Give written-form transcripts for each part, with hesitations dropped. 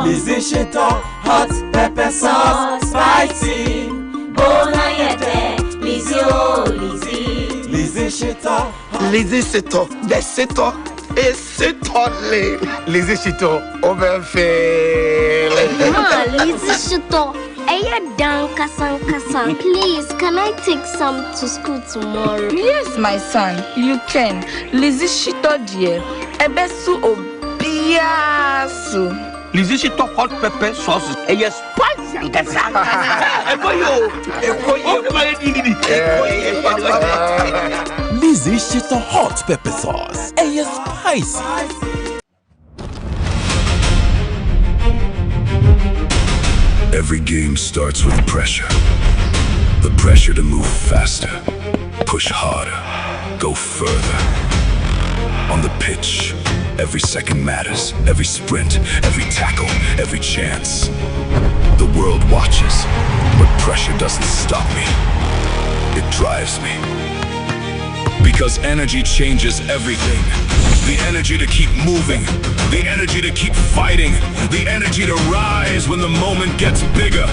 Lizzie Shito, hot pepper sauce, spicy. Bona yete, Lizzie oh Lizzie. Lizzie Shito, Lizzie Shito, the Shito is Shito. Lizzie Shito, overfill. Lizzie Shito, Aya Dan Kasan Kasan. Please, can I take some to school tomorrow? Yes, my son, you can. Lizzie Shito dear, Ebesu obiasu. Lizzie Shito hot pepper sauce. Yes, spicy. Lizzie Shito hot pepper sauce. Yes, spicy. Every game starts with pressure. The pressure to move faster, push harder, go further. On the pitch, every second matters, every sprint, every tackle, every chance. The world watches, but pressure doesn't stop me. It drives me. Because energy changes everything. The energy to keep moving, the energy to keep fighting, the energy to rise when the moment gets bigger.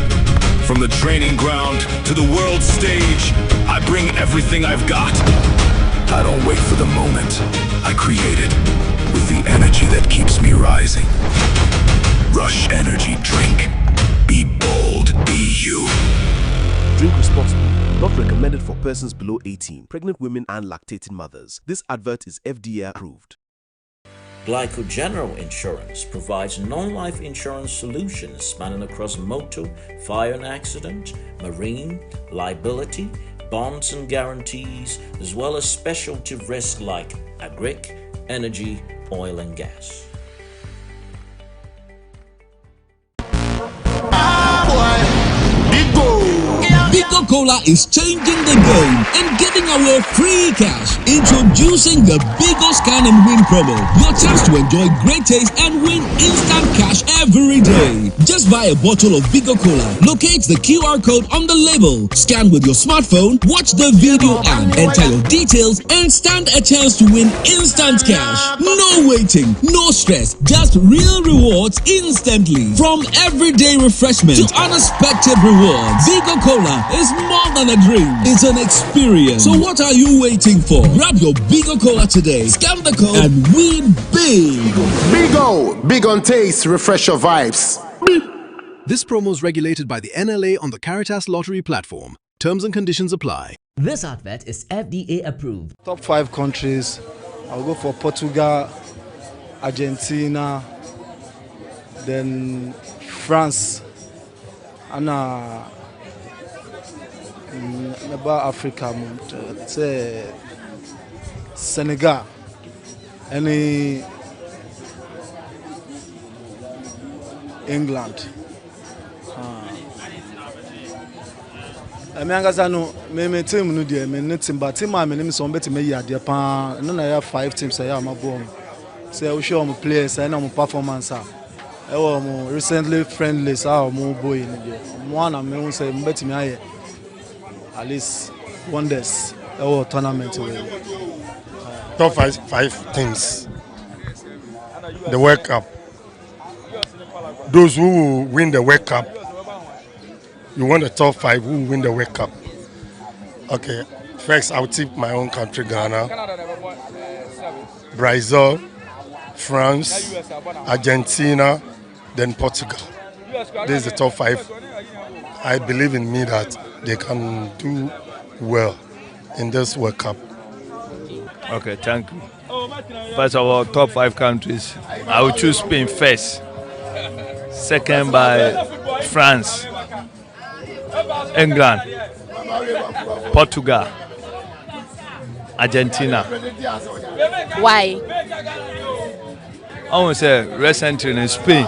From the training ground to the world stage, I bring everything I've got. I don't wait for the moment, I create it with the energy that keeps me rising. Rush Energy Drink. Be bold, be you. Drink responsibly. Not recommended for persons below 18, pregnant women and lactating mothers. This advert is FDA approved. Glyco General Insurance provides non-life insurance solutions spanning across motor, fire and accident, marine, liability, bonds and guarantees, as well as specialty risks like agric, energy, oil and gas. Coca-Cola is changing the game and giving away free cash. Introducing the Bigo Scan and Win promo. Your chance to enjoy great taste and win instant cash every day. Just buy a bottle of Bigo Cola. Locate the QR code on the label. Scan with your smartphone, watch the video and enter your details and stand a chance to win instant cash. No waiting, no stress, just real rewards instantly. From everyday refreshment to unexpected rewards, Bigo Cola is more than a drink, it's an experience. So what are you waiting for? Grab your Bigo Cola today, scan the code and win big. Bigo, big on taste, refresh your vibes. This promo is regulated by the NLA on the Caritas Lottery platform. Terms and conditions apply. This advert is FDA approved. Top 5 countries, I'll go for Portugal, Argentina, then France, and about Africa, say Senegal, any England. Me team no dey me team but team me name so bet me yade pa no na ya 5 teams say am abom say we show am players and am performance e wo recently friendly so am boy ni dey mo na me say bet me aye at least wonders our tournament. Top five teams. The World Cup. Those who win the World Cup, you want the top 5 who win the World Cup. Okay, first I'll tip my own country, Ghana, Brazil, France, Argentina, then Portugal. This is the top 5. I believe in me that they can do well in this World Cup. Okay, thank you. First of all, top 5 countries. I will choose Spain first. Second by France, England, Portugal, Argentina. Why? I want to say recently in Spain,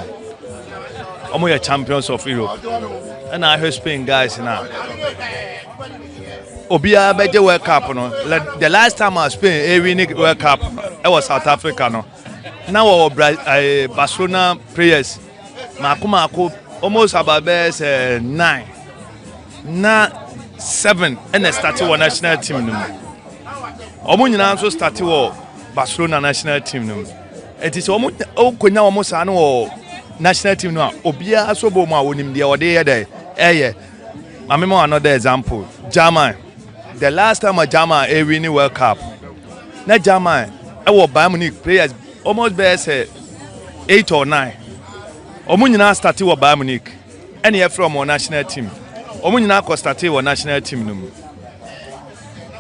I'm the champions of Europe. And I heard Spain guys now. Obia beje World Cup no. The last time I was Spain winning World Cup, it was South Africa no. Now Barcelona players, Mako almost about 9, 7, and they started one national team no. Omo nyina also started Barcelona national team no. It is almost almost national team no obia so bo mu a wonim de ode ye dey mamema another example German the last time a German win World Cup na German Bayern Munich players almost say 8 or 9 omu nyina start with Bayern Munich any from our national team omu nyina ko start with national team no mu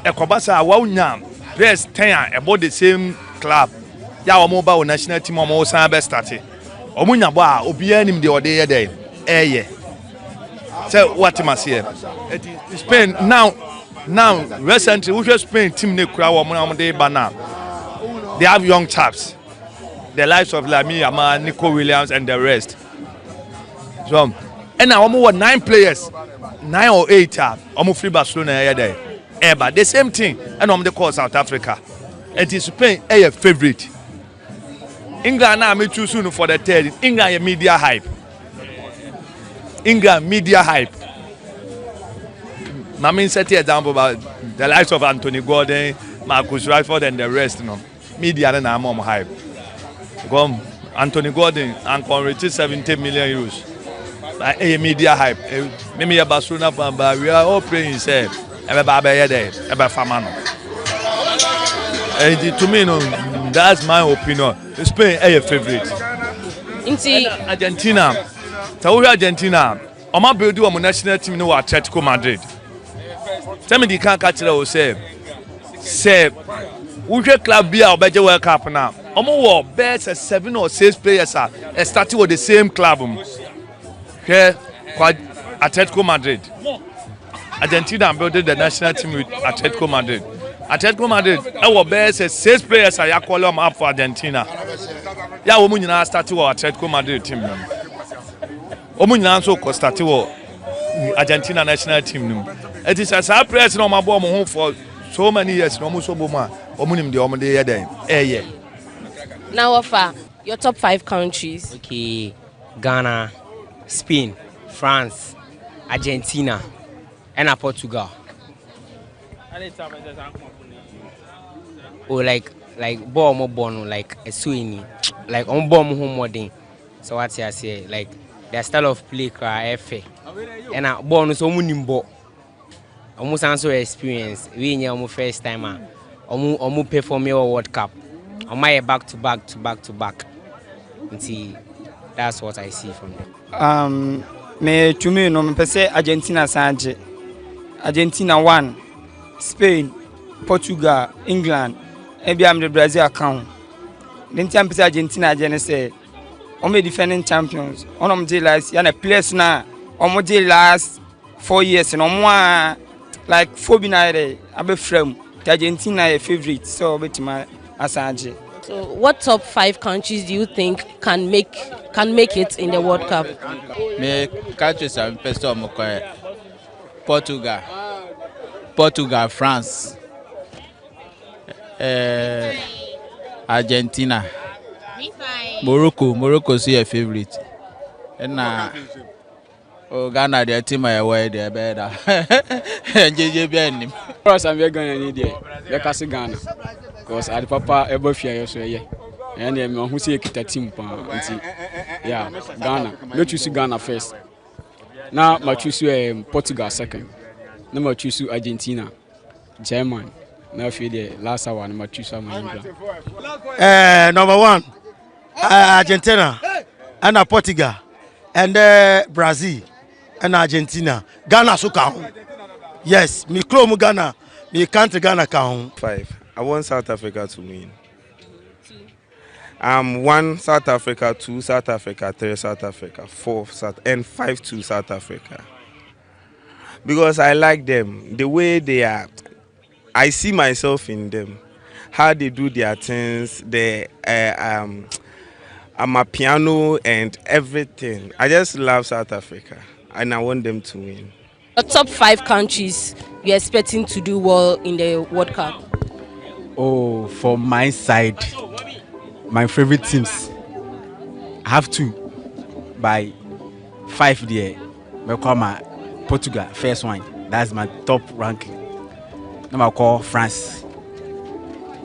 ekobasa wa unya players 10 about the same club ya omu ba national team omu san be start omu nya bo a obia nim de ode ye dey so what must here Spain now recently we just Spain team ne kura wo dey bana they have young chaps the likes of Lamine Yamal, Nico Williams and the rest so and now we 9 players 9 or 8 omu free Barcelona here there but the same thing and they call South Africa it is Spain a favorite England now me choose soon for the third England media hype England media hype. I mean, set the example about the likes of Anthony Gordon, Marcus Rashford, and the rest. Media and I'm on hype. Come, Anthony Gordon and can reach 70 million euros. A media hype. Maybe a Barcelona fan, but we are all praying. Say, everybody there, every famano. To me, that's my opinion. Spain is a favorite. Argentina. So we Argentina. Oma build our national team no Atletico Madrid. Tell me the can catch it say we club be our better World Cup now. Oma war best 7 or 6 players are starting with the same club. Here Atletico Madrid. Argentina built the national team with Atletico Madrid. Atletico Madrid our best 6 players are call them up for Argentina. Yeah, we now starting with Atletico Madrid team. Omunyina so ko start wo Argentina national team. It is a surprise no mabo mo for so many years no mo so bo ma omunim de omde ye den Now offer your top 5 countries. Okay, Ghana, Spain, France, Argentina, and Portugal. Oh, like ball mo born like a swing, like on ball mo more than. So what I say like. Their style of play cry FA. And a bonus omunimbo. Almost answer experience. We in your first time omu perform your World Cup. My back to back. See, that's what I see from them. Me to me no me say Argentina sanje. Argentina 1, Spain, Portugal, England. Maybe I'm the Brazil account. Then time Argentina say Omo defending champions. Omo dey last year na players na omo dey last 4 years no more like phobia there abe frame. Argentina a favorite so betima asanje. So what top 5 countries do you think can make it in the World Cup? Me countries are pesto mo Portugal, France, Argentina. Morocco is your favorite. And Ghana, their team are away there better. JJ Benny. Of course, I'm going to need it. Because Ghana. Because I papa ever fear so yeah. And then who see a team. Yeah, Ghana. No choose Ghana first. Now I choose Portugal second. Now I choose Argentina, German. Now for the last one, I choose England. Number 1. Argentina and Portugal and Brazil and Argentina. Ghana so count. Yes, me clone Ghana, me country Ghana count. 5. I want South Africa to win. 1 South Africa, 2 South Africa, 3 South Africa, 4 South and 5 to South Africa. Because I like them, the way they are. I see myself in them, how they do their things, I'm a piano and everything. I just love South Africa and I want them to win. The top 5 countries you're expecting to do well in the World Cup? Oh, for my side, my favorite teams, I have 2 by 5 there. I call my Portugal, first one. That's my top ranking. Then I call France.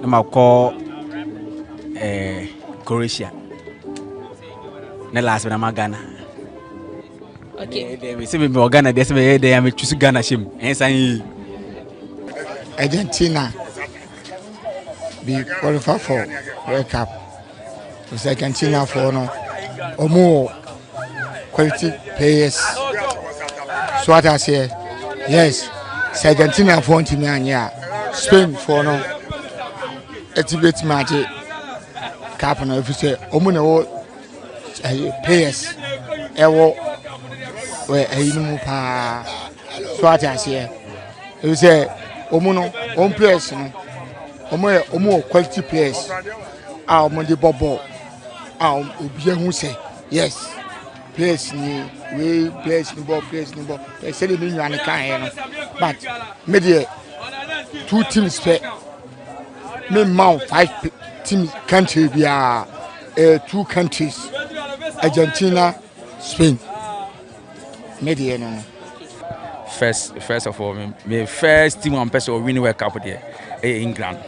Then I call Croatia. na last na Ghana. Okay. They say me Ghana, they say they am choose Ghana shim. Argentina be qualified for World Cup. Because Argentina for no or more quality players. So what I say, yes, Argentina for team and Spain for no activate match cap no if you say omuno players ewo where ayinu pa. So what I say, if you say omuno on players no omo quality players ah omo the ball ah obi ehun say yes players ni we players ni ball say they mean you kan here no but media 2 teams play me mount 5 teams country be 2 countries Argentina Spain media no First of all, my first team one person win World Cup there, England.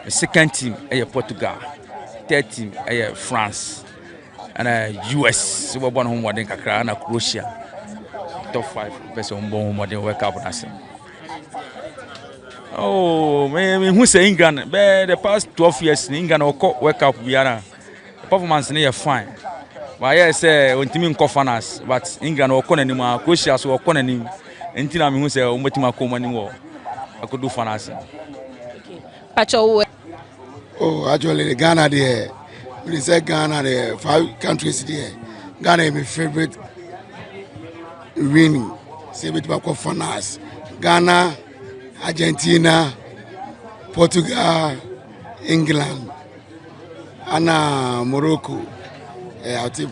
The second team, Portugal. Third team, France. And US. So we born home modern kakra and Croatia. Top 5 person born modern World Cup na. Oh, man, who say England? But the past 12 years, England World Cup biara. Performance is fine. But I say on team conference, but England or Conanima, Croatia so Conanim. Until I'm say Umatima Comani war. I could do fantasy. Pacho. Oh, actually, the Ghana there. When you say Ghana, there 5 countries there. Ghana is my favorite winning. Say it about finance. Ghana, Argentina, Portugal, England, and Morocco. I think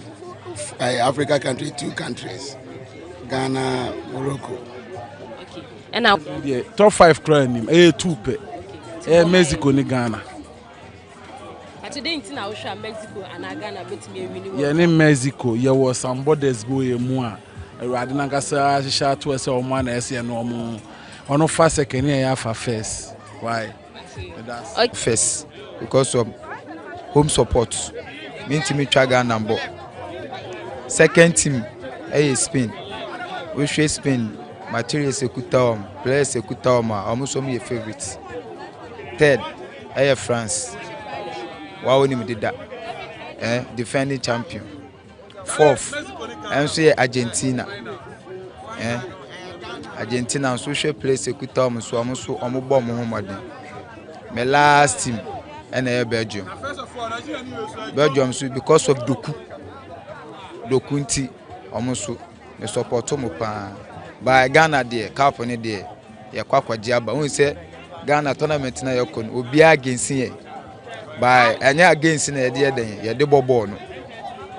Africa country 2 countries. Ghana, Morocco. Okay. And now the top 5 crime 2 pe. Mexico ni Ghana. But today in Mexico and Ghana bet me winning. Yeah, in Mexico, there was some borders go mu a. Erade na kasa sha to say o man na ese no mo. Ono fa second year for first. Why? That's first because of home support. Mean team try Ghana number. Second team Spain. We share Spain materials ekuta players ekuta almost some your favorites. Third France. Wow, we did that. Defending champion. Fourth and say Argentina. Argentina and social place ekuta so almost bomb Muhammad. My last team and Belgium. Belgium so because of Dokunti almost me support mo pa by Ghana there cup ni there ya kwakwaji aba won say Ghana tournament na yakon obi against here by anya against na there den ya de bobo no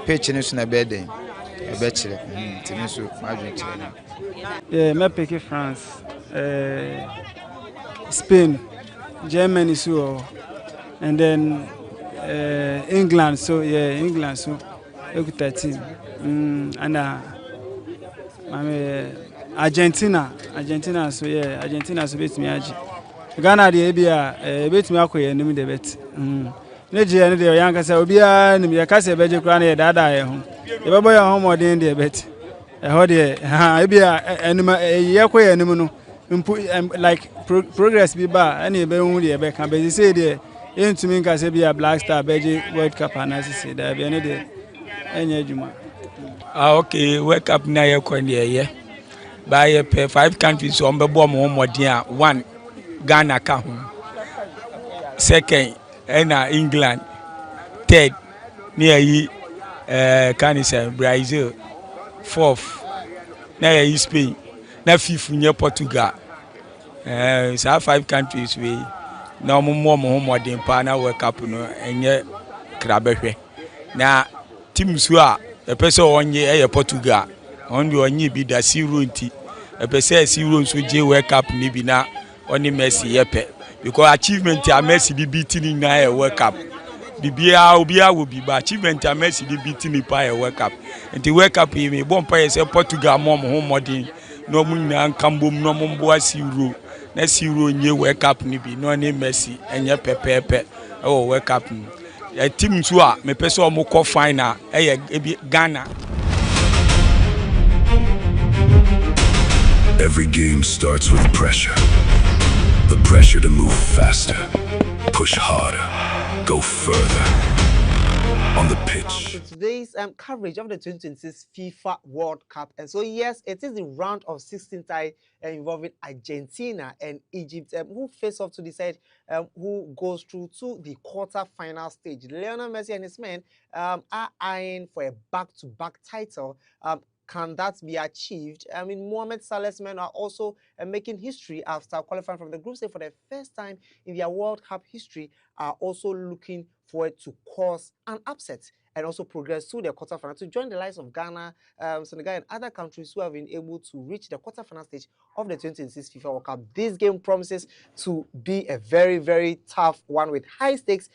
pitch ni so na be den e be kire timi so ma dwen kire me pick France Spain Germany so and then England so England so ekuta team and Argentina so Argentina so bet me agi Ghana dey bia bet me akoye nim dey bet ne je ne dey yan ka say obi a nim ye ka say beje kura na ye dada ye ho ye bebo ye ho modern dey bet e ho dey ha bia enim ye koye nim no like progress bi ba any be hu dey be kan be say dey entumi ka say bia Black Star beje World Cup analysis dey be ne dey enye juma. Okay, World Cup na ye kwani by 5 countries on be bomb modern 1 Ghana ka ho. Second England. Third near can say Brazil. Fourth na Spain. Na fifth near Portugal. So 5 countries we no more modern pa na World Cup no enye krabehwe. Na teams who are a person on ye Portugal on the bi da 0 nti a person 0 so je World Cup ni bi na only Messi yepe because achievement a Messi be beating na a World Cup bibia obia will be achievement a Messi be beating pa a World Cup nti World Cup me bon pa say Portugal mom ho modern no mun na nkambom no mombo 0 na 0 nye World Cup ni bi no only Messi enye pepepe World Cup a team so a me pese o mo kɔ final Ghana. Every game starts with pressure. The pressure to move faster, push harder, go further. On the pitch. To today's coverage of the 2026 FIFA World Cup. And so, yes, it is the round of 16 tie involving Argentina and Egypt, who face off to decide who goes through to the quarter-final stage. Lionel Messi and his men are eyeing for a back-to-back title. Can that be achieved? I mean, Mohamed Salah's men are also making history after qualifying from the group stage for the first time in their World Cup history, are also looking forward to cause an upset and also progress to the quarterfinal to join the likes of Ghana, Senegal, and other countries who have been able to reach the quarterfinal stage of the 2026 FIFA World Cup. This game promises to be a very, very tough one with high stakes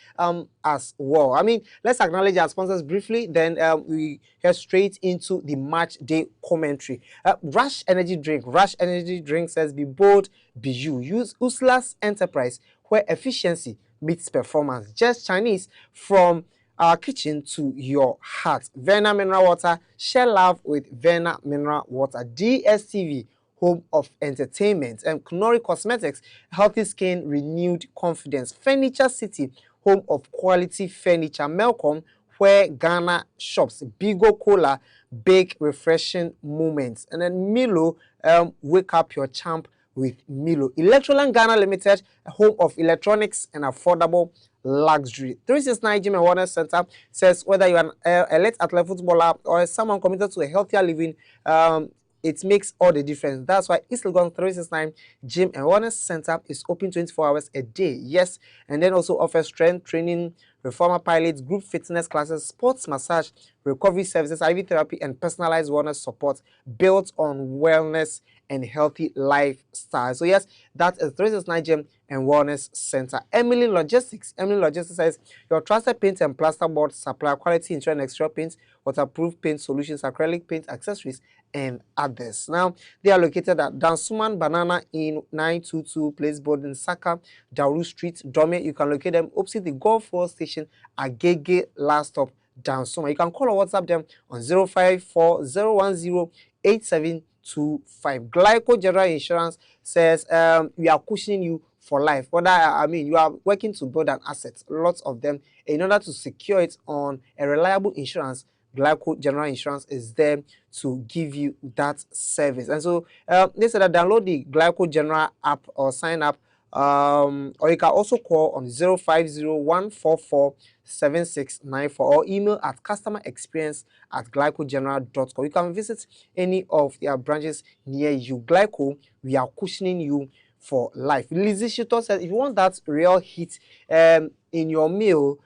as well. I mean, let's acknowledge our sponsors briefly, then we head straight into the match day commentary. Rush Energy Drink. Rush Energy Drink says, be bold, be you. Use Usla's Enterprise, where efficiency meets performance. Just Chinese from our kitchen to your heart. Verna Mineral Water. Share love with Verna Mineral Water. DSTV, home of entertainment. And Knorri Cosmetics, healthy skin, renewed confidence. Furniture City, home of quality furniture. Melcom, where Ghana shops. Bigo Cola, big refreshing moments. And then Milo, wake up your champ with Milo. Electroland Ghana Limited, home of electronics and affordable luxury. 369 Gym and Wellness Center says whether you're an elite athlete footballer or someone committed to a healthier living, it makes all the difference. That's why East Legon 369 Gym and Wellness Center is open 24 hours a day. Yes, and then also offers strength training, reformer pilots, group fitness classes, sports massage, recovery services, IV therapy, and personalized wellness support built on wellness and healthy lifestyle. So yes, that is 369 Gym and Wellness Center. Emily Logistics. Emily Logistics says your trusted paint and plasterboard supply, quality interior and exterior paints, waterproof paint solutions, acrylic paint accessories, and others. Now, they are located at Dansuman Banana in 922 Place Board in Saka, Dauru Street, Dome. You can locate them opposite the Golf World Station at Gege Last Stop, Dansuma. You can call or WhatsApp them on 054-010-8725. Glyco General Insurance says we are cushioning you for life. Whether you are working to build an asset, lots of them, in order to secure it on a reliable insurance. Glyco General Insurance is there to give you that service. And so they said that download the Glyco General app or sign up, or you can also call on 050-144-7694 or email at customerexperience@glycogeneral.com. You can visit any of their branches near you. Glyco, we are cushioning you for life. Lizzie Shito says if you want that real heat in your meal,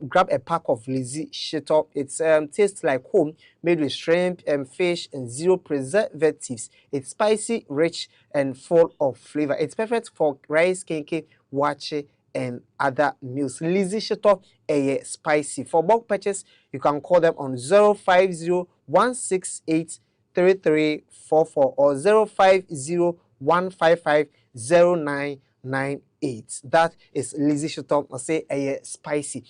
grab a pack of Lizzie Shito. It tastes like home, made with shrimp and fish and zero preservatives. It's spicy, rich, and full of flavor. It's perfect for rice, kenke, wache, and other meals. Lizzie Shito, spicy. For bulk purchase, you can call them on 050-168-3344 or 050-155-0998. That is Lizzie Shito, or say spicy.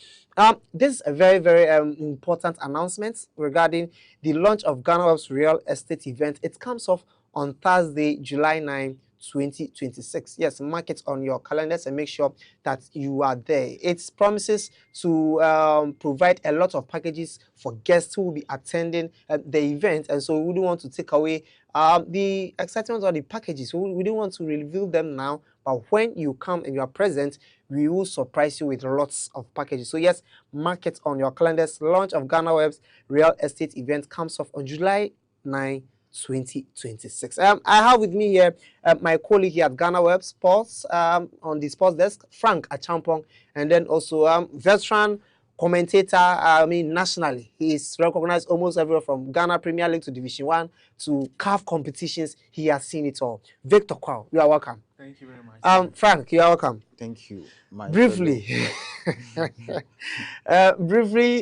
This is a very, very important announcement regarding the launch of GhanaWeb's real estate event. It comes off on Thursday, July 9, 2026. Yes, mark it on your calendars and make sure that you are there. It promises to provide a lot of packages for guests who will be attending the event, and so we don't want to take away the excitement of the packages. We don't want to reveal them now, but when you come and you are present, we will surprise you with lots of packages. So yes, mark it on your calendars. Launch of GhanaWeb's real estate event comes off on July 9, 2026. I have with me here my colleague here at GhanaWeb Sports on the sports desk, Frank Achampong, and then also veteran commentator, nationally. He is recognized almost everywhere from Ghana Premier League to Division 1 to CAF competitions. He has seen it all. Victor Kwao, you are welcome. Thank you very much. Frank, you are welcome. Thank you. Briefly,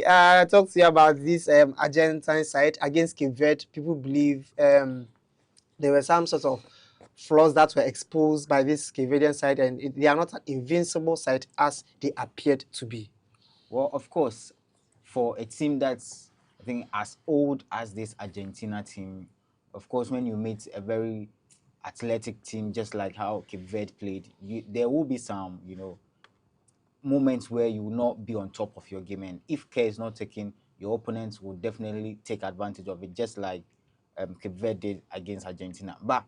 talk to you about this Argentine side against Cape Verde. People believe there were some sort of flaws that were exposed by this Cape Verdean side, and they are not an invincible side as they appeared to be. Well, of course, for a team that's, I think, as old as this Argentina team, of course, when you meet a very athletic team, just like how Cape Verde played, there will be some, moments where you will not be on top of your game. And if care is not taken, your opponents will definitely take advantage of it, just like Cape Verde did against Argentina. But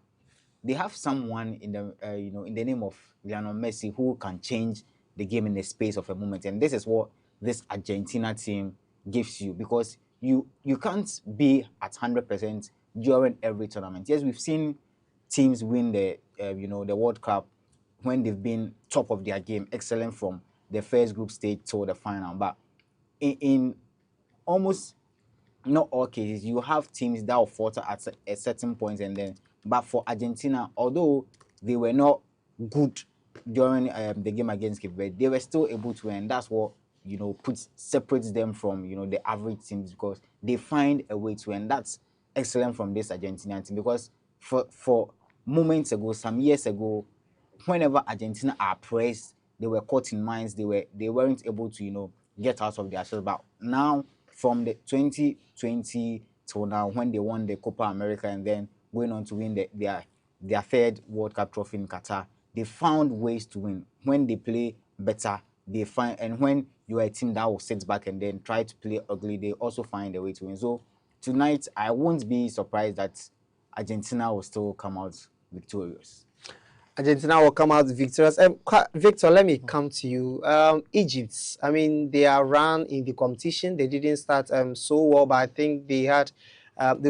they have someone in the in the name of Lionel Messi who can change the game in the space of a moment, and this is what this Argentina team gives you, because you can't be at 100% during every tournament. Yes, we've seen teams win the the World Cup when they've been top of their game, excellent from the first group stage to the final, but in almost not all cases, you have teams that will falter at a certain point, and then. But for Argentina, although they were not good during the game against Cape Verde, they were still able to win. That's what separates them from the average teams, because they find a way to win. That's excellent from this Argentinian team, because for moments ago, some years ago, whenever Argentina are pressed, they were caught in mines. They weren't able to get out of their shells. But now, from the 2020 till now, when they won the Copa America and then going on to win their third World Cup trophy in Qatar, they found ways to win. When they play better, they find, and when you are a team that will sit back and then try to play ugly, they also find a way to win. So tonight, I won't be surprised that Argentina will still come out victorious. Argentina will come out victorious. Victor, let me come to you. Egypt, I mean, they are run in the competition. They didn't start so well, but I think they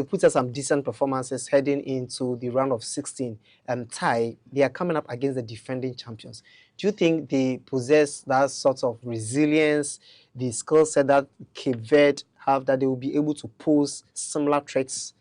put us some decent performances heading into the round of 16 tie. They are coming up against the defending champions. Do you think they possess that sort of resilience, the skill set that Cape Verde have, that they will be able to pose similar threats?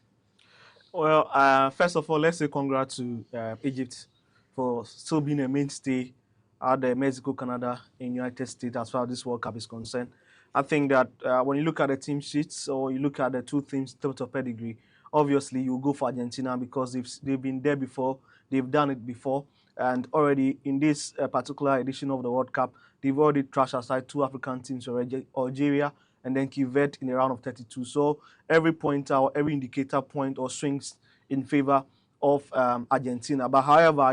Well, first of all, let's say congrats to Egypt for still being a mainstay at the Mexico, Canada, and United States as far as this World Cup is concerned. I think that when you look at the team sheets or you look at the two teams in terms of pedigree, obviously you go for Argentina because they've been there before, they've done it before, and already in this particular edition of the World Cup, they've already trashed aside two African teams, Algeria and then Cape Verde in the round of 32. So every pointer or every indicator point or swings in favor of Argentina. But however,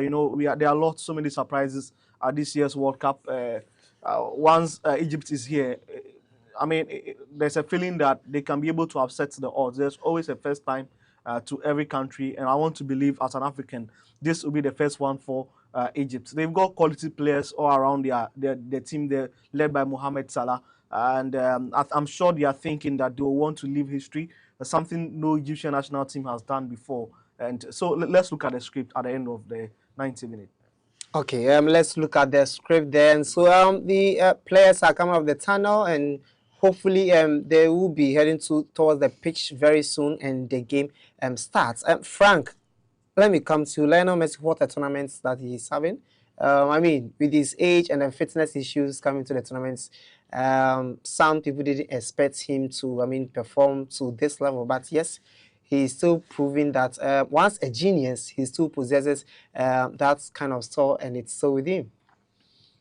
there are so many surprises at this year's World Cup. Once Egypt is here, I mean, there's a feeling that they can be able to upset the odds. There's always a first time to every country, and I want to believe as an African, this will be the first one for Egypt. They've got quality players all around their team there, led by Mohamed Salah, and I'm sure they are thinking that they will want to leave history, something no Egyptian national team has done before. And so let's look at the script at the end of the 90 minutes. Okay, let's look at the script then. So the players are coming out of the tunnel, and hopefully they will be heading towards the pitch very soon, and the game starts. Frank, let me come to Lionel Messi. What a tournament that he's having. I mean, with his age and the fitness issues coming to the tournaments, some people didn't expect him to, perform to this level. But yes, he's still proving that once a genius, he still possesses that kind of style, and it's still with him.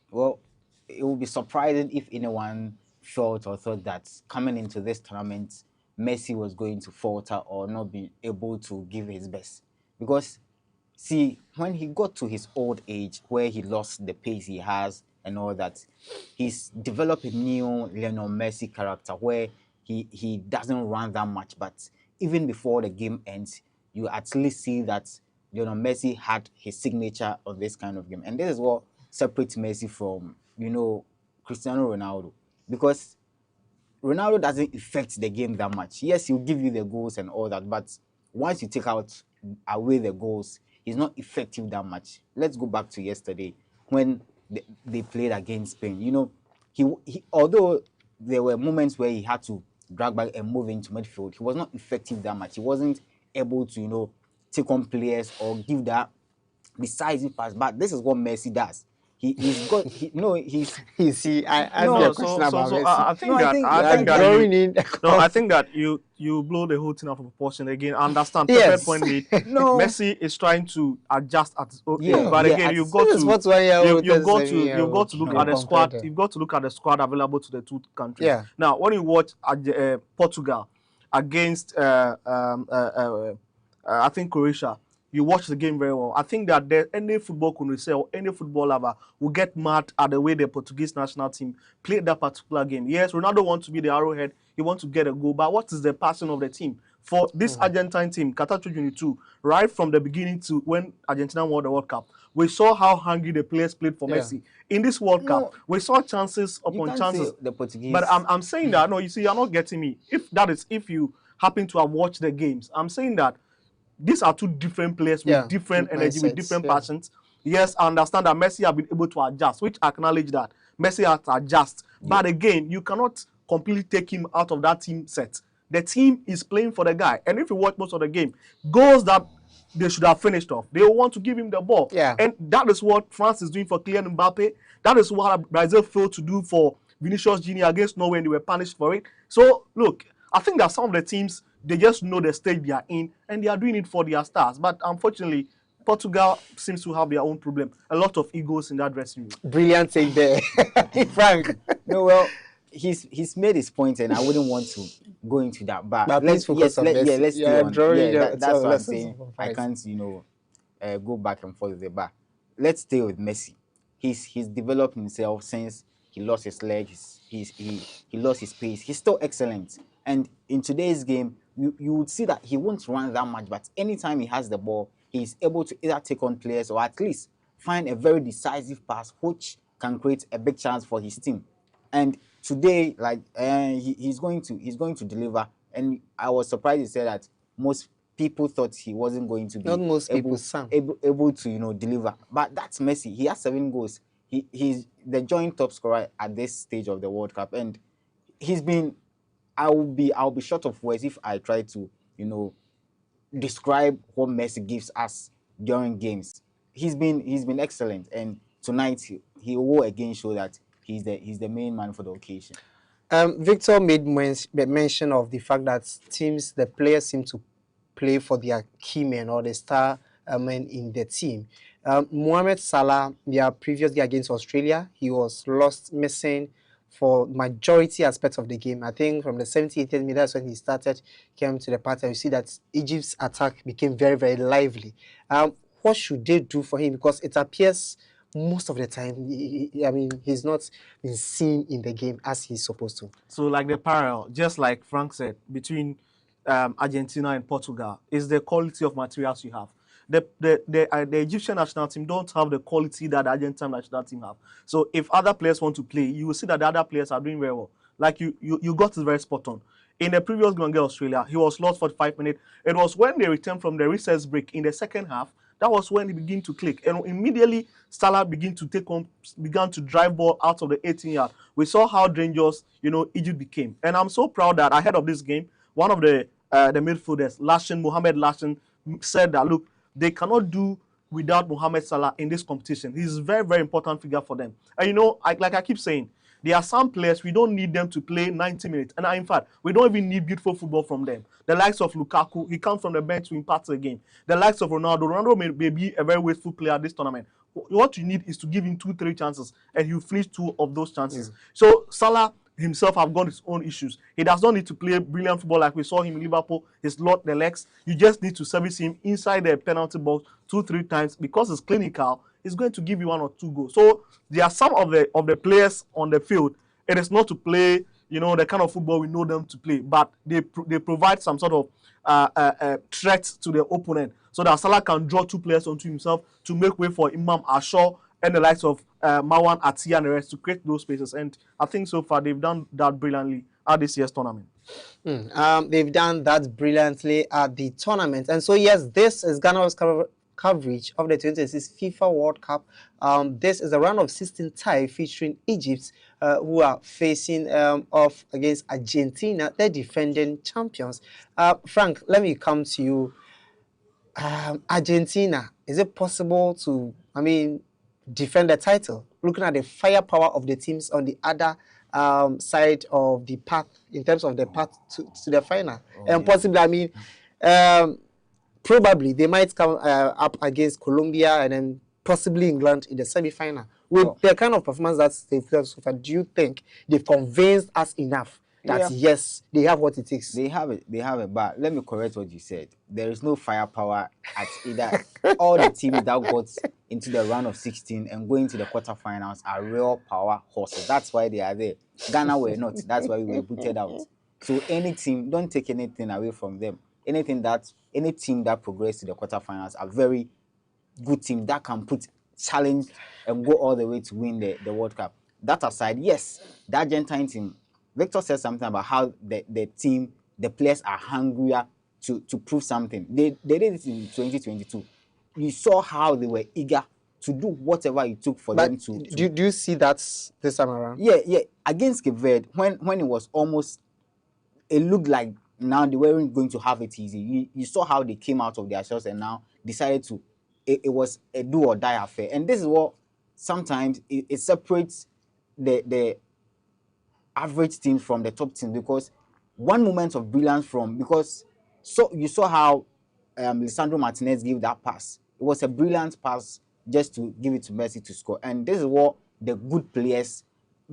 Well, it would be surprising if anyone felt or thought that coming into this tournament, Messi was going to falter or not be able to give his best. Because, see, when he got to his old age, where he lost the pace he has and all that, he's developed a new Lionel Messi character where he doesn't run that much, but even before the game ends, you at least see that Lionel Messi had his signature on this kind of game. And this is what separates Messi from, Cristiano Ronaldo. Because Ronaldo doesn't affect the game that much. Yes, he'll give you the goals and all that, but once you take away the goals, he's not effective that much. Let's go back to yesterday when they played against Spain. He although there were moments where he had to drag back and move into midfield, he was not effective that much. He wasn't able to take on players or give that decisive pass. But this is what Messi does. he's got he no he's You see, I asked no you a No, question about so Messi. I no think I that think You I are think that drawing in. no, I think that you blow the whole thing out of proportion again. I understand. Perfect Yes. point made. no Messi is trying to adjust at his own age, yeah but yeah again, at you've This got is to what 1 year old, you've got 7 to year you've got old to look you at the compare squad. them. You've got to look at the squad available to the two countries. Yeah. Now, when you watch Portugal against I think Croatia, you watch the game very well. I think that any football connoisseur or any football lover will get mad at the way the Portuguese national team played that particular game. Yes, Ronaldo wants to be the arrowhead. He wants to get a goal. But what is the passion of the team? For this Argentine team, Qatar 2022, right from the beginning to when Argentina won the World Cup, we saw how hungry the players played for Messi. In this World Cup, no we saw chances you upon can't say chances. the Portuguese But I'm saying that, no, you see, you're not getting me. If you happen to have watched the games, I'm saying that these are two different players with different energy, with different passions. Yes, I understand that Messi have been able to adjust, which I acknowledge that Messi has to adjust. But again, you cannot completely take him out of that team set. The team is playing for the guy. And if you watch most of the game, goals that they should have finished off, they want to give him the ball. And that is what France is doing for Kylian Mbappe. That is what Brazil failed to do for Vinicius Junior against Norway, and they were punished for it. So, look, I think that some of the teams, they just know the stage they are in, and they are doing it for their stars. But unfortunately, Portugal seems to have their own problem. A lot of egos in that dressing room. Brilliant take there, Frank. No, well, he's made his point, and I wouldn't want to go into that. But please focus on Messi. let's stay on. That's what I'm saying. I Right. can't, go back and forth there. But let's stay with Messi. He's developed himself since he lost his leg. He lost his pace. He's still excellent. And in today's game, you would see that he won't run that much, but anytime he has the ball, he's able to either take on players or at least find a very decisive pass, which can create a big chance for his team. And today, he's going to deliver. And I was surprised he said that most people thought he wasn't going to be Not most people, some. able to deliver. But that's Messi. He has 7 goals. He's the joint top scorer at this stage of the World Cup, and he's been. I'll be short of words if I try to describe what Messi gives us during games. He's been excellent, and tonight he will again show that he's the main man for the occasion. Victor made mention of the fact that the players seem to play for their key men or the star men in the team. Mohamed Salah, previously against Australia, he was missing for majority aspects of the game. I think from the 78th minute, that's when he came to the party. You see that Egypt's attack became very, very lively. What should they do for him? Because it appears most of the time, he's not been seen in the game as he's supposed to. So, like the parallel, just like Frank said, between Argentina and Portugal, is the quality of materials you have. The Egyptian national team don't have the quality that the Argentine national team have. So if other players want to play, you will see that the other players are doing very well. Like you got it very spot on. In the previous game against Australia, he was lost for 5 minutes. It was when they returned from the recess break in the second half, that was when he began to click. And immediately Salah began to drive ball out of the 18-yard. We saw how dangerous, Egypt became. And I'm so proud that ahead of this game, one of the midfielders, Mohamed Lashin, said that, look, they cannot do without Mohamed Salah in this competition. He's a very, very important figure for them. And like I keep saying, there are some players, we don't need them to play 90 minutes. And in fact, we don't even need beautiful football from them. The likes of Lukaku, he comes from the bench to impact the game. The likes of Ronaldo may be a very wasteful player at this tournament. What you need is to give him 2-3 chances, and he'll finish 2 of those chances. So Salah himself have got his own issues. He does not need to play brilliant football like we saw him in Liverpool. He's lost the legs. You just need to service him inside the penalty box 2-3 times. Because it's clinical, he's going to give you 1 or 2 goals. So there are some of the players on the field. It is not to play, the kind of football we know them to play, but they provide some sort of threat to the opponent, so that Salah can draw 2 players onto himself to make way for Imam Ashur and the likes of Marwan Atiyah and the rest to create those spaces. And I think so far they've done that brilliantly at this year's tournament. They've done that brilliantly at the tournament. And so, yes, this is GhanaWeb's coverage of the 2026 FIFA World Cup. This is a round of 16 tie featuring Egypt, who are facing off against Argentina, the defending champions. Frank, let me come to you. Argentina, is it possible to, defend the title. Looking at the firepower of the teams on the other side of the path, in terms of the path to the final. And possibly, I mean, probably they might come up against Colombia and then possibly England in the semi-final. With the kind of performance that they've done so far, do you think they've convinced us enough that yes, they have what it takes? They have it. They have it. But let me correct what you said. There is no firepower at either. All the teams that got into the round of 16 and going to the quarterfinals are real power horses. That's why they are there. Ghana were not. That's why we were booted out. So any team, don't take anything away from them. Any team that progressed to the quarterfinals are very good team that can put challenge and go all the way to win the World Cup. That aside, yes, the Argentine team, Victor said something about how the players are hungrier to prove something. They did it in 2022. You saw how they were eager to do whatever it took for them to. Do you see that this time around? Yeah. Against Cape Verde, when it was almost, it looked like now they weren't going to have it easy. You saw how they came out of their shells and now decided to. It was a do or die affair, and this is what sometimes it separates the average team from the top team, because one moment of brilliance you saw how Lisandro Martinez gave that pass. It was a brilliant pass just to give it to Messi to score, and this is what the good players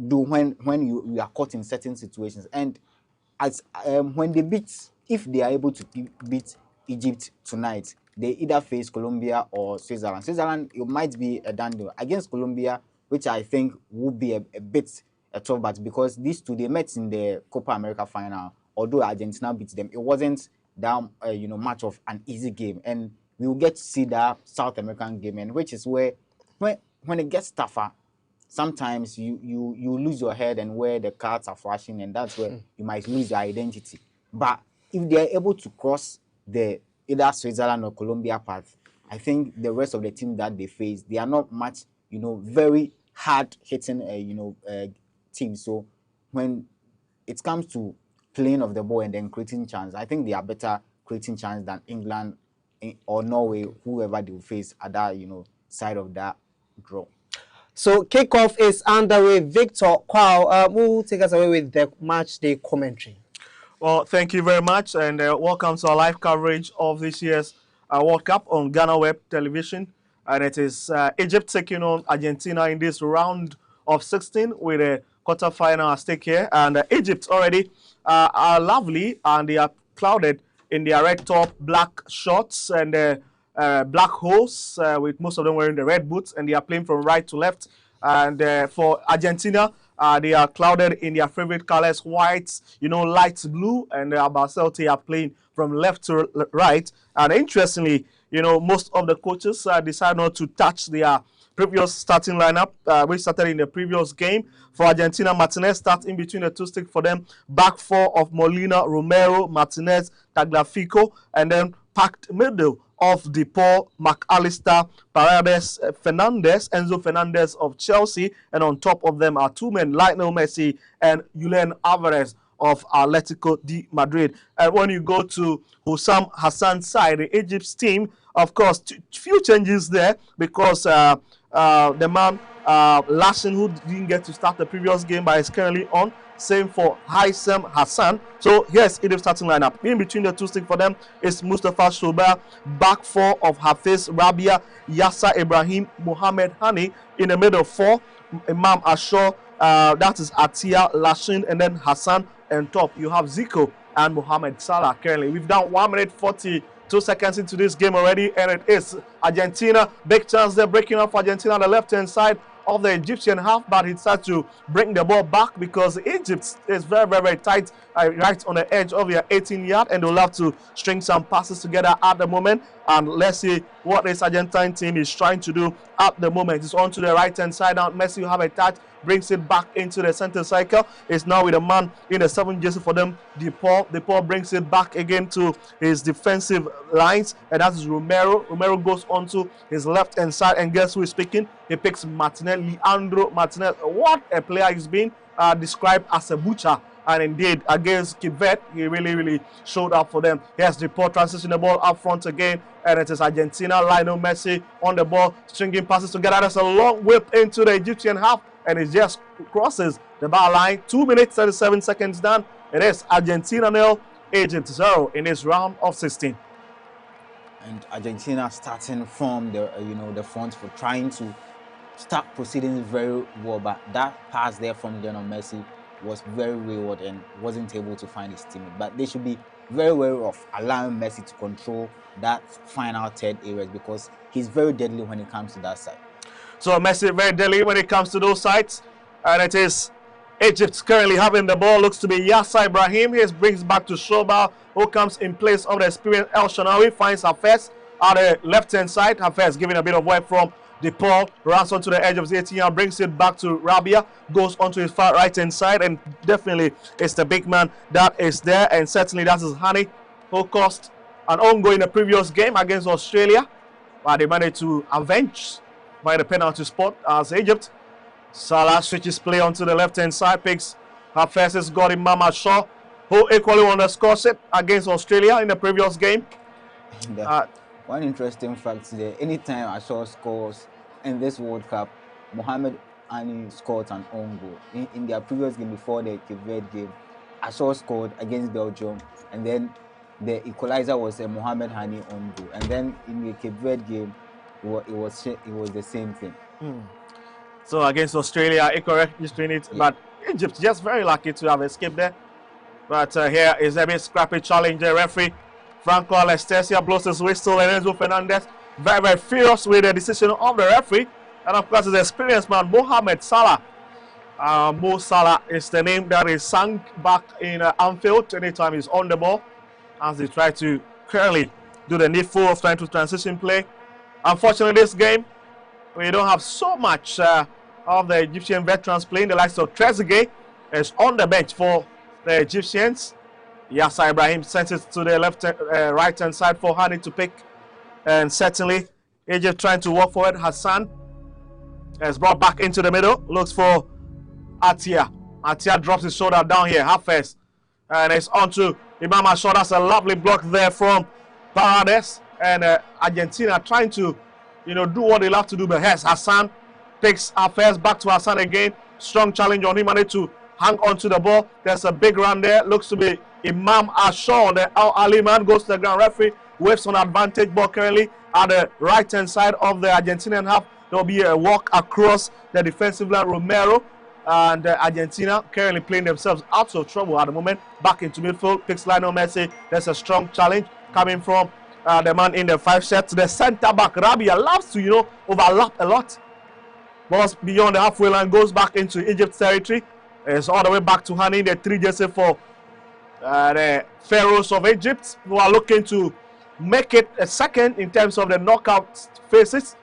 do when you are caught in certain situations. And as when if they are able to beat Egypt tonight, they either face Colombia or Switzerland. Switzerland, it might be a done deal. Against Colombia, which I think would be a bit a tough battle, because these two, they met in the Copa America final. Although Argentina beat them, it wasn't that much of an easy game. And we will get to see that South American game, and which is where when it gets tougher, sometimes you lose your head and where the cards are flashing, and that's where you might lose your identity. But if they are able to cross the either Switzerland or Colombia path, I think the rest of the team that they face, they are not much, very hard hitting, teams. So when it comes to playing of the ball and then creating chance, I think they are better creating chance than England or Norway, whoever they will face at that, side of that draw. So kickoff is underway. Victor Kwao, who will take us away with the match day commentary? Well, thank you very much, and welcome to our live coverage of this year's World Cup on GhanaWeb television. And it is Egypt taking on Argentina in this round of 16 with a quarterfinal at stake here. And Egypt already are lovely, and they are clouded in their red top, black shorts, and black hose, with most of them wearing the red boots, and they are playing from right to left. And for Argentina, they are clouded in their favorite colors, white, light blue, and Barcelona are playing from left to right. And interestingly, most of the coaches decide not to touch their previous starting lineup, which started in the previous game. For Argentina, Martinez starts in between the two sticks for them. Back four of Molina, Romero, Martinez, Tagliafico, and then packed middle of DePaul, McAllister, Paredes, Fernandez, Enzo Fernandez of Chelsea, and on top of them are two men, Lionel Messi and Julian Alvarez of Atletico de Madrid. And when you go to Hussam Hassan's side, the Egypt's team, of course, few changes there, because the man Lashin, who didn't get to start the previous game but is currently on. Same for Hussam Hassan. So yes, it is starting lineup. In between the two sticks for them is Mustafa Shoba, back four of Hafiz Rabia, Yasser Ibrahim, Mohamed Hani. In the middle four, Imam Ashur, that is Atia, Lashin, and then Hassan. And top, you have Zico and Mohamed Salah currently. We've done 1 minute 42 seconds into this game already, and it is Argentina. Big chance they're breaking off Argentina on the left-hand side of the Egyptian half, but he started to bring the ball back because Egypt is very, very, very tight right on the edge of their 18-yard, and they'll have to string some passes together at the moment. And let's see what this Argentine team is trying to do at the moment. It's on to the right-hand side now. Messi will have a touch, brings it back into the center cycle. It's now with a man in the 7 jersey for them, DePaul. DePaul brings it back again to his defensive lines, and that is Romero. Romero goes onto his left-hand side, and guess who is speaking? He picks Martinez, Leandro Martinez. What a player he's been described as a butcher And indeed, against Cape Verde, he really showed up for them. Here's the poor transition, the ball up front again. And it is Argentina, Lionel Messi on the ball, stringing passes together. There's a long whip into the Egyptian half, and it just crosses the bar line. 2 minutes, 37 seconds done. It is Argentina 0, Egypt 0 in this round of 16. And Argentina starting from the the front for trying to start proceedings very well, but that pass there from Lionel Messi was very wayward and wasn't able to find his teammate. But they should be very wary of allowing Messi to control that final third areas, because he's very deadly when it comes to that side. So Messi very deadly when it comes to those sides, and it is Egypt currently having the ball. Looks to be Yasser Ibrahim. He brings back to Shoba, who comes in place of the experienced El Shanawi. Finds Hafez at the left-hand side. Hafez giving a bit of work from DePaul, runs onto the edge of the 18 and brings it back to Rabia, goes onto his far right-hand side, and definitely it's the big man that is there, and certainly that is Hani, who caused an own goal in the previous game against Australia, but they managed to avenge by the penalty spot as Egypt. Salah switches play onto the left-hand side, picks Hafez's got Imam Shaw, who equally won the score set against Australia in the previous game. One interesting fact today, anytime I saw scores in this World Cup, Mohamed Hani scored an own goal. In their previous game before the Cape Verde game, I saw scored against Belgium, and then the equalizer was a Mohamed Hani own goal. And then in the Cape Verde game, it was the same thing. So against Australia, incorrect in it, but Egypt just very lucky to have escaped there. But here is a bit scrappy challenge. The referee Franco Alestesia blows his whistle, and Enzo Fernandez very furious with the decision of the referee. And of course, his experienced man, Mohamed Salah. Mo Salah is the name that is sunk back in Anfield anytime he's on the ball, as they try to clearly do the needful of trying to transition play. Unfortunately, this game, we don't have so much of the Egyptian veterans playing. The likes of Trezeguet is on the bench for the Egyptians. Yasser Ibrahim sends it to the right-hand side for Hani to pick. And certainly, Egypt trying to walk forward. Hassan is brought back into the middle. Looks for Atia. Atia drops his shoulder down here. Hafez. And it's on to Imam Shaw. That's a lovely block there from Pharaohs. And Argentina trying to, do what they love to do. But here's Hassan. Takes Hafez back to Hassan again. Strong challenge on him. Managed to hang on to the ball. There's a big run there. Looks to be Imam Shaw. The Al Ali man goes to the ground. Referee waves on advantage ball currently at the right-hand side of the Argentinian half. There will be a walk across the defensive line. Romero and Argentina currently playing themselves out of trouble at the moment. Back into midfield. Picks Lionel Messi. There's a strong challenge coming from the man in the 5 set. The centre back, Rabia, loves to, overlap a lot. Balls beyond the halfway line, goes back into Egypt territory. It's all the way back to Hani, the 3 jersey for the Pharaohs of Egypt, who are looking to make it a second in terms of the knockout phases.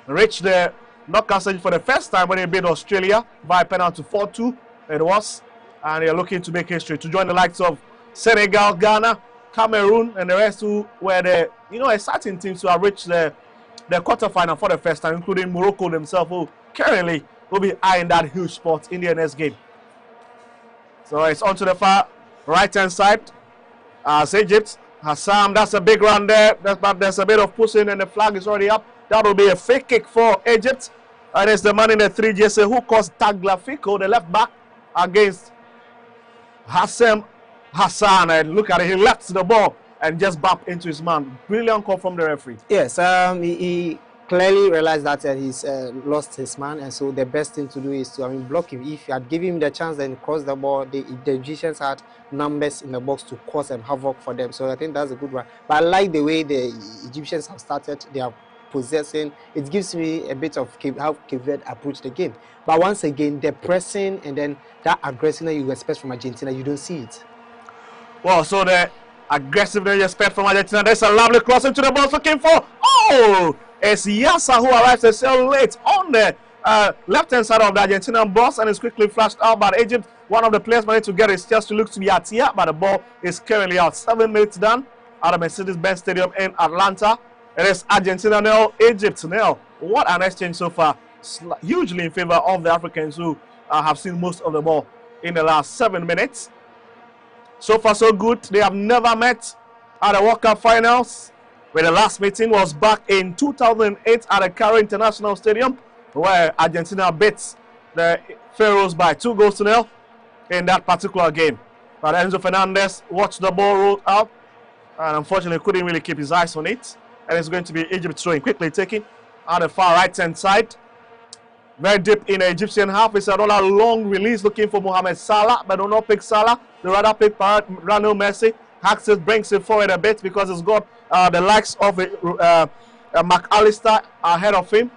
Reach the knockout stage for the first time when they beat Australia by penalty 4-2. It was. And they're looking to make history to join the likes of Senegal, Ghana, Cameroon, and the rest who were the exciting teams who have reached the quarterfinal for the first time, including Morocco themselves, who currently will be eyeing that huge spot in the next game. So it's on to the far right-hand side as Egypt. Hassan, that's a big run there, but there's a bit of pushing and the flag is already up. That will be a free kick for Egypt. And it's the man in the 3 jersey who caused Tagliafico, the left back, against Hassan. And look at it, he left the ball and just bumped into his man. Brilliant call from the referee. Yes, he clearly realized that he's lost his man, and so the best thing to do is to block him. If you had given him the chance and cross the ball, the Egyptians had numbers in the box to cause and havoc for them. So I think that's a good one. But I like the way the Egyptians have started. They are possessing. It gives me a bit of how Cape Verde approach the game. But once again, the pressing and then that aggressiveness you expect from Argentina, you don't see it. Well, so the aggressiveness you expect from Argentina. There's a lovely cross into the box looking for. Oh! It's Yasser who arrives so late on the left-hand side of the Argentinian box and is quickly flashed out by Egypt. One of the players managed to get his chance to look to be Atia, but the ball is currently out. 7 minutes done at the Mercedes-Benz Stadium in Atlanta. It is Argentina 0, Egypt 0. What an exchange so far. Hugely in favor of the Africans who have seen most of the ball in the last 7 minutes. So far, so good. They have never met at the World Cup finals, where the last meeting was back in 2008 at the Cairo International Stadium, where Argentina beat the Pharaohs by 2-0 in that particular game. But Enzo Fernandez watched the ball roll out and unfortunately couldn't really keep his eyes on it. And it's going to be Egypt throwing, quickly taking on the far right-hand side. Very deep in the Egyptian half. It's another long release looking for Mohamed Salah, but do not pick Salah. They rather pick Lionel Messi. Axis brings it forward a bit because it's got the likes of McAllister ahead of him.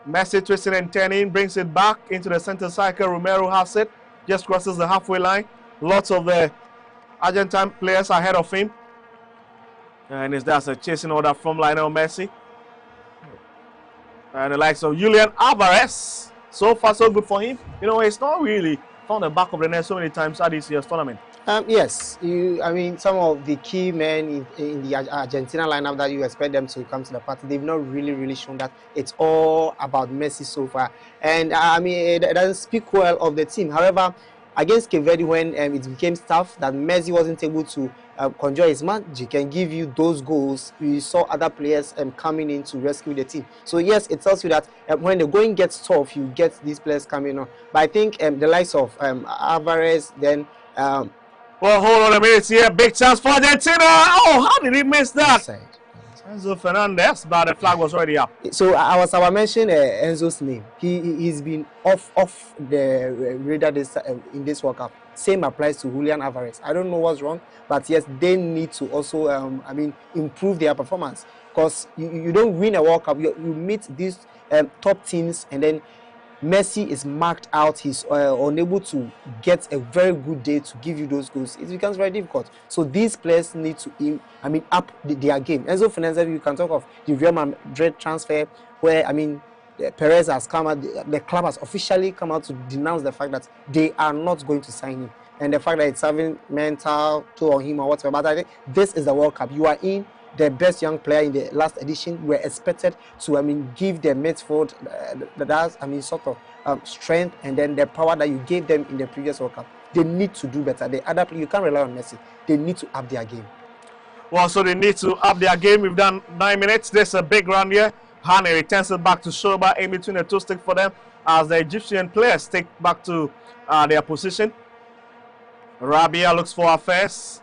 Messi twisting and turning, brings it back into the center cycle. Romero has it, just crosses the halfway line. Lots of the Argentine players ahead of him. And that's a chasing order from Lionel Messi. And the likes of Julian Alvarez. So far, so good for him. You know, he's not really found the back of the net so many times at this year's tournament. Yes, I mean, some of the key men in the Argentina lineup that you expect them to come to the party, they've not really shown that it's all about Messi so far. And I mean, it doesn't speak well of the team. However, against Cape Verde, when it became tough that Messi wasn't able to conjure his magic and give you those goals, you saw other players coming in to rescue the team. So yes, it tells you that when the going gets tough, you get these players coming on. But I think the likes of Alvarez, then well, hold on a minute here. Big chance for Argentina. Oh, how did he miss that? Enzo Fernandez, but the flag was already up. So I mentioned Enzo's name. He's been off the radar in this World Cup. Same applies to Julian Alvarez. I don't know what's wrong, but yes, they need to also improve their performance, because you don't win a World Cup. You meet these top teams, and then Messi is marked out. He's unable to get a very good day to give you those goals. It becomes very difficult. So these players need to, up their game. Enzo Fernandez, you can talk of the Real Madrid transfer, where Perez has come out. The club has officially come out to denounce the fact that they are not going to sign him, and the fact that it's having mental toll on him or whatever. But I think this is the World Cup. You are in. The best young player in the last edition were expected to, give their midfield sort of strength, and then the power that you gave them in the previous World Cup. They need to do better. You can't rely on Messi. They need to up their game. Well, so they need to up their game. We've done 9 minutes. There's a big run here. Hane returns it back to Shoba in between the two sticks for them as the Egyptian players take back to their position. Rabia looks for affairs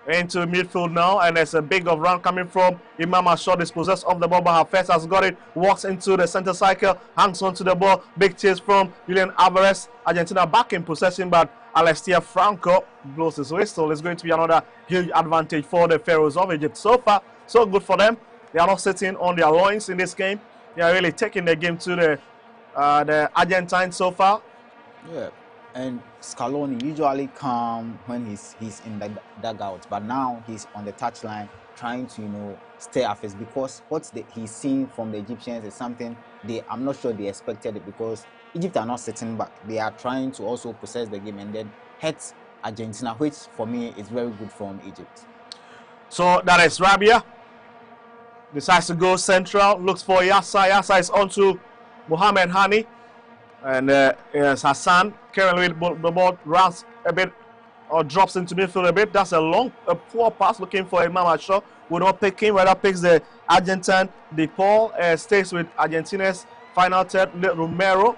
into midfield now, and there's a big run coming from Imam Ashur. Is possessed of the ball, but Hafez has got it, walks into the center cycle, hangs on to the ball. Big chase from Julian Alvarez. Argentina back in possession, but Alestia Franco blows his whistle. It's going to be another huge advantage for the Pharaohs of Egypt. So far, so good for them. They are not sitting on their loins in this game. They are really taking the game to the Argentines so far. Yeah. And Scaloni usually calm when he's in the dugout, but now he's on the touchline trying to stay affairs, because what he's seeing from the Egyptians is something I'm not sure they expected it, because Egypt are not sitting back. They are trying to also possess the game and then hit Argentina, which for me is very good from Egypt. So that is Rabia. Decides to go central, looks for Yassa. Yassa is on to Mohamed Hani. And yes, Hassan currently the ball runs a bit or drops into midfield a bit. That's a poor pass looking for Imam Ashur. Will not pick him, rather picks the Argentine. De Paul stays with Argentina's final third. Romero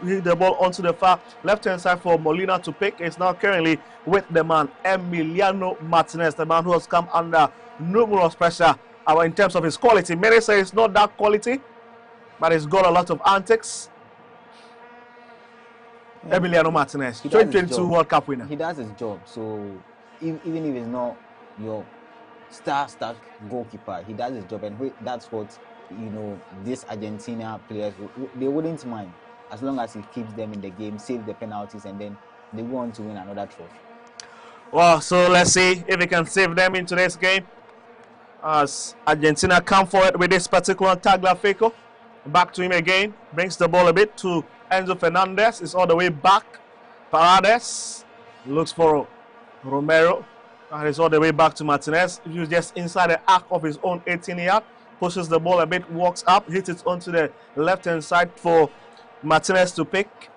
hit the ball onto the far left-hand side for Molina to pick. It's now currently with the man Emiliano Martinez, the man who has come under numerous pressure in terms of his quality. Many say it's not that quality, but he's got a lot of antics. Emiliano Martinez, 2022 World Cup winner. He does his job. So even if he's not your star goalkeeper, he does his job, and that's what these Argentina players, they wouldn't mind as long as he keeps them in the game, save the penalties, and then they go on to win another trophy. Well, so let's see if he can save them in today's game. As Argentina come forward with this particular Tagliafico. Back to him again, brings the ball a bit to Enzo Fernandez. Is all the way back. Paredes looks for Romero, and it's all the way back to Martinez. He's just inside the arc of his own 18-yard. Pushes the ball a bit, walks up, hits it onto the left-hand side for Martinez to pick.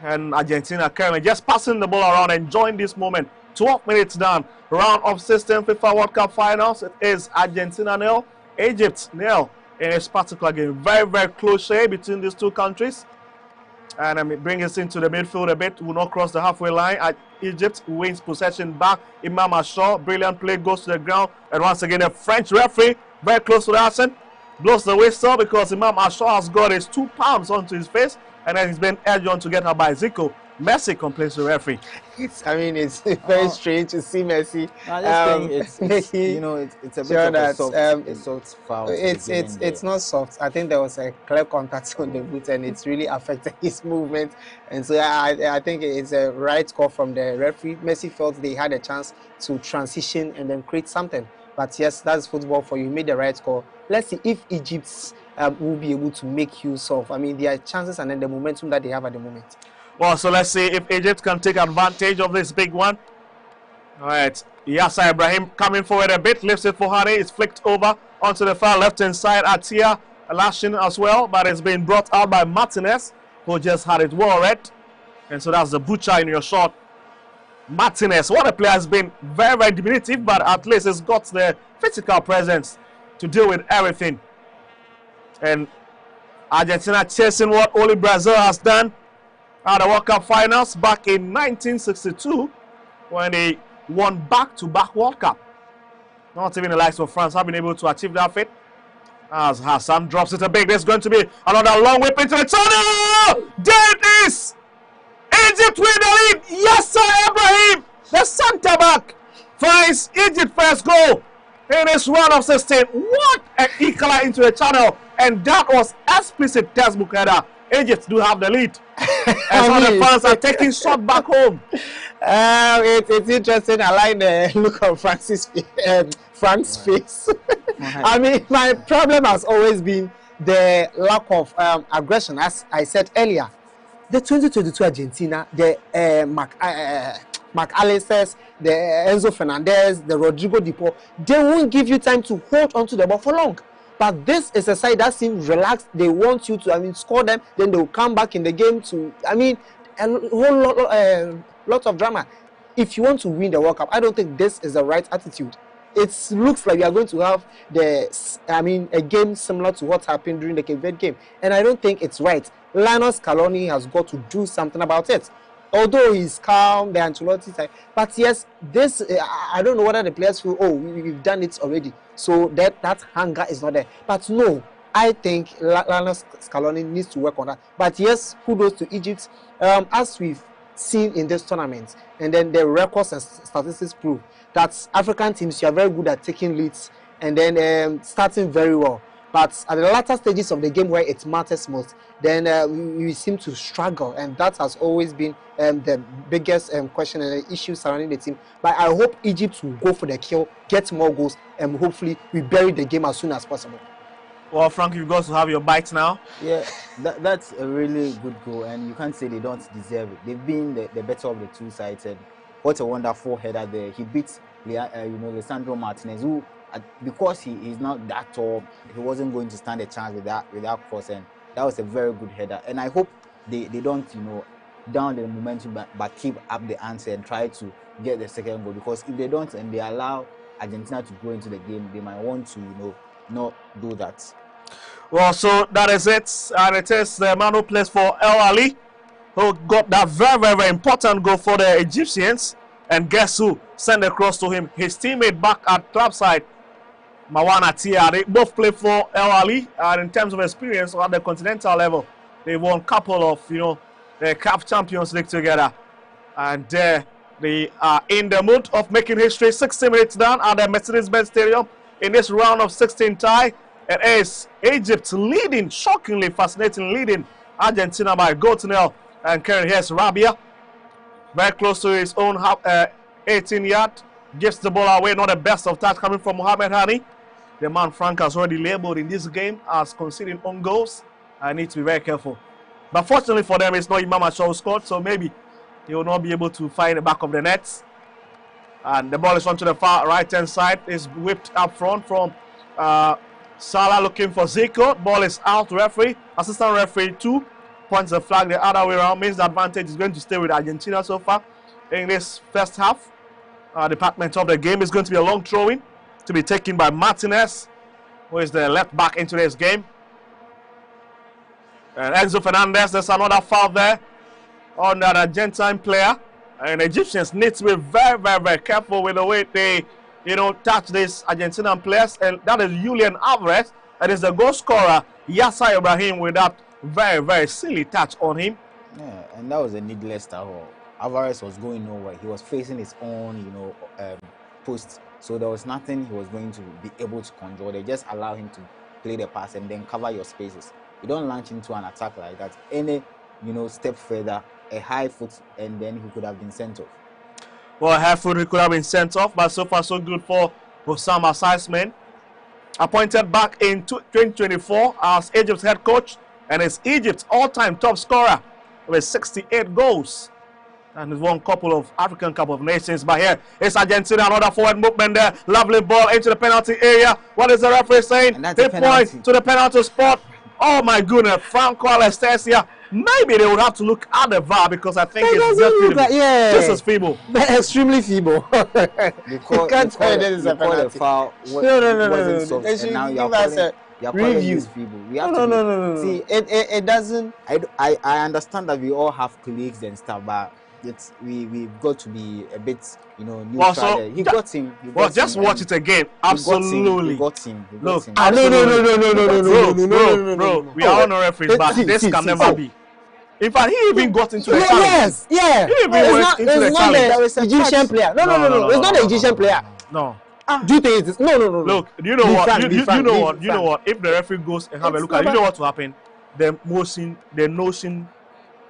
And Argentina currently just passing the ball around, enjoying this moment. 12 minutes down. Round of 16 FIFA World Cup finals. It is Argentina 0, Egypt 0 in this particular game. Very, very close share between these two countries. And it brings us into the midfield a bit. Will not cross the halfway line. Egypt wins possession back. Imam Ashaw, brilliant play, goes to the ground. And once again, the French referee, very close to the action, blows the whistle because Imam Ashaw has got his 2 palms onto his face. And then he's been edged on to get out by Zico. Messi complains to the referee. It's very strange to see Messi. I just think it's it's a bit of a soft foul. It's not soft. I think there was a clear contact on the boot and it's really affected his movement. And so I think it's a right call from the referee. Messi felt they had a chance to transition and then create something. But yes, that's football for you. You made the right call. Let's see if Egypt will be able to make use of, their chances and then the momentum that they have at the moment. Well, so let's see if Egypt can take advantage of this big one. All right, Yasser Ibrahim coming forward a bit, lifts it for Hane. It's flicked over onto the far left-hand side. Atia lashing as well, but it's been brought out by Martinez, who just had it well read. And so that's the butcher in your shot. Martinez, what a player, has been very, very diminutive, but at least he's got the physical presence to deal with everything. And Argentina chasing what only Brazil has done at the World Cup finals back in 1962 when they won back-to-back World Cup. Not even the likes of France have been able to achieve that feat. As Hassan drops it a bit, there's going to be another long whip into the tunnel. There it is! Egypt win the lead. Yasser Ibrahim, the centre back, finds Egypt first goal in this round of 16. What an equalizer into the channel, and that was explicit textbook header. Egypt do have the lead. And some of the fans are taking shot back home. It's interesting. I like the look of Frank's face. My problem has always been the lack of aggression. As I said earlier, the 2022 Argentina, the McAllister's, the Enzo Fernandez, the Rodrigo Di Paul, they won't give you time to hold onto the ball for long. But this is a side that seems relaxed. They want you to, score them. Then they will come back in the game to, a whole lot of drama. If you want to win the World Cup, I don't think this is the right attitude. It looks like we are going to have a game similar to what happened during the Cape Verde game. And I don't think it's right. Lionel Messi has got to do something about it. Although he's calm, the Ancelotti side. But yes, this, I don't know whether the players feel, we've done it already. So that hunger is not there. But no, I think Lionel Messi needs to work on that. But yes, kudos to Egypt. As we've seen in this tournament, and then the records and statistics prove that African teams, you are very good at taking leads and then starting very well. But at the latter stages of the game where it matters most, then we seem to struggle, and that has always been the biggest question and the issue surrounding the team. But I hope Egypt will go for the kill, get more goals, and hopefully we bury the game as soon as possible. Well, Frank, you've got to have your bites now. Yeah, that's a really good goal, and you can't say they don't deserve it. They've been the better of the two sides, and what a wonderful header there. He beats Lisandro Martinez, who because he's not that tall, he wasn't going to stand a chance with that cross, and that was a very good header. And I hope they don't down the momentum, but keep up the answer and try to get the second goal, because if they don't and they allow Argentina to go into the game, they might want to not do that. Well, so that is it, and it is the man who plays for El Ali who got that very, very, very important goal for the Egyptians. And guess who sent the cross to him? His teammate back at club side, Mawana Tia. They both play for El Ali, and in terms of experience at the continental level, they won a couple of the CAF Champions League together, and they are in the mood of making history. 60 minutes down at the Mercedes-Benz Stadium in this round of 16 tie. It is Egypt leading, shockingly fascinating, leading Argentina by a goal to nil. And currently here's Rabia, very close to his own 18-yard, gives the ball away. Not the best of touch coming from Mohamed Hani. The man Frank has already labeled in this game as conceding own goals. I need to be very careful. But fortunately for them, it's not Imam Ashaw who scored, so maybe he will not be able to find the back of the net. And the ball is on to the far right-hand side. It's whipped up front from Salah looking for Zico. Ball is out, referee. Assistant referee 2 points the flag the other way around, means the advantage is going to stay with Argentina so far in this first half. Department of the game is going to be a long throw-in to be taken by Martinez, who is the left back into this game. And Enzo Fernandez, there's another foul there on that Argentine player. And Egyptians need to be very, very, very careful with the way they, touch these Argentinian players. And that is Julian Alvarez. That is the goal scorer, Yasser Ibrahim, with that very, very silly touch on him. Yeah, and that was a needless tackle. Alvarez was going nowhere. He was facing his own, post. So there was nothing he was going to be able to control. They just allow him to play the pass and then cover your spaces. You don't launch into an attack like that. Any, step further, a high foot, and then he could have been sent off. Well, a high foot, he could have been sent off, but so far so good for Hossam Assaisman. Appointed back in 2024 as Egypt's head coach, and is Egypt's all-time top scorer with 68 goals. And he's won a couple of African Cup of Nations. But here is Argentina, another forward movement there. Lovely ball into the penalty area. What is the referee saying? They point to the penalty spot. Oh my goodness, Franco Alestesia. Maybe they would have to look at the VAR because I think it's just feeble. Yeah. This is feeble. Extremely feeble. You can't tell that is a penalty. No. They should give us a review. We have to see, it doesn't. I understand that we all have colleagues and stuff, but we've got to be a bit, neutral. He got him. Just watch it again. Absolutely. He got him. Look, No. Bro, we are on the referees, but this can never be. In fact, he even got into the challenge. Yeah. It's not the Egyptian player. No. It's not the Egyptian player. No. Do you think it is? No. Look, you know what? You know what? If the referee goes and have a look at it, you know what will happen? The notion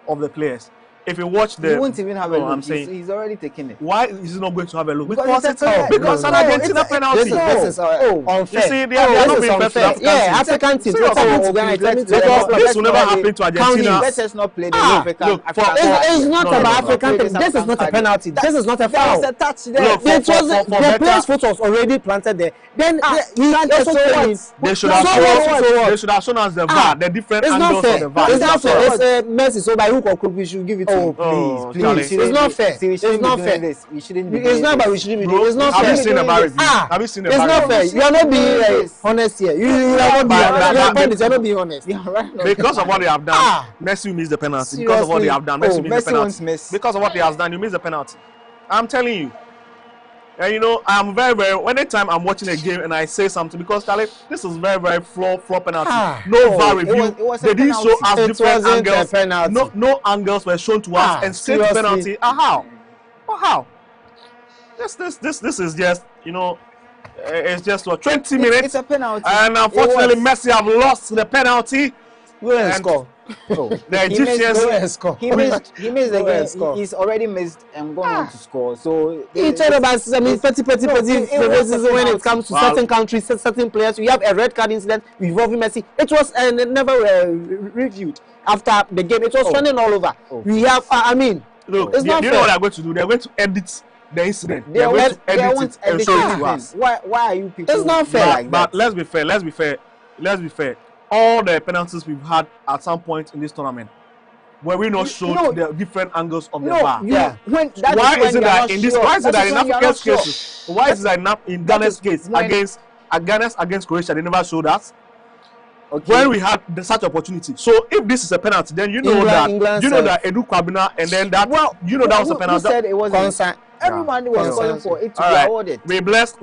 of the players. If you watch the, he won't even have a look. I'm saying he's already taken it. Why is he not going to have a look? Because it's an Argentina penalty. This is unfair. You see, they are not being fair to African teams. This will never happen to Argentina. Let us not play the African. It's not about African teams. This is not a penalty. This is not a foul. There was a touch there. The player's foot was already planted there. Then they should have shown us the VAR, the different angles of the VAR. It's not fair. It's Messi, so by hook or crook we should give it to him. Please. It's not fair. It's not fair. We shouldn't be. It's not about we shouldn't be doing. It's not fair. Have you seen the VAR review? Have you seen the VAR review? It's not fair. You are not being honest here. You are not being honest. You are not being honest. Because of what they have done, Messi missed the penalty. Because of what they have done, Messi missed the penalty. Because of what he has done, you miss the penalty. I'm telling you. And I'm very, very. Anytime I'm watching a game and I say something, because Charlie, this is very, very flawed penalty. No VAR review. They didn't show us different angles. No angles were shown to us, and straight penalty. How? This is just it's just 20 minutes. It's a penalty. And unfortunately, Messi have lost the penalty. Score. The Egyptians. He missed the game. He's already missed and going on to score. So he told about petty when it comes to certain countries, certain players. We have a red card incident involving Messi. It was never reviewed after the game. It was running all over. We have. Look, it's not fair. What they're going to do? They're going to edit the incident. They going to edit it and show it to us. Why are you people? It's not fair. Like but let's be fair. All the penalties we've had at some point in this tournament, where we not showed the different angles of the VAR. Why is it that in Africa's cases? Why is it that in Ghana's case against Croatia they never showed us? When we had such opportunity. So if this is a penalty, then that Edu Kwabena and then that that was a penalty. Who said it was concern? Everyone was calling for it to be awarded. We bless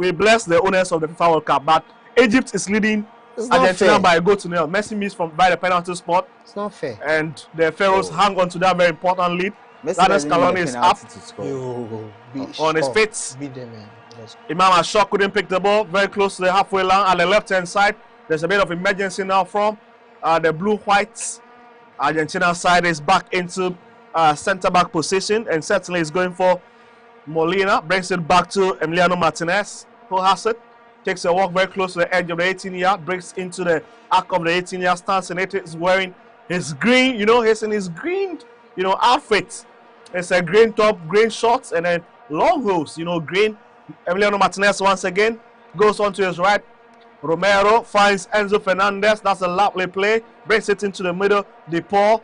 the owners of the FIFA World Cup, but Egypt is leading Argentina by a goal to nil. Messi missed by the penalty spot. It's not fair. And the Pharaohs hang on to that very important lead. Lionel Messi is up on his feet. Imam Ashok couldn't pick the ball. Very close to the halfway line on the left-hand side. There's a bit of emergency now from the blue-whites. Argentina side is back into centre-back position, and certainly is going for Molina. Brings it back to Emiliano Martinez, who has it. Takes a walk very close to the edge of the 18-yard, breaks into the arc of the 18-yard, stands in it. He's wearing his green, he's in his green, outfit. It's a green top, green shorts, and then long hose, green. Emiliano Martinez once again goes on to his right. Romero finds Enzo Fernandez. That's a lovely play. Brings it into the middle. DePaul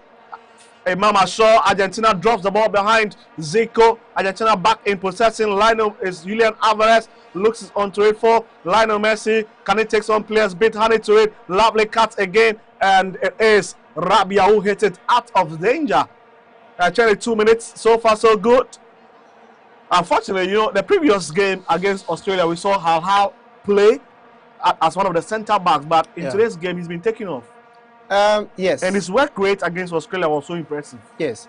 Mama Shaw, Argentina drops the ball behind Zico. Argentina back in possession. Lionel is Julian Alvarez. Looks onto it for Lionel Messi. Can he take some players? Bit hand it to it. Lovely cut again. And it is Rabia who hit it out of danger. 22 minutes. So far, so good. Unfortunately, the previous game against Australia, we saw how play as one of the centre backs. But in today's game, he's been taken off. Yes. And his work rate against Australia was so impressive. Yes.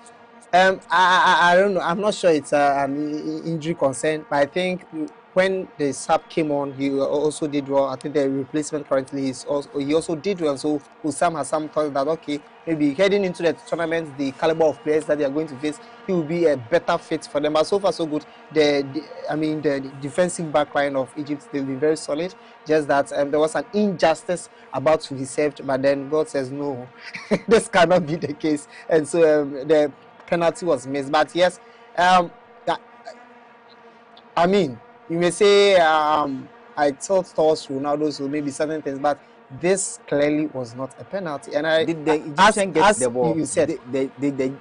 I don't know. I'm not sure it's an injury concern, but I think when the sub came on, he also did well. I think the replacement currently he also did well. So Usam has some thought that okay, maybe heading into the tournament, the caliber of players that they are going to face, he will be a better fit for them. But so far so good. The defensive back line of Egypt, they'll be very solid. Just that there was an injustice about to be saved, but then God says no, this cannot be the case, and so the penalty was missed. But yes, I mean, you may say I thought towards Ronaldo, so maybe certain things, but this clearly was not a penalty. And Did the Egyptian get the ball? You said the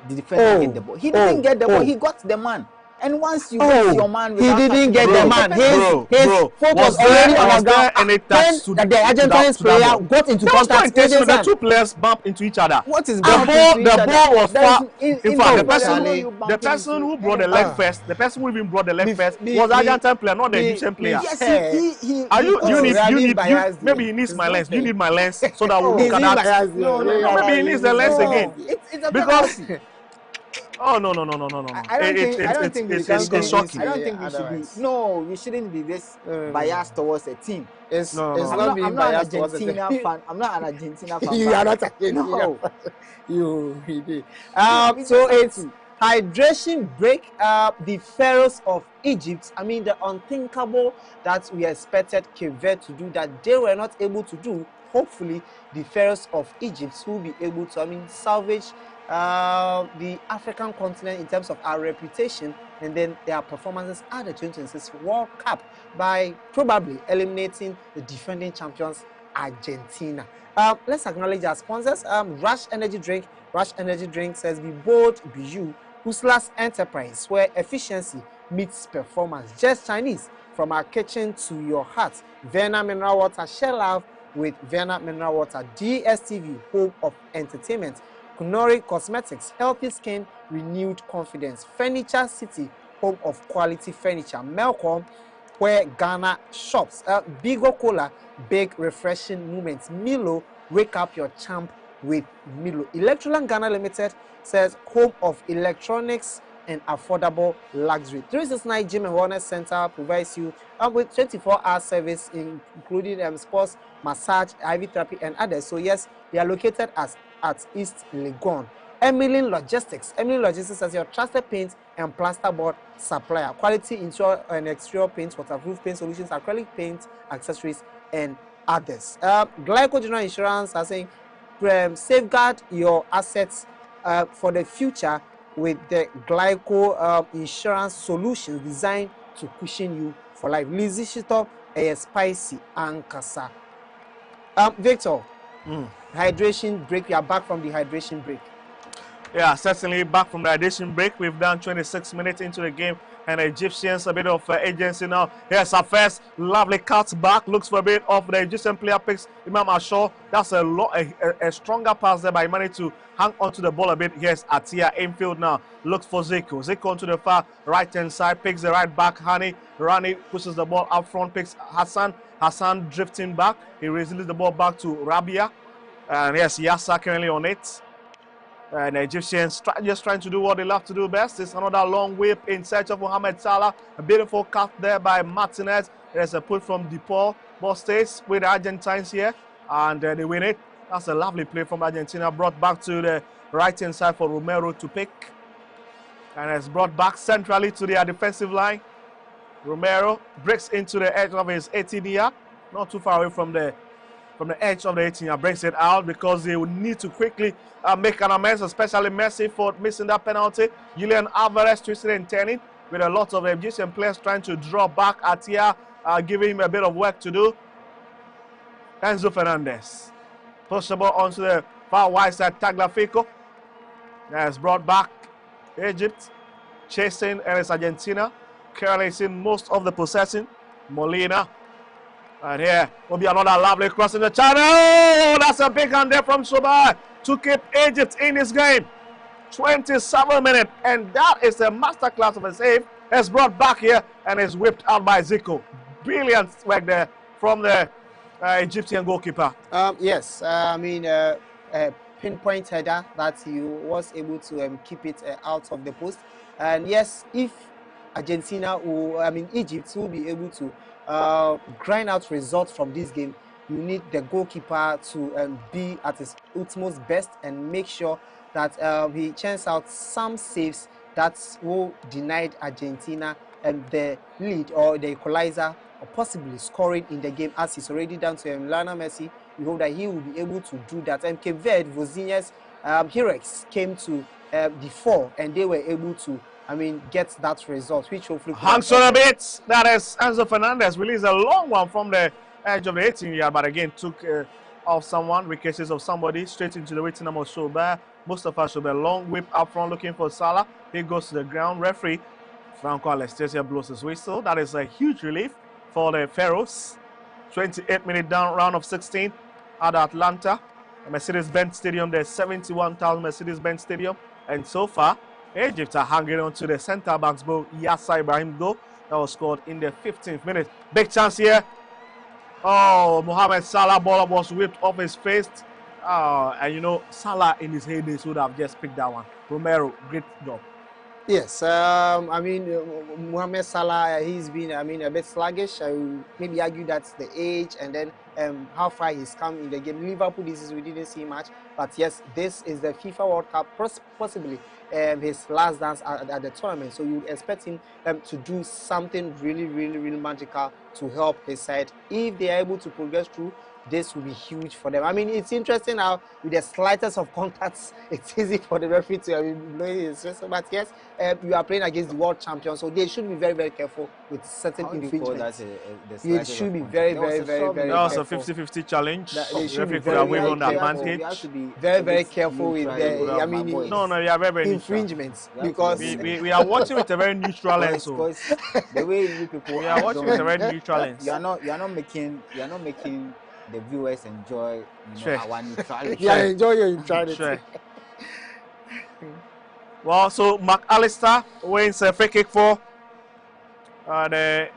defender get the ball. He didn't get the ball. He got the man. And once you get your man, he didn't get the man. His foot was already on the ground. When the Argentine player got into contact with his the two players bumped into each other. What is the ball was far. In fact, the person who brought the leg first, the person who even brought the leg first was the Argentine player, not the Egyptian player. Yes, maybe he needs my lens. You need my lens so that we look at that. No, maybe he needs the lens again. Because oh no! I don't think it's shocking. I don't think we should be. No, we shouldn't be this biased towards a team. I'm not an Argentina fan. I'm not an Argentina fan. You are not Argentina. You did. So it's hydration break. The Pharaohs of Egypt. I mean, the unthinkable that we expected Cape Verde to do that they were not able to do. Hopefully, the Pharaohs of Egypt will be able to, salvage the African continent in terms of our reputation and then their performances at the 2026 World Cup by probably eliminating the defending champions Argentina. Let's acknowledge our sponsors. Rush Energy Drink. Rush Energy Drink says be bold, be you. Usla's Enterprise, where efficiency meets performance. Just Chinese, from our kitchen to your heart. Vienna Mineral Water, share love with Vienna Mineral Water. DSTV, home of entertainment. Kunori Cosmetics, healthy skin, renewed confidence. Furniture City, home of quality furniture. Melcom, where Ghana shops. Bigo Cola, big refreshing moments. Milo, wake up your champ with Milo. Electroland Ghana Limited says home of electronics and affordable luxury. 369 Gym and Wellness Center provides you with 24-hour service, including sports, massage, IV therapy, and others. So yes, they are located at East Legon. Emily Logistics. Emily Logistics as your trusted paint and plasterboard supplier. Quality interior and exterior paints, waterproof paint solutions, acrylic paint, accessories, and others. Glyco General Insurance are saying safeguard your assets for the future with the Glyco insurance solutions designed to cushion you for life. Lizzie Shito, a spicy ankasa. Victor, hydration break. We are back from the hydration break. Yeah, certainly back from the hydration break. We've done 26 minutes into the game, and the Egyptians a bit of agency now. Here's our first lovely cut back. Looks for a bit of the Egyptian player picks Imam Ashaw. That's a stronger pass there, but he managed to hang onto the ball a bit. Here's Atia infield now. Looks for Zico. Zico onto the far right hand side, picks the right back. Rani pushes the ball up front, picks Hassan. Hassan drifting back. He releases the ball back to Rabia. And yes, Yassa currently on it. And the Egyptians just trying to do what they love to do best. It's another long whip in search of Mohamed Salah. A beautiful cut there by Martinez. There's a put from DePaul. Ball stays with the Argentines here. And they win it. That's a lovely play from Argentina. Brought back to the right-hand side for Romero to pick. And it's brought back centrally to their defensive line. Romero breaks into the edge of his 18-year. Not too far away from the edge of the 18-year, brings it out because they will need to quickly make an amends, especially Messi for missing that penalty. Julian Alvarez twisting and turning with a lot of Egyptian players trying to draw back Atia, giving him a bit of work to do. Enzo Fernandez push the ball onto the far wide side. Tagliafico That's brought back. Egypt chasing, and it's Argentina carrying most of the possession. Molina. And here will be another lovely cross in the channel. Oh, that's a big hand there from Soba to keep Egypt in this game. 27 minutes, and that is a masterclass of a save. It's brought back here and is whipped out by Zico. Brilliant work there from the Egyptian goalkeeper. Yes, I mean, pinpoint header that he was able to keep it out of the post. And yes, if Argentina, Egypt will be able to grind out results from this game, you need the goalkeeper to be at his utmost best and make sure that he churns out some saves that will deny Argentina the lead or the equalizer, or possibly scoring in the game, as he's already done to Lionel Messi. We hope that he will be able to do that. And Cape Verde, Vozinha's heroics came to the fore, and they were able to, get that result, which hopefully hangs on a bit. That is Enzo Fernandez released a long one from the edge of the 18-yard, but again took off someone, ricochets of somebody straight into the waiting number. Soba, Mustafa Soba, long whip up front looking for Salah. He goes to the ground. Referee Franco Alestesia blows his whistle. That is a huge relief for the Pharaohs. 28-minute down, round of 16 at Atlanta, Mercedes-Benz Stadium. There's 71,000 Mercedes-Benz Stadium, and so far Egypt are hanging on to the centre backs goal, Yasser Ibrahim goal that was scored in the 15th minute. Big chance here. Oh, Mohamed Salah ball was whipped off his face. And Salah in his heydays would have just picked that one. Romero, great job. Yes, Mohamed Salah, he's been, a bit sluggish. I will maybe argue that's the age and then how far he's come in the game. Liverpool, this is, we didn't see much. But yes, this is the FIFA World Cup, possibly his last dance at the tournament. So you would expect him to do something really, really, really magical to help his side. If they are able to progress through, this will be huge for them. It's interesting how with the slightest of contacts, it's easy for the referee to blow his whistle. But yes, you are playing against the world champion, so they should be very, very careful with certain infringements. It should be very, very, very, very That was careful. a 50-50 challenge. They should be Referee could have waved on the careful. advantage. Very, very careful with the, we are very, very infringements, because we are watching with a very neutral lens. Because the way you people we are watching with a very neutral lens. You are not making the viewers enjoy our neutrality. Yeah, enjoy your neutrality. Sure. Well, so McAllister wins a free kick for the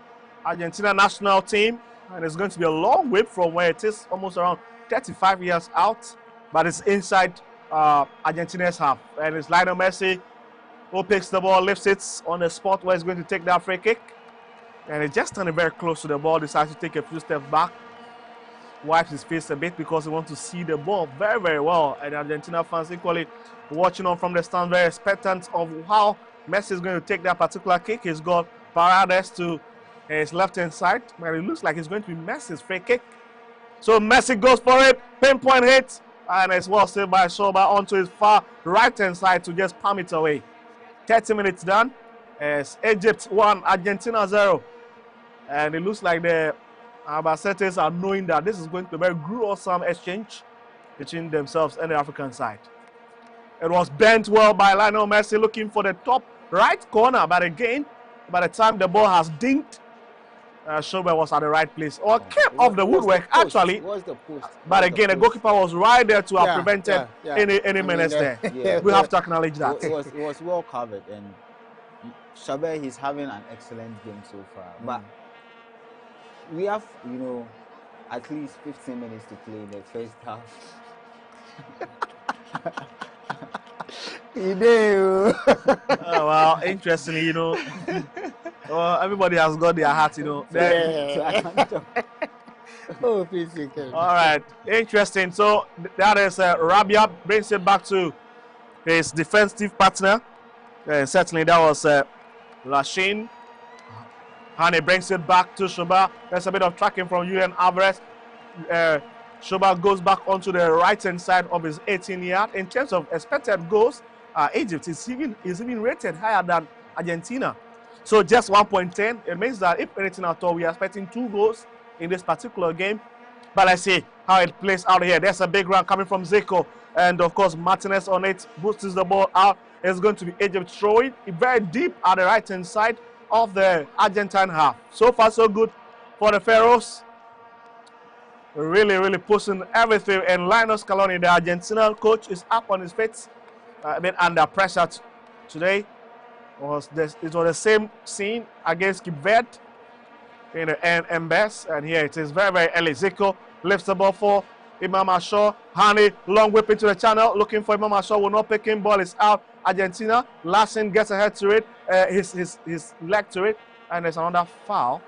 Argentina national team, and it's going to be a long whip from where it is, almost around 35 yards out, but it's inside Argentina's half, and it's Lionel Messi who picks the ball, lifts it on the spot where he's going to take that free kick, and he's just standing very close to the ball, decides to take a few steps back, wipes his face a bit because he wants to see the ball very, very well. And Argentina fans equally watching on from the stand, very expectant of how Messi is going to take that particular kick. He's got Pharaohs to his left-hand side, but it looks like it's going to be Messi's free kick. So Messi goes for it, pinpoint hit, and it's well saved by Soba onto his far right-hand side to just palm it away. 30 minutes done. It's Egypt 1, Argentina 0. And it looks like the Albiceleste are knowing that this is going to be a very gruesome exchange between themselves and the African side. It was bent well by Lionel Messi looking for the top right corner, but again, by the time the ball has dinged, Soba was at the right place, or came off the woodwork actually. But again, the goalkeeper was right there to have prevented any menace there. Yeah. We have to acknowledge that. It was well covered, and Soba, he's having an excellent game so far. But we have, at least 15 minutes to play in the first half. Oh, well, interestingly, everybody has got their heart, Oh, please, all right, interesting. So that is Rabia brings it back to his defensive partner. Certainly that was Lachine. And he brings it back to Soba. There's a bit of tracking from Julian Alvarez. Soba goes back onto the right-hand side of his 18-yard. In terms of expected goals, Egypt is even rated higher than Argentina. So just 1.10. It means that if anything at all, we are expecting 2 goals in this particular game. But let's see how it plays out here. There's a big run coming from Zico. And of course, Martinez on it boosts the ball out. It's going to be Egypt throwing very deep at the right-hand side of the Argentine half. So far, so good for the Pharaohs. Really pushing everything. And Lionel Scaloni, the Argentina coach, is up on his feet. A bit under pressure today. It was the same scene against Cape Verde in the end best. And here it is very early. Zico lifts the ball for Imam Ashaw. Hani, long whip into the channel, looking for Imam Ashaw, will not pick him. Ball is out. Argentina. Larsen gets ahead to it, his leg to it, and there's another foul.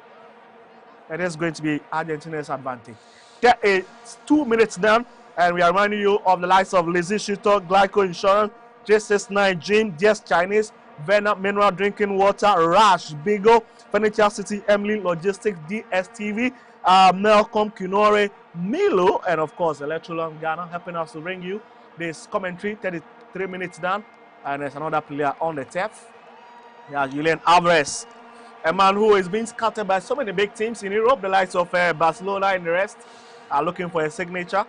It is going to be Argentina's advantage. There is 2 minutes down, and we are reminding you of the likes of Lazy Shooter, Glyco Insurance, J69 Gym, DS Chinese, Venom Mineral Drinking Water, Rash, Bigo, Furniture City, Emily Logistics, DSTV, Melcom, Kinore, Milo, and of course Electrolon Ghana helping us to bring you this commentary. 33 minutes down, and there's another player on the turf. Yeah, Julian Alvarez, a man who is being scouted by so many big teams in Europe, the likes of Barcelona and the rest are looking for a signature.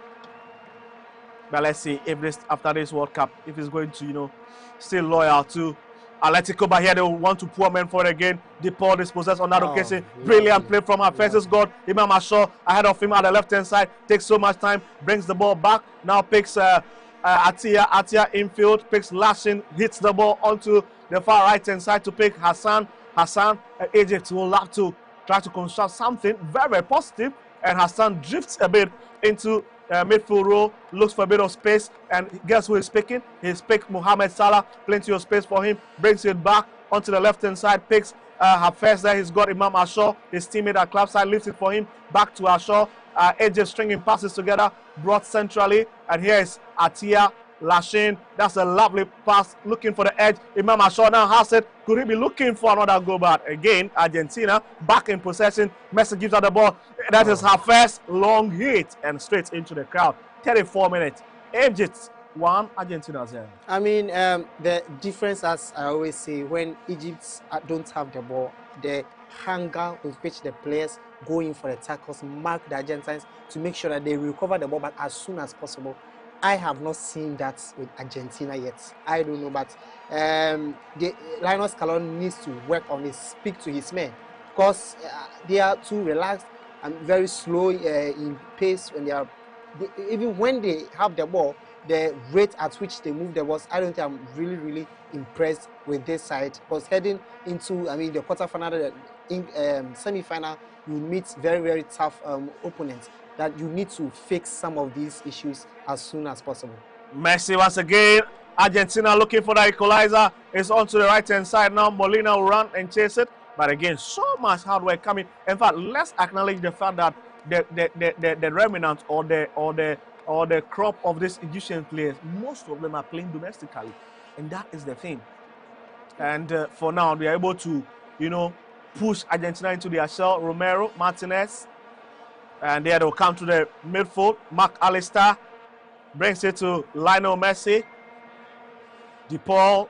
But let's see if this, after this World Cup, if he's going to, stay loyal to Atletico. But here they want to pour men for it again. DePaul dispossessed on that occasion. Brilliant play from our first God. Imam Ashaw ahead of him at the left-hand side. Takes so much time, brings the ball back. Now picks Atia infield, picks Lashin, hits the ball onto the far right-hand side to pick Hassan. Egypt will have to try to construct something very positive. And Hassan drifts a bit into midfield role, looks for a bit of space, and guess who is picking? He's picked Mohamed Salah, plenty of space for him, brings it back onto the left-hand side, picks Hafez there, he's got Imam Ashaw, his teammate at club side, lifts it for him, back to Ashaw, AJ stringing passes together, brought centrally, and here is Atia Lashin. That's a lovely pass, looking for the edge. Imam Ashaw now has it. Could he be looking for another goal? But again, Argentina back in possession. Messi gives out the ball. That is her first long hit and straight into the crowd. 34 minutes. Egypt 1, Argentina 0. I mean, the difference, as I always say, when Egypt don't have the ball, the hunger with which the players go in for the tackles mark the Argentines to make sure that they recover the ball back as soon as possible. I have not seen that with Argentina yet. I don't know, but Lionel Scaloni needs to work on it, speak to his men, because they are too relaxed and very slow in pace when even when they have the ball, the rate at which they move the balls. I don't think I'm really impressed with this side, because heading into the quarterfinal, semi-final, you meet very tough opponents that you need to fix some of these issues as soon as possible. Messi once again. Argentina looking for the equalizer. It's onto the right-hand side now. Molina will run and chase it. But again, so much hard work coming. In fact, let's acknowledge the fact that the remnant or the crop of these Egyptian players, most of them are playing domestically. And that is the thing. And for now, they are able to, push Argentina into their shell. Romero, Martinez, and there they'll come to the midfield. Mark Alistair brings it to Lionel Messi. DePaul.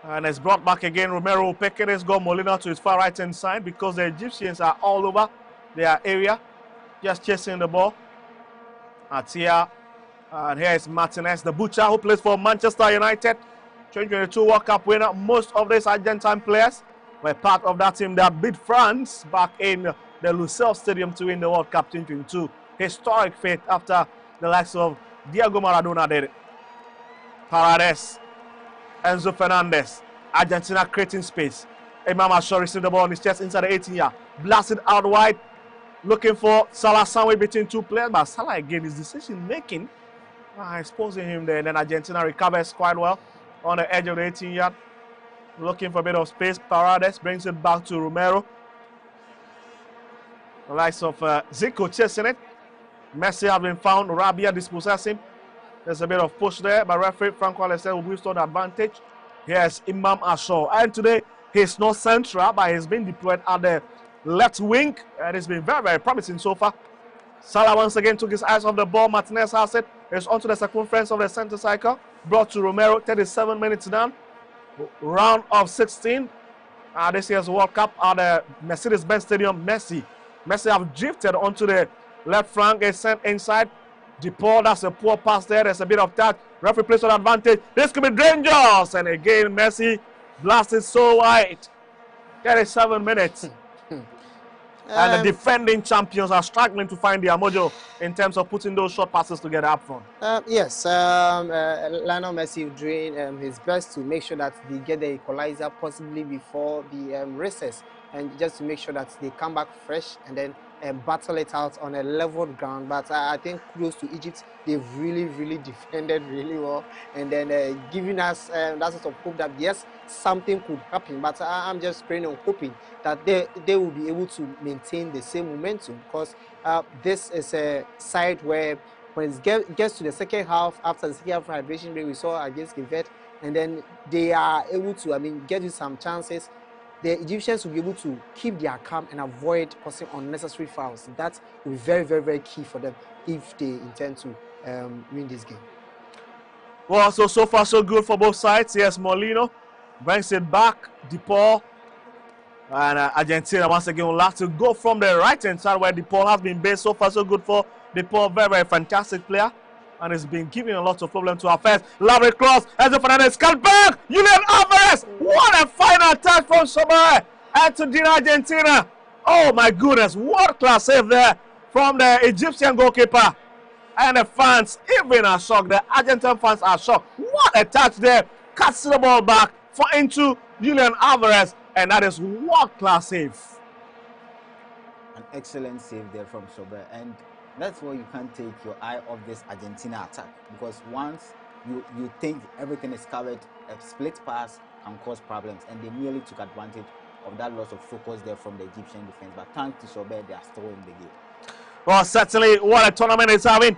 And it's brought back again. Romero will pick it. It's got Molina to his far right-hand side because the Egyptians are all over their area, just chasing the ball. Atia. And here is Martinez, the butcher who plays for Manchester United. 2022 World Cup winner. Most of these Argentine players were part of that team that beat France back in the Lusail Stadium to win the World Cup 2022. Historic feat after the likes of Diego Maradona did it. Paredes, Enzo Fernandez, Argentina creating space. Imam Ashaw received the ball on his chest inside the 18-yard. Blasted out wide, looking for Salah somewhere between two players, but Salah again, his decision making, exposing him there. And then Argentina recovers quite well on the edge of the 18-yard. Looking for a bit of space. Paredes brings it back to Romero. The likes of Zico chasing it. Messi have been found. Rabia dispossessed him. There's a bit of push there, but referee Franco Alessandro will restore the advantage. Here's Imam Ashaw. And today, he's not central, but he's been deployed at the left wing. And it's been very promising so far. Salah once again took his eyes off the ball. Martinez has it. It's onto the circumference of the center cycle. Brought to Romero. 37 minutes down. Round of 16. This year's World Cup at the Mercedes-Benz Stadium. Messi have drifted onto the Left flank is sent inside. DePaul, that's a poor pass there. There's a bit of touch. Referee plays on advantage. This could be dangerous. And again, Messi blasted so wide. 37 minutes. And the defending champions are struggling to find their mojo in terms of putting those short passes together up front. Yes, Lionel Messi doing his best to make sure that they get the equalizer possibly before the recess, and just to make sure that they come back fresh and then battle it out on a leveled ground. But I think kudos to Egypt. They've really defended really well, and then giving us that sort of hope that yes, something could happen. But I'm just praying and hoping that they will be able to maintain the same momentum, because this is a side where when it gets to the second half, after the second half hydration break we saw against Givet, and then they are able to, get you some chances. The Egyptians will be able to keep their calm and avoid causing unnecessary fouls. That will be very key for them if they intend to win this game. Well, so far so good for both sides. Yes, Molino brings it back. DePaul and Argentina once again will have to go from the right-hand side where DePaul has been based. So far so good for DePaul. Very fantastic player. And it's been giving a lot of problems to our fans. Lovely cross. Enzo Fernandez comes back. Julian Alvarez. What a final touch from Sober. Argentina, Argentina. Oh my goodness. What class save there from the Egyptian goalkeeper. And the fans even are shocked. The Argentine fans are shocked. What a touch there. Cuts the ball back into Julian Alvarez. And that is what class save. An excellent save there from Sober. And that's why you can't take your eye off this Argentina attack, because once you think everything is covered, a split pass can cause problems, and they merely took advantage of that loss of focus there from the Egyptian defense. But thanks to Sober, they are still in the game. Well, certainly what a tournament is having.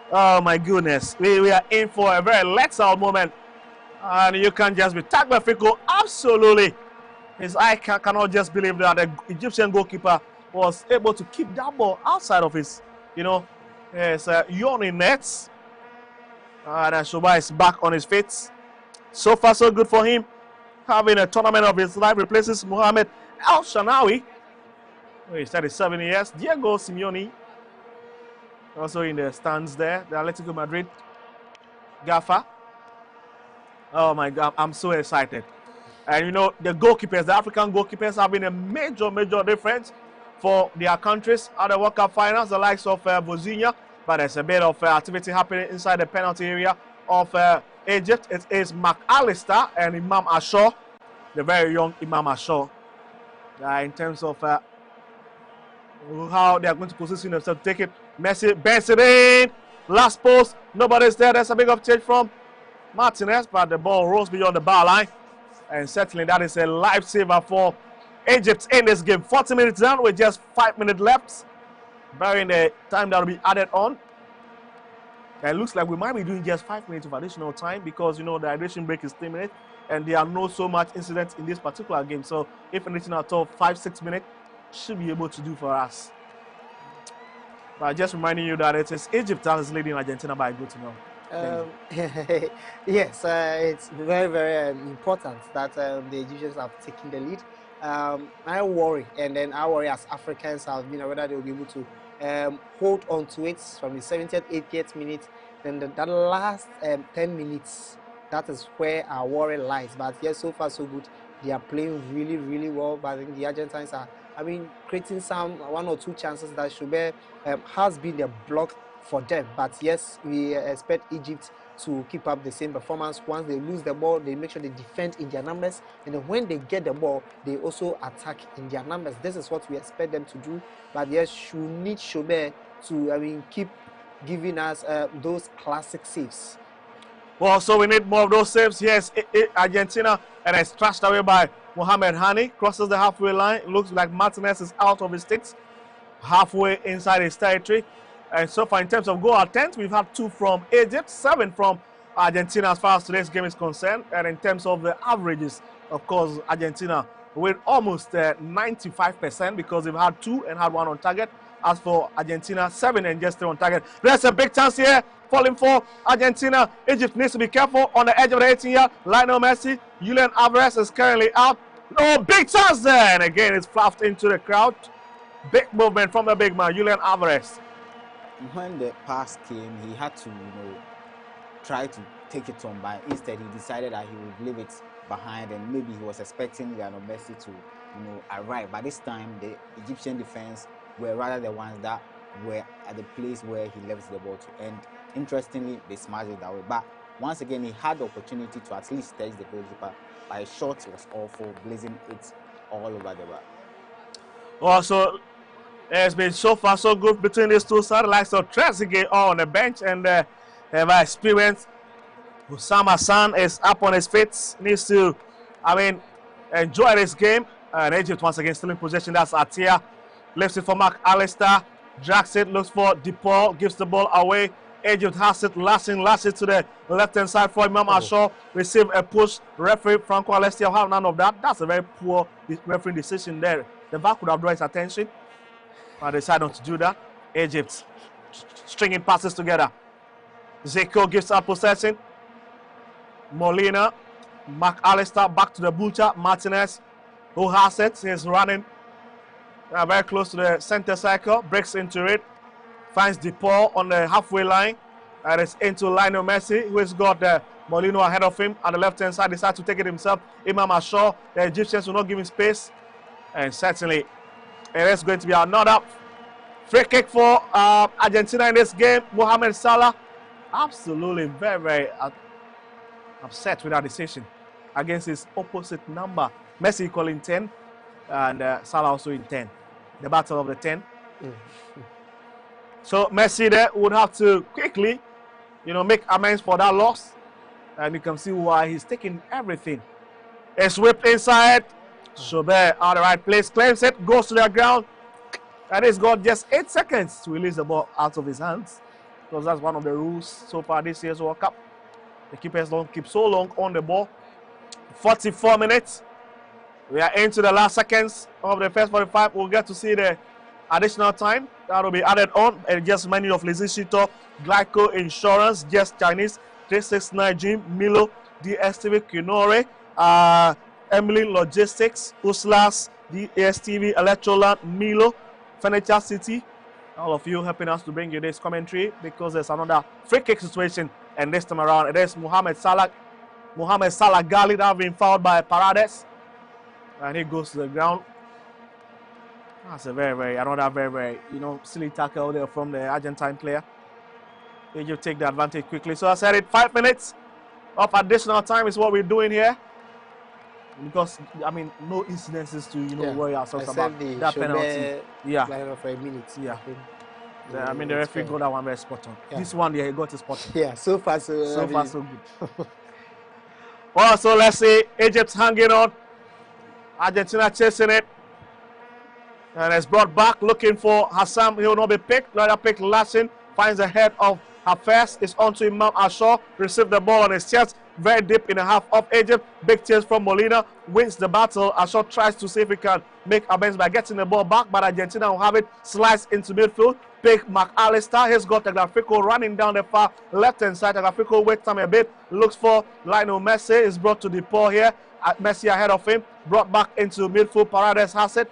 Oh my goodness, we are in for a very let's-out moment, and you can just be Tagliafico. Absolutely, his eye cannot just believe that the Egyptian goalkeeper was able to keep that ball outside of his, his yawning nets. And Shoba is back on his feet. So far, so good for him. Having a tournament of his life, replaces Mohamed El Shanawi. He's 37 years. Diego Simeone also in the stands there. The Atletico Madrid gaffer. Oh my God, I'm so excited. And the goalkeepers, the African goalkeepers, have been a major difference for their countries at the World Cup finals, the likes of Vozinha. But there's a bit of activity happening inside the penalty area of Egypt. It is McAllister and Imam Ashaw, the very young Imam Ashaw. In terms of how they are going to position themselves to take it. Messi bends it in. Last post. Nobody's there. There's a big up change from Martinez, but the ball rolls beyond the bar line. And certainly that is a lifesaver for Egypt in this game. 40 minutes down with just 5 minutes left. Barring the time that will be added on. And it looks like we might be doing just 5 minutes of additional time, because the hydration break is 3 minutes and there are no so much incidents in this particular game. So if anything at all, 5-6 minutes should be able to do for us. But just reminding you that it is Egypt that is leading Argentina by a goal to nil. Yes, it's very important that the Egyptians have taken the lead. I worry, and then I worry as Africans whether they will be able to hold on to it from the 70th, 80th minute. Then that last 10 minutes, that is where our worry lies. But yes, so far so good. They are playing really well. But I think the Argentines are, creating one or two chances that Schubert has been the block for them. But yes, we expect Egypt to keep up the same performance. Once they lose the ball, they make sure they defend in their numbers, and then when they get the ball, they also attack in their numbers. This is what we expect them to do. But yes, we need Schubert to keep giving us those classic saves. Well, so we need more of those saves. Yes, Argentina, and it's trashed away by Mohamed Hani. Crosses the halfway line. It looks like Martinez is out of his sticks, halfway inside his territory. And so far, in terms of goal attempts, we've had 2 from Egypt, 7 from Argentina as far as today's game is concerned. And in terms of the averages, of course, Argentina with almost 95%, because they've had 2 and had 1 on target. As for Argentina, 7 and just 3 on target. There's a big chance here falling for Argentina. Egypt needs to be careful on the edge of the 18-yard. Lionel Messi, Julian Alvarez is currently out. No, big chance there. And again, it's fluffed into the crowd. Big movement from the big man, Julian Alvarez. When the pass came, he had to, try to take it on, but instead he decided that he would leave it behind, and maybe he was expecting Lionel Messi to, arrive. But this time, the Egyptian defense were rather the ones that were at the place where he left the ball to. And interestingly, they smashed it that way. But once again, he had the opportunity to at least touch the goalkeeper, but his shot was awful, blazing it all over the bar. Also, it's been so far so good between these two sides. Like so, Trezeguet on the bench, and have experience. Hussam Hassan is up on his feet. Needs to, enjoy this game. And Egypt once again still in possession. That's Atia. Lifts it for Mark Alistair. Drags it, looks for DePaul, gives the ball away. Egypt has it, last it to the left-hand side for Imam Ashaw. Receive a push. Referee Franco Alessia have none of that. That's a very poor referee decision there. The VAR could have drawn his attention, but they decided not to do that. Egypt stringing passes together. Zeko gives up possession. Molina, Mark Alistair back to the butcher. Martinez, who has it, he's running very close to the center circle, breaks into it, finds DePaul on the halfway line, and it's into Lionel Messi, who has got Molino ahead of him on the left-hand side, decides to take it himself. Imam Ashaw, the Egyptians will not give him space, and certainly it is going to be another free kick for Argentina in this game. Mohamed Salah, absolutely very upset with that decision against his opposite number. Messi calling 10, and Salah also in 10. The battle of the 10. So Messi there would have to quickly, make amends for that loss. And you can see why he's taking everything. It's whipped inside. Schobert on the right place, claims it, goes to the ground. And he's got just 8 seconds to release the ball out of his hands. Because that's one of the rules so far this year's World Cup. The keepers don't keep so long on the ball. 44 minutes. We are into the last seconds of the first 45. We'll get to see the additional time that will be added on. And just many of Lizishito, Glyco Insurance, Just Chinese, 369 Gym, Milo, DSTV, Kinore, Emily Logistics, Uslas, DSTV, Electroland, Milo, Furniture City. All of you helping us to bring you this commentary, because there's another free kick situation, and this time around it is Mohamed Salah Gali that have been fouled by Paredes, and he goes to the ground. That's a another very silly tackle there from the Argentine player. Egypt take the advantage quickly. So I said it, 5 minutes of additional time is what we're doing here, because no incidences to worry ourselves about that penalty. Yeah. For a minute. Yeah. The referee got that one very spot on. Yeah. This one, he got it spot on. Yeah, so far so good. Well, so let's see. Egypt hanging on. Argentina chasing it. And it's brought back, looking for Hassan. He will not be picked. Rather pick Lassin. Finds the head of Hafez. It's on to Imam Ashaw. Receive the ball on his chest. Very deep in the half of Egypt. Big chase from Molina. Wins the battle. Ashaw tries to see if he can make amends by getting the ball back, but Argentina will have it. Slice into midfield. Pick Mark Alistair. He's got Tagliafico running down the far left-hand side. Tagliafico waits time a bit. Looks for Lionel Messi. Is brought to DePaul here. Messi ahead of him. Brought back into midfield. Paredes has it.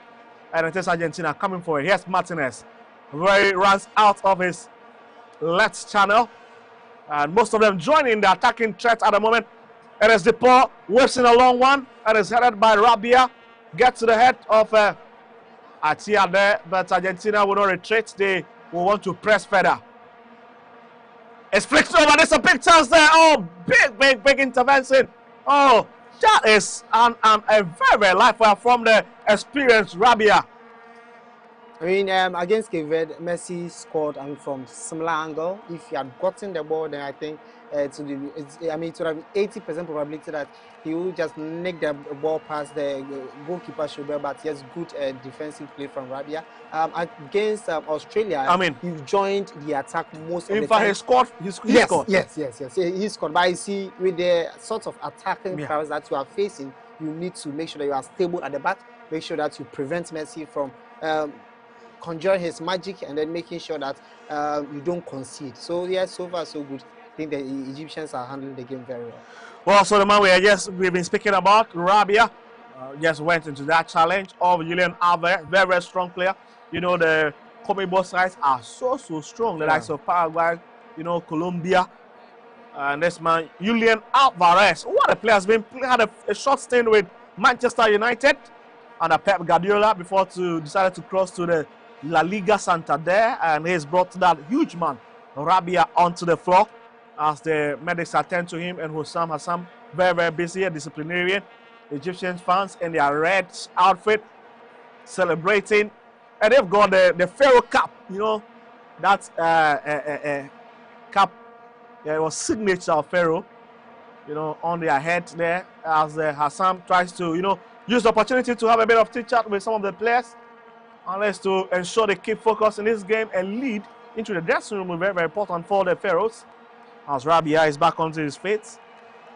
And it is Argentina coming for it. Here's Martinez. Where he runs out of his left channel. And most of them joining the attacking threat at the moment. It is DePaul. Whips in a long one. And is headed by Rabia. Gets to the head of Atia there. But Argentina will not retreat. They will want to press further. It's flicked over. There's a big chance there. Oh, big intervention. Oh, that is a very live fire from the experienced Rabia. Against Cape Verde, Messi scored from similar angle. If he had gotten the ball, then I think it would have 80% probability that he will just nick the ball past the goalkeeper shoulder. But yes, good defensive play from Rabia. Against Australia, he joined the attack most of the time. He scored. He scored. Yes. He scored. But you see, with the sort of attacking crowds that you are facing, you need to make sure that you are stable at the back. Make sure that you prevent Messi from conjure his magic, and then making sure that you don't concede. So yes, so far so good. I think the Egyptians are handling the game very well. Well, so the man we've been speaking about, Rabia, just went into that challenge of Julian Alvarez, very strong player. you know, the Commonwealth sides are so strong. The likes of Paraguay, you know, Colombia. And this man, Julian Alvarez, what a player, has been had a short stint with Manchester United under Pep Guardiola before decided to cross to the La Liga Santander, and he's brought that huge man, Rabia, onto the floor as the medics attend to him, and Hussam very busy, a disciplinarian. Egyptian fans in their red outfit celebrating, and they've got the Pharaoh cap, you know, that cap. Yeah, it was signature of Pharaoh, you know, on their head there as Hassan tries to, you know, use the opportunity to have a bit of chit-chat with some of the players, unless to ensure they keep focused in this game and lead into the dressing room will be very important for the Pharaohs. As Rabia is back onto his feet,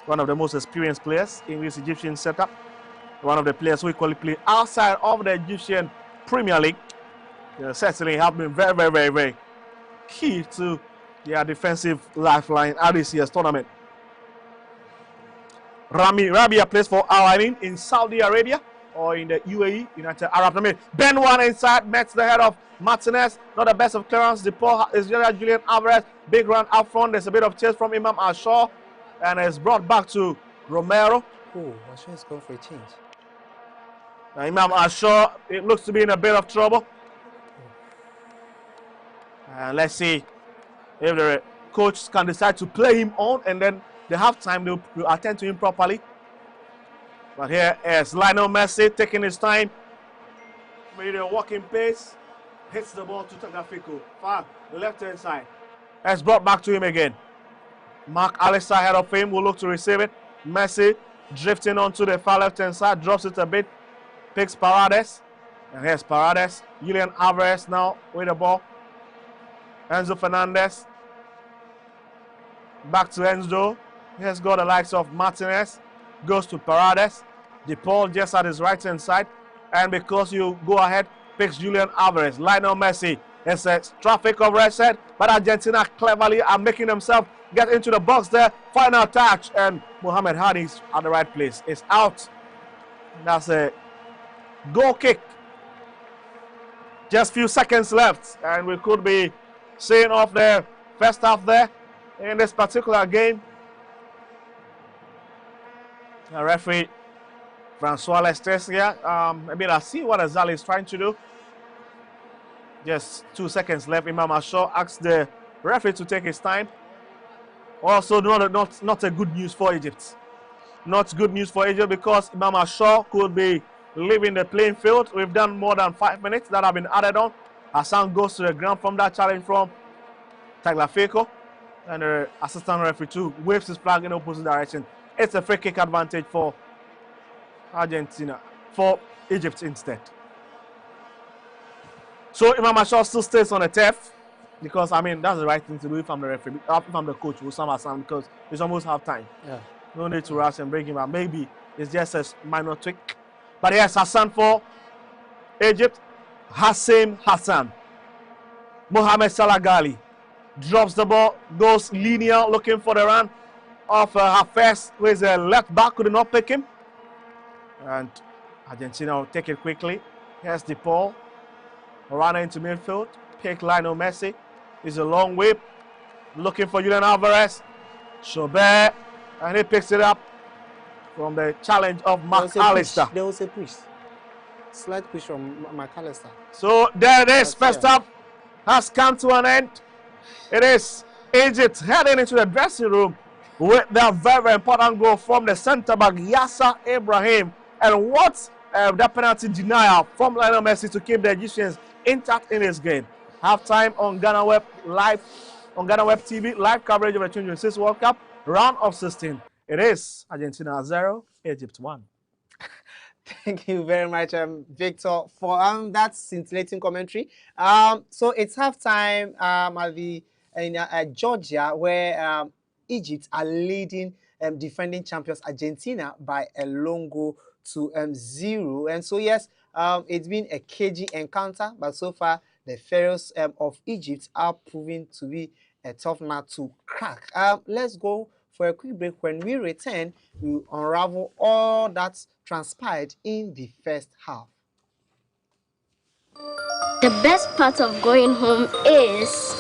one of the most experienced players in this Egyptian setup, one of the players who equally play outside of the Egyptian Premier League. You know, certainly have been very key to their defensive lifeline at this year's tournament. Rabia plays for Al Ain in Saudi Arabia or in the UAE, United Arab Emirates. Ben one inside, met the head of Martinez. Not the best of clearance. The ball is Julian Alvarez. Big run up front. There's a bit of chase from Imam Ashaw, and it's brought back to Romero. Oh, Ashaw is going for a change. Now, Imam Ashaw, it looks to be in a bit of trouble. And let's see if the coach can decide to play him on, and then they have time to attend to him properly. But here is Lionel Messi taking his time with a walking pace. Hits the ball to Tagliafico. Far left hand side. It's brought back to him again. Mark Alistair ahead of him will look to receive it. Messi drifting onto the far left hand side, drops it a bit, picks Paredes. And here's Paredes. Julian Alvarez now with the ball. Enzo Fernandez. Back to Enzo. He has got the likes of Martinez. Goes to Paredes. DePaul just at his right hand side. And because you go ahead, picks Julian Alvarez. Lionel Messi. It's a traffic of red set, but Argentina cleverly are making themselves get into the box there. Final touch, and Mohamed Hani's at the right place. It's out. That's a goal kick. Just few seconds left, and we could be seeing off the first half there in this particular game. The referee, Francois Lestesia, maybe let's see what Azali is trying to do. Just 2 seconds left. Imam Ashaw asks the referee to take his time. Also, not a good news for Egypt. Not good news for Egypt because Imam Ashaw could be leaving the playing field. We've done more than 5 minutes that have been added on. Hassan goes to the ground from that challenge from Tagliafico. And the assistant referee too waves his flag in the opposite direction. It's a free kick advantage for Argentina, for Egypt instead. So Imam Ashaw still stays on the turf because, I mean, that's the right thing to do if I'm the referee, if I'm the coach, Hussam Hassan, because it's almost half time. Yeah. No need to rush and bring him out. Maybe it's just a minor tweak. But yes, Hassan for Egypt. Hassan. Mohamed Salah Ghali drops the ball, goes linear, looking for the run of Hafez, who is a left back, could not pick him. And Argentina will take it quickly. Here's DePaul. Runner into midfield. Pick Lionel Messi. It's a long whip. Looking for Julian Alvarez. Chaubert. And he picks it up from the challenge of Mark Alistair. There was a push. Slight push from Mark Alistair. So there it is. First half has come to an end. It is Egypt heading into the dressing room with their very important goal from the centre back Yasser Ibrahim. And what that penalty denial from Lionel Messi to keep the Egyptians intact in this game. Halftime on GhanaWeb live, on GhanaWeb TV, live coverage of the 2026 World Cup, round of 16. It is Argentina 0, Egypt 1. Thank you very much, Victor, for that scintillating commentary. So it's halftime in Georgia, where Egypt are leading defending champions Argentina by a long goal to 0. And so yes, it's been a cagey encounter, but so far the Pharaohs of Egypt are proving to be a tough nut to crack. Let's go for a quick break. When we return, we will unravel all that transpired in the first half. The best part of going home is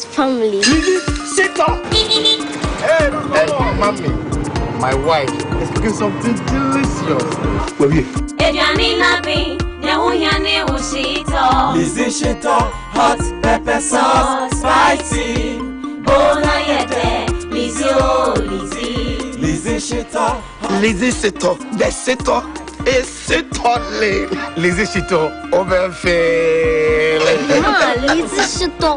family. Sit up! Hey, mommy, my wife is cooking something delicious. Where are you? Lizzy hot pepper sauce, spicy. Bona yete, Lizzy oh Lizzy. Lizzy Shito, the Shito is Shito. Lizzy Shito, over fail. Lizzy Shito.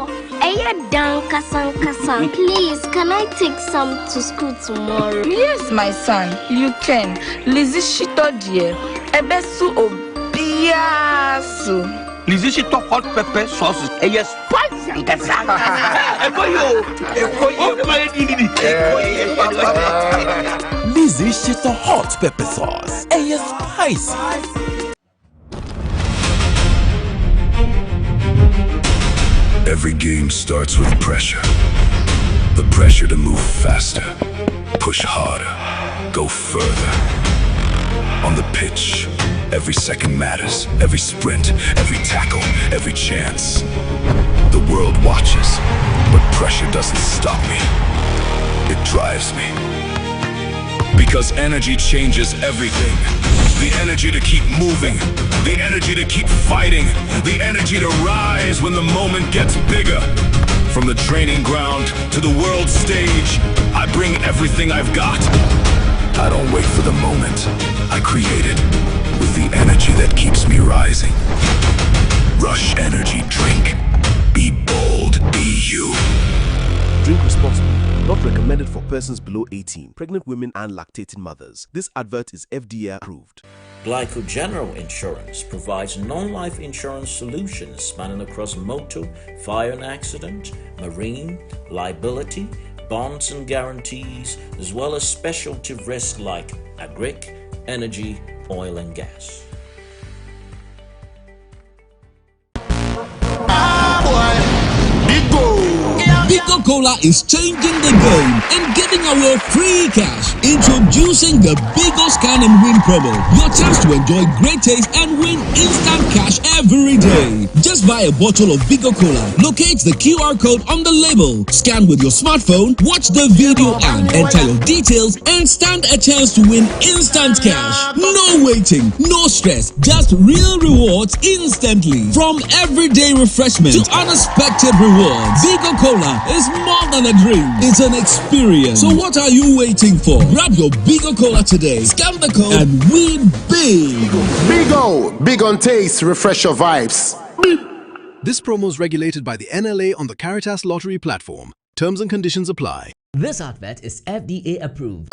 Please, can I take some to school tomorrow? Yes, my son, you can. Lizzy Shito dear. Ebesu obiasu. Lizzy Shito hot pepper sauce. Yes, spicy. Lizzy Shito hot pepper sauce. Yes, spicy. Every game starts with pressure. The pressure to move faster, push harder, go further. On the pitch, every second matters, every sprint, every tackle, every chance. The world watches, but pressure doesn't stop me. It drives me. Because energy changes everything. The energy to keep moving, the energy to keep fighting, the energy to rise when the moment gets bigger. From the training ground to the world stage, I bring everything I've got. I don't wait for the moment, I create it with the energy that keeps me rising. Rush Energy Drink. Be bold, be you. Drink responsibly. Not recommended for persons below 18, pregnant women and lactating mothers. This advert is FDA approved. Glyco General Insurance provides non-life insurance solutions spanning across motor, fire and accident, marine, liability, bonds and guarantees, as well as specialty risks like agric, energy, oil and gas. Bigo Cola is changing the game and giving away free cash. Introducing the Bigo Scan and Win promo. Your chance to enjoy great taste and win instant cash every day. Just buy a bottle of Bigo Cola, locate the QR code on the label, scan with your smartphone, watch the video and enter your details and stand a chance to win instant cash. No waiting, no stress, just real rewards instantly. From everyday refreshment to unexpected rewards, Bigo Cola is more than a drink, it's an experience. So what are you waiting for? Grab your Bigo Cola today, scan the code and win big. Bigo, big on taste, refresh your vibes. This promo is regulated by the NLA on the Caritas Lottery platform. Terms and conditions apply. This advert is FDA approved.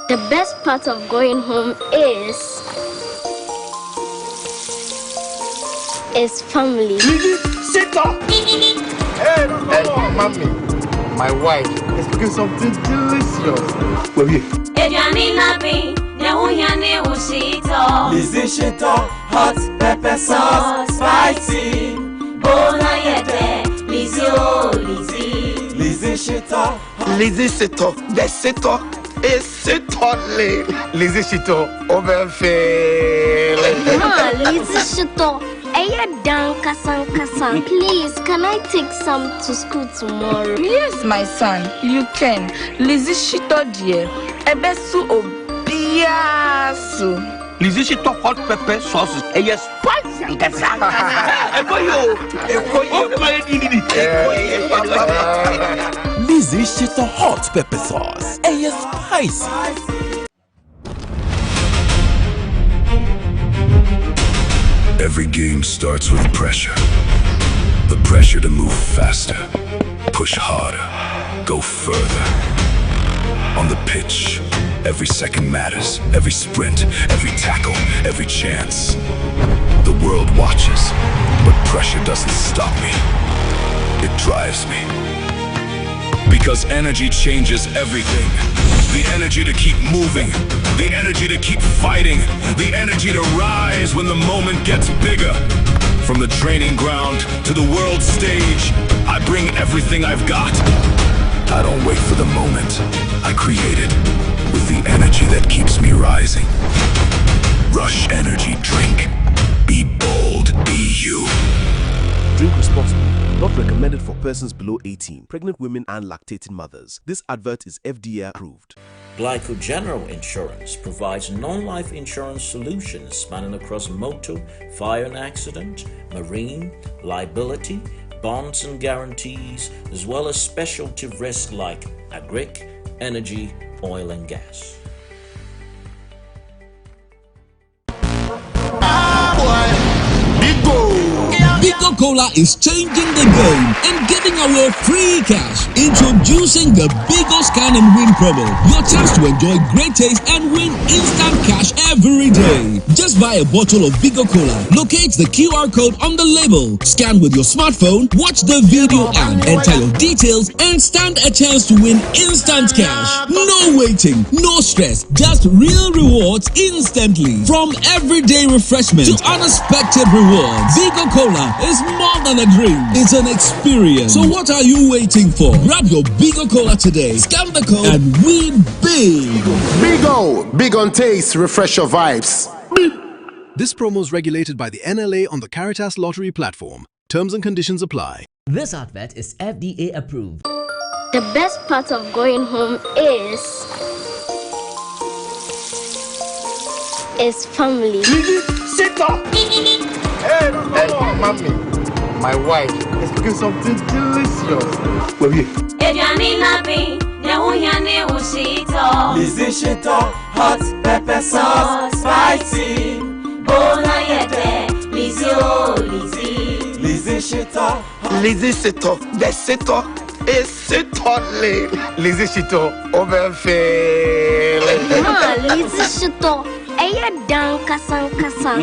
The best part of going home is family. Sit up! Hey, mommy, my wife is cooking something delicious. Where are you? Lizzy Shito hot pepper sauce, spicy. Bona yete, Lizzy oh Lizzy. Lizzy Shito, the Shito is Shito. Lizzy Shito, over fail. Lizzy Shito. Please, can I take some to school tomorrow? Yes, my son, you can. Lizzy Shito dear. Ebesu obiasu. Lizzy Shito hot pepper sauce. Yes, spicy. Lizzy Shito hot pepper sauce. Yes, spicy. Every game starts with pressure. The pressure to move faster, push harder, go further. On the pitch, every second matters, every sprint, every tackle, every chance. The world watches, but pressure doesn't stop me. It drives me. Because energy changes everything. The energy to keep moving, the energy to keep fighting, the energy to rise when the moment gets bigger. From the training ground to the world stage, I bring everything I've got. I don't wait for the moment, I create it with the energy that keeps me rising. Rush Rush Energy Drink. Be bold, be you. Drink responsibly. Not recommended for persons below 18, pregnant women and lactating mothers. This advert is FDA approved. Glyco General Insurance provides non-life insurance solutions spanning across motor, fire and accident, marine, liability, bonds and guarantees, as well as specialty risks like agric, energy, oil and gas. Bigo Cola is changing the game and giving away free cash. Introducing the Bigo Scan and Win promo. Your chance to enjoy great taste and win instant cash every day. Just buy a bottle of Bigo Cola, locate the QR code on the label, scan with your smartphone, watch the video and enter your details and stand a chance to win instant cash. No waiting, no stress, just real rewards instantly. From everyday refreshment to unexpected rewards, Bigo Cola is more than a drink, it's an experience. So what are you waiting for? Grab your Bigo Cola today, scan the code and win big. Bigo, big on taste, refresh your vibes. This promo is regulated by the NLA on the Caritas Lottery platform. Terms and conditions apply. This advert is FDA approved. The best part of going home is family. Sit up! Hey, mommy, my wife is cooking something delicious. Where are you? Lizzie Shito, hot pepper sauce, spicy. Bona yete, Lizzie, oh Lizzie. Lizzie Shito, Lizzie Shito, the Shito is Shito. Lizzie Shito, over fail. Lizzie Shito.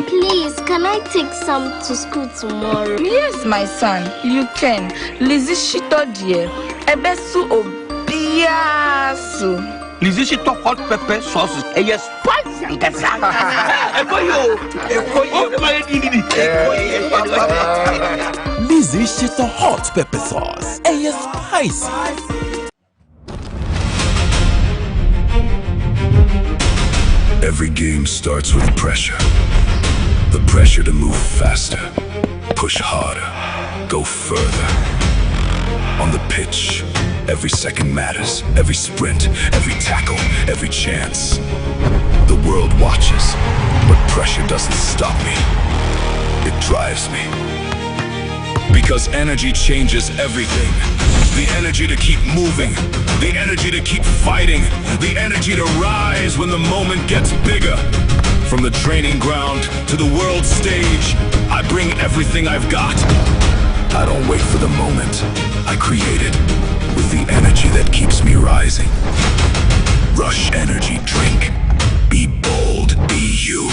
Please, can I take some to school tomorrow? Yes, my son, you can. Lizzie Shito dear. Ebesu obiasu. Lizzie Shito hot pepper sauce. Yes, spicy. Lizzie Shito hot pepper sauce. Yes, spicy. Every game starts with pressure. The pressure to move faster, push harder, go further. On the pitch, every second matters, every sprint, every tackle, every chance. The world watches, but pressure doesn't stop me. It drives me. Because energy changes everything. The energy to keep moving, the energy to keep fighting, the energy to rise when the moment gets bigger. From the training ground to the world stage, I bring everything I've got. I don't wait for the moment, I create it with the energy that keeps me rising. Rush Energy Drink. Be bold, be you.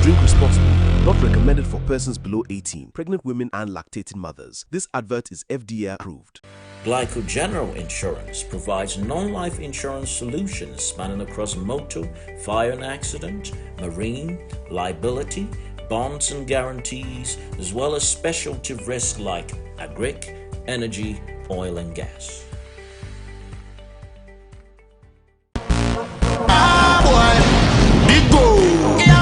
Drink responsibly. Not recommended for persons below 18, pregnant women and lactating mothers. This advert is FDA approved. Glyco General Insurance provides non-life insurance solutions spanning across motor, fire and accident, marine, liability, bonds and guarantees, as well as specialty risks like agric, energy, oil and gas.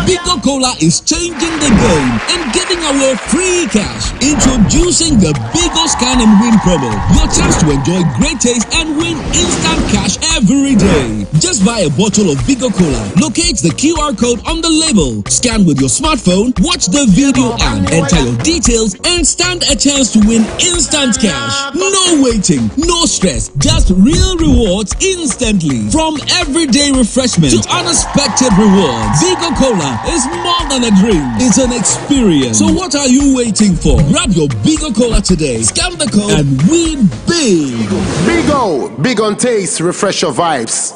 Bigo Cola is changing the game and giving away free cash. Introducing the Bigo Scan and Win promo. Your chance to enjoy great taste and win instant cash every day. Just buy a bottle of Bigo Cola, locate the QR code on the label, scan with your smartphone, watch the video and enter your details and stand a chance to win instant cash. No waiting, no stress, just real rewards instantly. From everyday refreshment to unexpected rewards, Bigo Cola is more than a drink, it's an experience. So what are you waiting for? Grab your Bigo Cola today, scan the code and win big. Bigo, big on taste, refresh your vibes.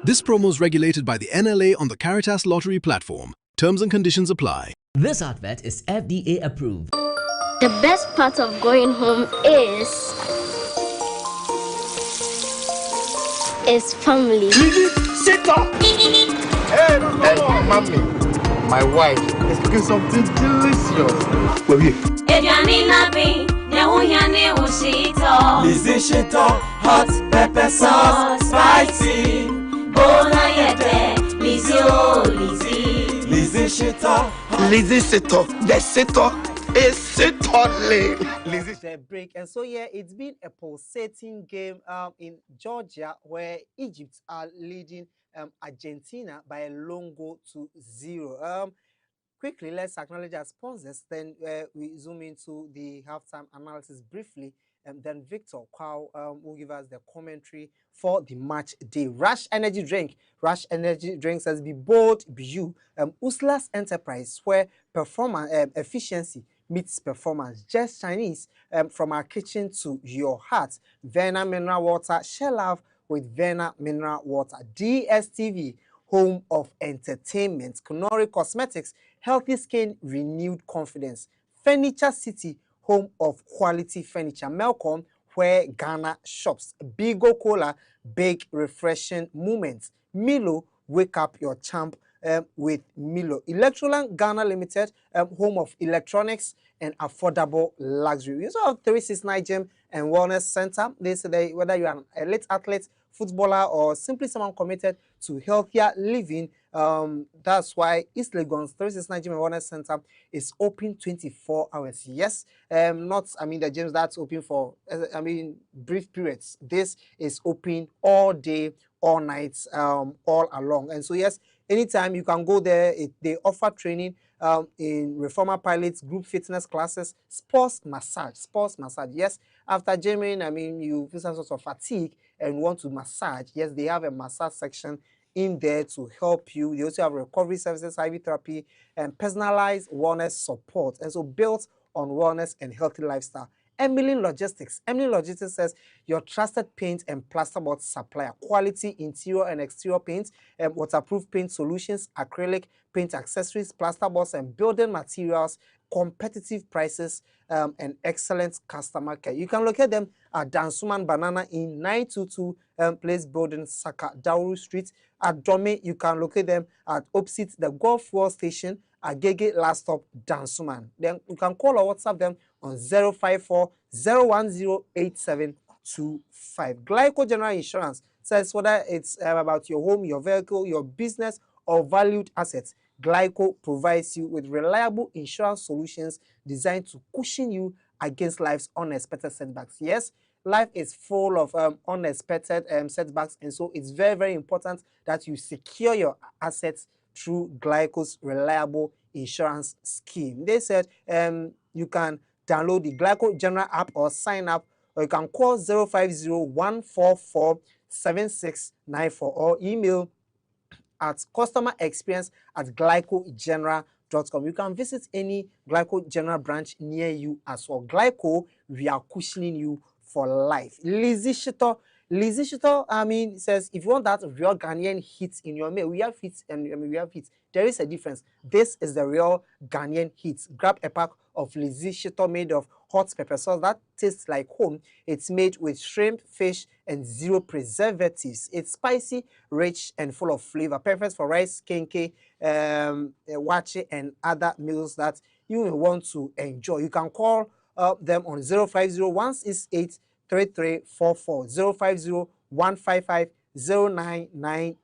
This promo is regulated by the NLA on the Caritas Lottery platform. Terms and conditions apply. This advert is FDA approved. The best part of going home is family. Sit up! Hey, mommy, my wife is cooking something delicious. Where are you? Lizzie Shito, hot pepper sauce, spicy. Bona yete, Lizzie, oh Lizzie. Lizzie Seto, the Seto is Setole. The break. And so yeah, it's been a pulsating game in Georgia where Egypt are leading Argentina by a long goal to 0. Quickly, let's acknowledge our sponsors. Then we zoom into the halftime analysis briefly. And then Victor Kwao will give us the commentary for the match day. Rush Energy Drink. Rush Energy Drinks has be bold, be you. Usla's Enterprise, where performance efficiency meets performance. Just Chinese, from our kitchen to your heart. Vena Mineral Water. Share love with Vena Mineral Water. DSTV, home of entertainment. Kunori Cosmetics, healthy skin, renewed confidence. Furniture City, home of quality furniture. Melcom, where Ghana shops. Bigo Cola, big refreshing moments. Milo, wake up your champ with Milo. Electroland Ghana Limited, home of electronics and affordable luxury. We also have 369 Gym and Wellness Center. They say whether you are an elite athlete, footballer, or simply someone committed to healthier living, that's why East Legon's 369 Gym and Wellness Center is open 24 hours. Yes, not, the gyms that's open for, brief periods. This is open all day, all night, all along. And so, yes, anytime you can go there. They offer training in reformer pilots, group fitness classes, sports massage. Yes, after gymming, you feel some sort of fatigue and want to massage. Yes, they have a massage section in there to help you. They also have recovery services, IV therapy, and personalized wellness support. And so built on wellness and healthy lifestyle. Emily Logistics. Emily Logistics says your trusted paint and plasterboard supplier. Quality interior and exterior paint, waterproof paint solutions, acrylic paint accessories, plasterboards, and building materials. Competitive prices and excellent customer care. You can locate them at Dansuman Banana in 922 Place Building, Saka Dauru Street. At Dome, you can locate them at opposite the Gulf Fuel Station at Gege Last Stop, Dansuman. Then you can call or WhatsApp them on 054 0108725. Glyco General Insurance says whether it's about your home, your vehicle, your business, or valued assets, Glyco provides you with reliable insurance solutions designed to cushion you against life's unexpected setbacks. Yes, life is full of unexpected setbacks, and so it's very, very important that you secure your assets through Glyco's reliable insurance scheme. They said you can download the Glyco General app or sign up, or you can call 050-144-7694 or email at customerexperience@glycogeneral.com. You can visit any Glyco General branch near you as well. Glyco, we are cushioning you for life. Lizzie Shito, says if you want that real Ghanaian heat in your meal, we have heat and we have heat. There is a difference. This is the real Ghanaian heat. Grab a pack of Lizzie Shito made of hot pepper sauce that tastes like home. It's made with shrimp, fish, and 0 preservatives. It's spicy, rich, and full of flavor. Perfect for rice, kenke, wache, and other meals that you may want to enjoy. You can call them on 050-168-3344, 050-155-0998.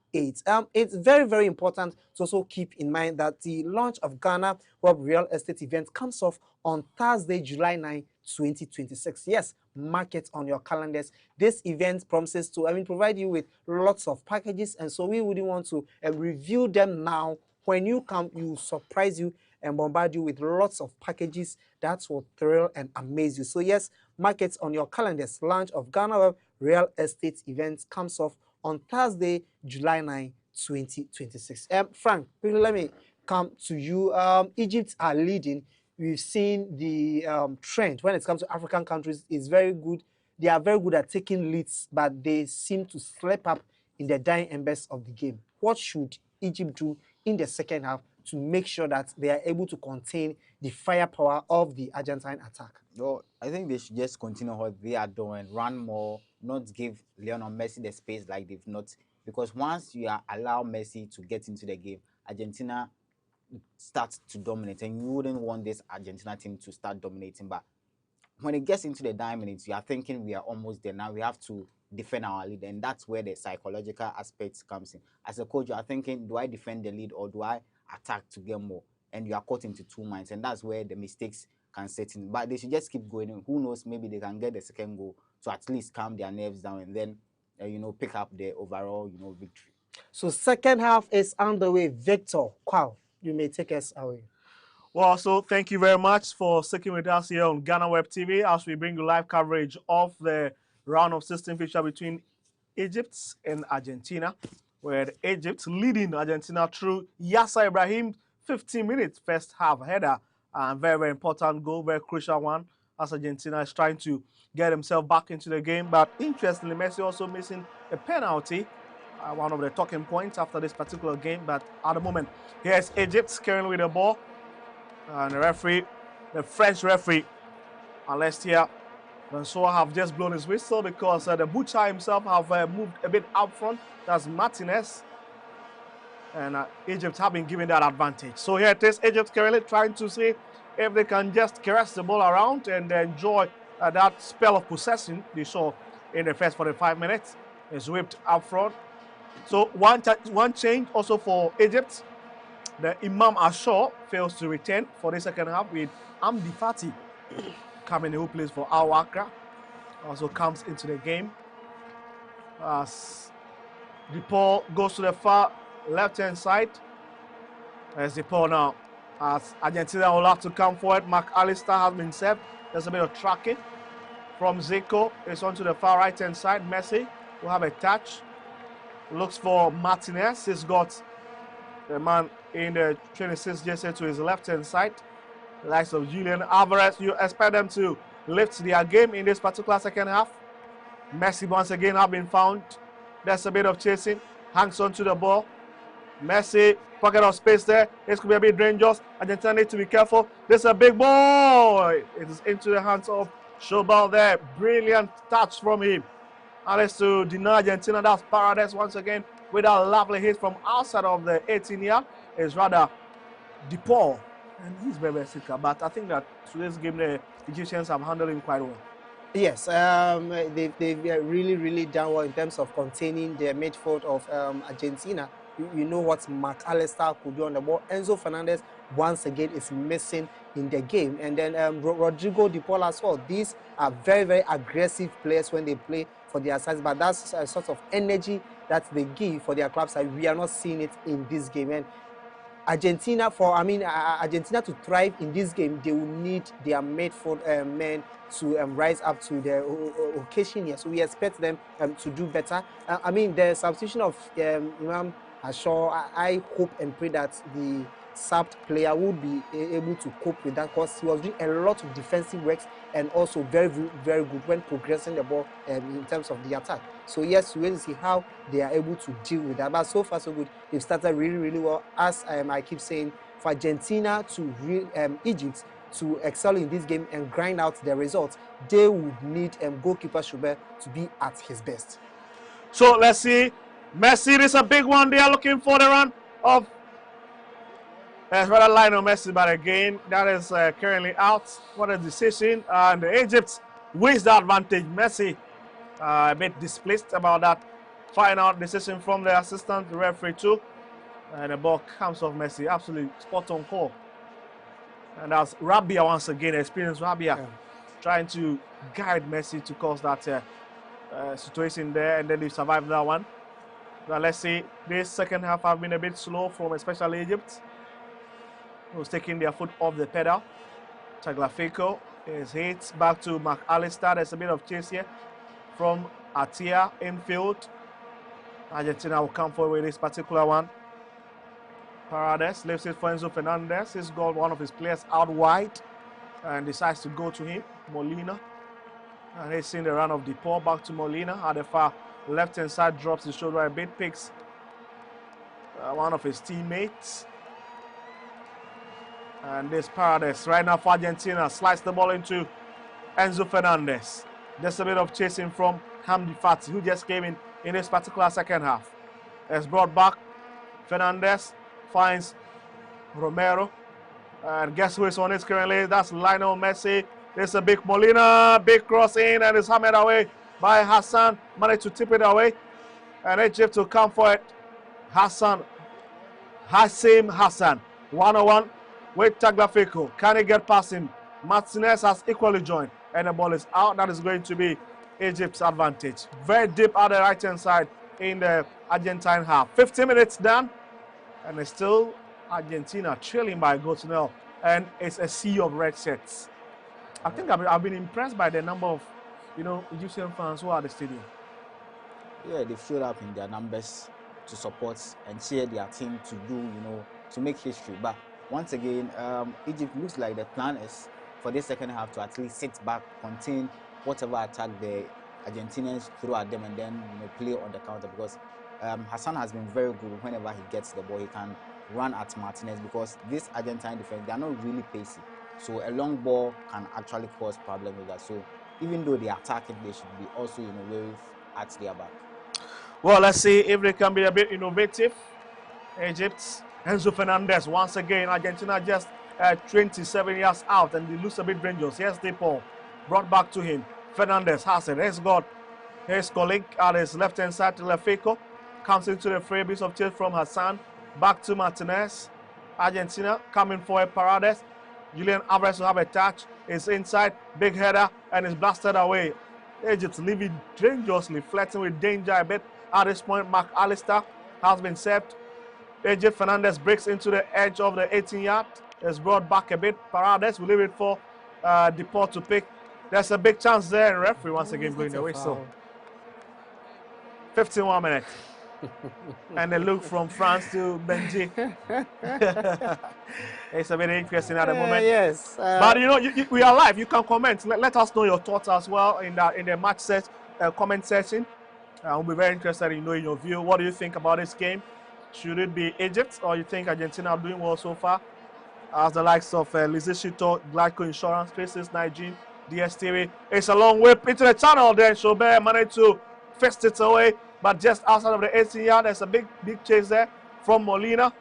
It's very, very important to also keep in mind that the launch of GhanaWeb Real Estate event comes off on Thursday, July 9, 2026. Yes, mark it on your calendars. This event promises to provide you with lots of packages, and so we wouldn't want to review them now. When you come, you surprise you and bombard you with lots of packages that will thrill and amaze you. So yes, mark it on your calendars. Launch of GhanaWeb Real Estate event comes off on Thursday, July 9, 2026. Frank, let me come to you. Egypt are leading. We've seen the trend when it comes to African countries is very good. They are very good at taking leads, but they seem to slip up in the dying embers of the game. What should Egypt do in the second half to make sure that they are able to contain the firepower of the Argentine attack? Well, I think they should just continue what they are doing, run more, not give Lionel Messi the space like they've not. Because once you allow Messi to get into the game, Argentina starts to dominate, and you wouldn't want this Argentina team to start dominating. But when it gets into the 9 minutes, you are thinking we are almost there now. We have to defend our lead, and that's where the psychological aspect comes in. As a coach, you are thinking, do I defend the lead or do I attack to get more? and you are caught into two minds, and that's where the mistakes can set in. But they should just keep going. And who knows, maybe they can get the second goal to at least calm their nerves down and then, pick up the overall, victory. So second half is underway. Victor, Kwao, you may take us away. Well, so thank you very much for sticking with us here on GhanaWeb TV as we bring you live coverage of the round of 16 fixture between Egypt and Argentina, where Egypt leading Argentina through Yasser Ibrahim, 15 minutes first half header, and very, very important goal, very crucial one, as Argentina is trying to get himself back into the game. But interestingly, Messi also missing a penalty, one of the talking points after this particular game. But at the moment, here's Egypt carrying with the ball. And the referee, the French referee, Alestia Francois, have just blown his whistle because the butcher himself have moved a bit out front. That's Martinez. And Egypt have been given that advantage. So here it is, Egypt currently trying to see if they can just caress the ball around and enjoy that spell of possession they saw in the first 45 minutes. It's whipped up front. So one change also for Egypt. The Imam Ashur fails to return for the second half with Amdi Fati coming in, who plays for Al Wakra. Also comes into the game. As DePaul goes to the far left-hand side. There's DePaul now. As Argentina will have to come forward. McAllister has been served. There's a bit of tracking from Zico. It's onto the far right-hand side. Messi will have a touch. Looks for Martinez. He's got the man in the 26 jersey to his left-hand side. The likes of Julian Alvarez. You expect them to lift their game in this particular second half. Messi once again have been found. There's a bit of chasing. Hangs on to the ball. Messi, pocket of space there. This could be a bit dangerous. Argentina need to be careful. This is a big ball. It is into the hands of Shobal there. Brilliant touch from him. And it's to deny Argentina. That's Paredes once again with a lovely hit from outside of the 18-yard. It's rather DePaul, and he's very, very sick. But I think that today's game, the Egyptians have handled him quite well. Yes, they've really, really done well in terms of containing the midfield of Argentina. You know what McAllister could do on the ball. Enzo Fernandez, once again, is missing in the game. And then Rodrigo DePaul as well. These are very, very aggressive players when they play for their sides. But that's a sort of energy that they give for their clubs. And we are not seeing it in this game. And Argentina to thrive in this game, they will need their midfield men to rise up to the occasion here. So we expect them to do better. The substitution of Imam Ashur, I hope and pray that the subbed player would be able to cope with that, because he was doing a lot of defensive works and also very, very good when progressing the ball in terms of the attack. So yes, we will see how they are able to deal with that. But so far so good. They've started really, really well. As I keep saying, for Argentina to Egypt to excel in this game and grind out the results, they would need goalkeeper Schubert to be at his best. So let's see. Messi, this is a big one. They are looking for the run of Lionel Messi, but again, that is currently out. What a decision. And Egypt wins the advantage. Messi a bit displeased about that final decision from the assistant referee too. And the ball comes off Messi. Absolutely spot on call. And that's Rabia once again, experienced Rabia, trying to guide Messi to cause that situation there, and then they survived that one. But let's see, this second half have been a bit slow from especially Egypt, who's taking their foot off the pedal. Tagliafico is hit back to McAllister. There's a bit of chase here from Atia infield. Argentina will come forward with this particular one. Paredes lifts it for Enzo Fernandez. He's got one of his players out wide and decides to go to him, Molina. And he's seen the run of DePaul back to Molina. At the far left-hand side, drops his shoulder a bit, picks one of his teammates. And this Paredes right now for Argentina slides the ball into Enzo Fernandez. Just a bit of chasing from Hamdi Fati, who just came in this particular second half. It's brought back. Fernandez finds Romero. And guess who is on it currently? That's Lionel Messi. There's a big Molina, big cross in, and it's hammered away by Hassan. Managed to tip it away. And Egypt will come for it. Hassan. Hassan. 101. with Tagliafico. Can he get past him? Martinez has equally joined, and the ball is out. That is going to be Egypt's advantage. Very deep at the right-hand side in the Argentine half. 15 minutes done, and it's still Argentina trailing by a goal to nil, and it's a sea of red shirts. I think I've been impressed by the number of, Egyptian fans who are at the stadium. Yeah, they've showed up in their numbers to support and cheer their team to do, to make history. But once again, Egypt looks like the plan is for this second half to at least sit back, contain whatever attack the Argentinians throw at them, and then play on the counter, because Hassan has been very good. Whenever he gets the ball, he can run at Martinez, because this Argentine defense, they are not really pacey. So a long ball can actually cause problems with that. So even though they attack it, they should be also, wary at their back. Well, let's see if they can be a bit innovative. Egypt, Enzo Fernandez, once again, Argentina just 27 yards out, and they lose a bit dangerous. Yes, they Paul brought back to him. Fernandez has it. He's got his colleague at his left-hand side, Tagliafico. Comes into the fray, bit of chase from Hassan. Back to Martinez. Argentina coming for a Pharaohs. Julian Alvarez will have a touch. It's inside, big header, and it's blasted away. Egypt leaving dangerously, flirting with danger a bit. At this point, McAllister has been saved. Egypt, Fernandez breaks into the edge of the 18-yard. It's brought back a bit. Pharaohs will leave it for Deport to pick. There's a big chance there, and referee once again going away. So 51 minutes. And a look from France to Benji. It's a bit interesting at the moment. Yes. But we are live. You can comment. Let us know your thoughts as well in the match set comment section. We'll be very interested in knowing your view. What do you think about this game? Should it be Egypt, or you think Argentina are doing well so far? As the likes of Lizishito, Glyco Insurance, faces Nigel, DSTV. It's a long whip into the channel there. Chaubert managed to fist it away, but just outside of the 18-yard, there's a big chase there from Molina.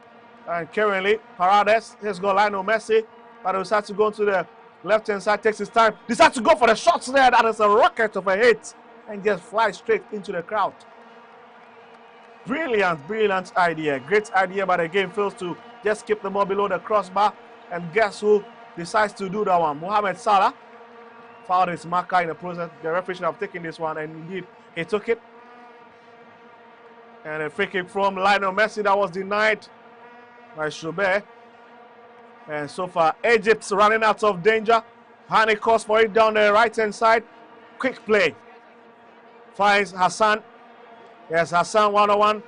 And currently, Pharaohs has got Lionel Messi, but he decides to go to the left-hand side, takes his time, decides to go for the shots there. That is a rocket of a hit, and just flies straight into the crowd. Brilliant idea. Great idea, but the game fails to just keep the ball below the crossbar. And guess who decides to do that one? Mohamed Salah fouled his marker in the process. The referee should have taken this one, and indeed he took it. And a free kick from Lionel Messi that was denied by Chaubert. And so far, Egypt's running out of danger. Hani calls for it down the right-hand side. Quick play. Finds Hassan. Yes, Hassan 1-on-1.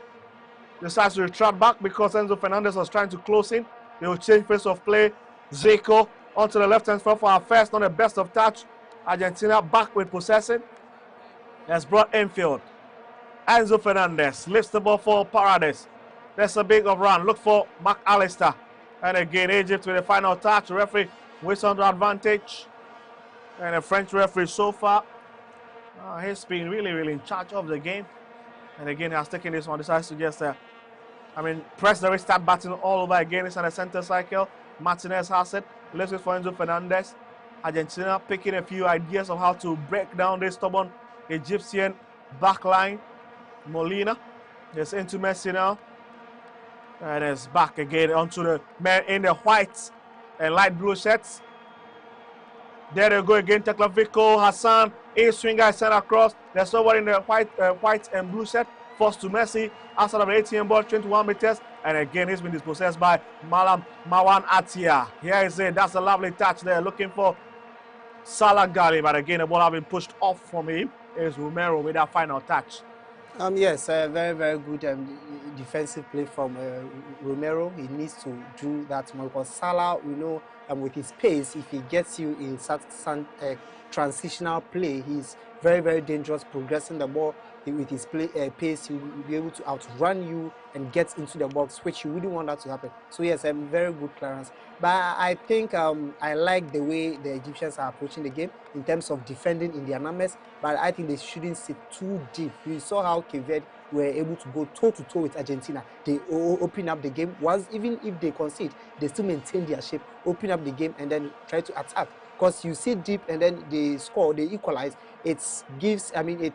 Decides to retract back because Enzo Fernandez was trying to close in. They will change pace of play. Zico onto the left-hand side for our first, not the best of touch. Argentina back with possession. Has brought infield. Enzo Fernandez lifts the ball for Pharaohs. There's a big of run. Look for McAllister. And again, Egypt with the final touch. The referee waits on the advantage. And the French referee so far, he's been really in charge of the game. And again, he has taken this one. Decides to just, press the restart button all over again. It's on the center cycle. Martinez has it. Left it for Enzo Fernandez. Argentina picking a few ideas of how to break down this stubborn Egyptian back line. Molina is into Messi now. And it's back again onto the man in the white and light blue shirts. There they go again. Tagliafico, Hassan, A-swing guy sent across. There's someone in the white and blue shirt. Forced to Messi. Outside of the ATM ball, 21 meters. And again, he's been dispossessed by Malam Mawan Atia. Here is it. That's a lovely touch there. Looking for Salah Ghali. But again, the ball having pushed off from him. Is Romero with that final touch. Yes, very good defensive play from Romero. He needs to do that more because Salah, with his pace, if he gets you in such transitional play, he's very dangerous, progressing the ball with his pace. He will be able to outrun you and get into the box, which you wouldn't want that to happen. So yes, very good clearance. But I think I like the way the Egyptians are approaching the game in terms of defending in their numbers. But I think they shouldn't sit too deep. We saw how Cape Verde were able to go toe-to-toe with Argentina. They open up the game. Even if they concede, they still maintain their shape, open up the game, and then try to attack. Because you sit deep and then they score, they equalize. It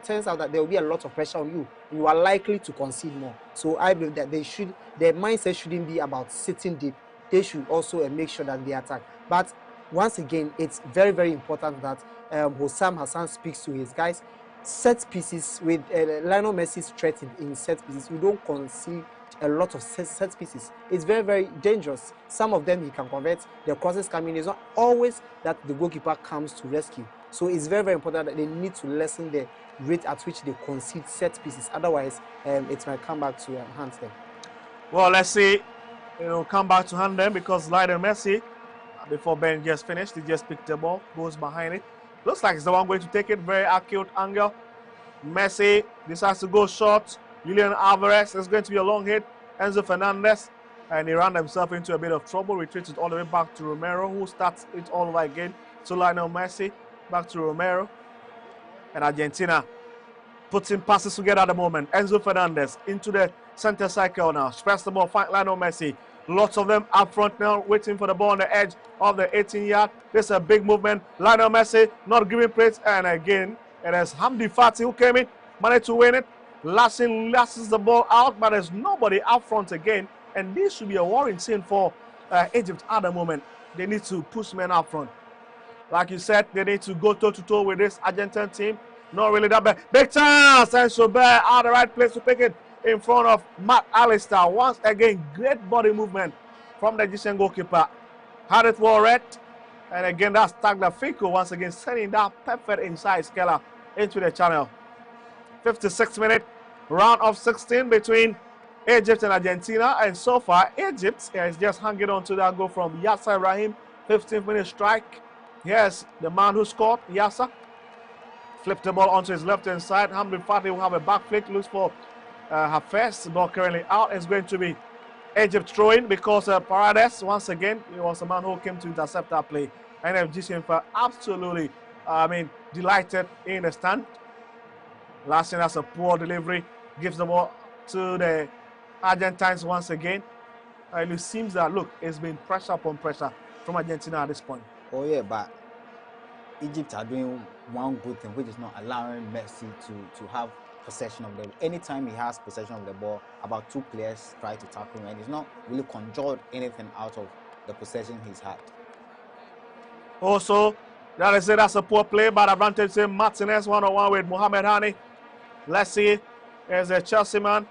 turns out that there will be a lot of pressure on you. You are likely to concede more. So I believe that their mindset shouldn't be about sitting deep. they should also make sure that they attack. But once again, it's very, very important that Hossam Hassan speaks to his guys. Set pieces with Lionel Messi's threat in set pieces, you don't concede a lot of set pieces. It's very, very dangerous. Some of them he can convert. The crosses coming. It's not always that the goalkeeper comes to rescue. So it's very, very important that they need to lessen the rate at which they concede set pieces. Otherwise, it might come back to hands them. Well, let's see. It'll come back to hand them because Lionel Messi, before Ben just finished, he just picked the ball, goes behind it. Looks like it's the one going to take it. Very acute angle. Messi decides to go short. Julian Alvarez is going to be a long hit. Enzo Fernandez, and he ran himself into a bit of trouble. Retreated all the way back to Romero, who starts it all over again. So Lionel Messi back to Romero, and Argentina putting passes together at the moment. Enzo Fernandez into the center cycle now. Spreads the ball, find Lionel Messi. Lots of them up front now, waiting for the ball on the edge of the 18-yard. This is a big movement. Lionel Messi not giving praise, and again it is Hamdi Fati who came in, managed to win it. Lasses the ball out, but there's nobody up front again, and this should be a worrying scene for Egypt at the moment. They need to push men up front. Like you said, they need to go toe-to-toe with this Argentine team. Not really that bad. Big chance, and Schubert at the right place to pick it in front of Matt Alistair. Once again, great body movement from the Egyptian goalkeeper. Had it well read, and again that's Tagliafico once again sending that perfect inside scalar into the channel. 56 minute round of 16 between Egypt and Argentina, and so far Egypt is just hanging on to that goal from Yasser Ibrahim. 15th minute strike. Here's the man who scored, Yasser. Flipped the ball onto his left hand side. Hamdi Fati will have a back flick, looks for Hafez. The ball currently out. It's going to be Egypt throwing because Paredes, once again, he was the man who came to intercept that play. And Egyptian for absolutely, delighted in the stand. Last thing, that's a poor delivery. Gives the ball to the Argentines once again. It seems that, look, it's been pressure upon pressure from Argentina at this point. Oh, yeah, but Egypt are doing one good thing, which is not allowing Messi to have possession of the ball. Anytime he has possession of the ball, about two players try to tackle him, and he's not really conjured anything out of the possession he's had. Also, that is it. That's a poor play, but advantage to Martinez one-on-one with Mohamed Hani. Let's see. There's a Chelsea man.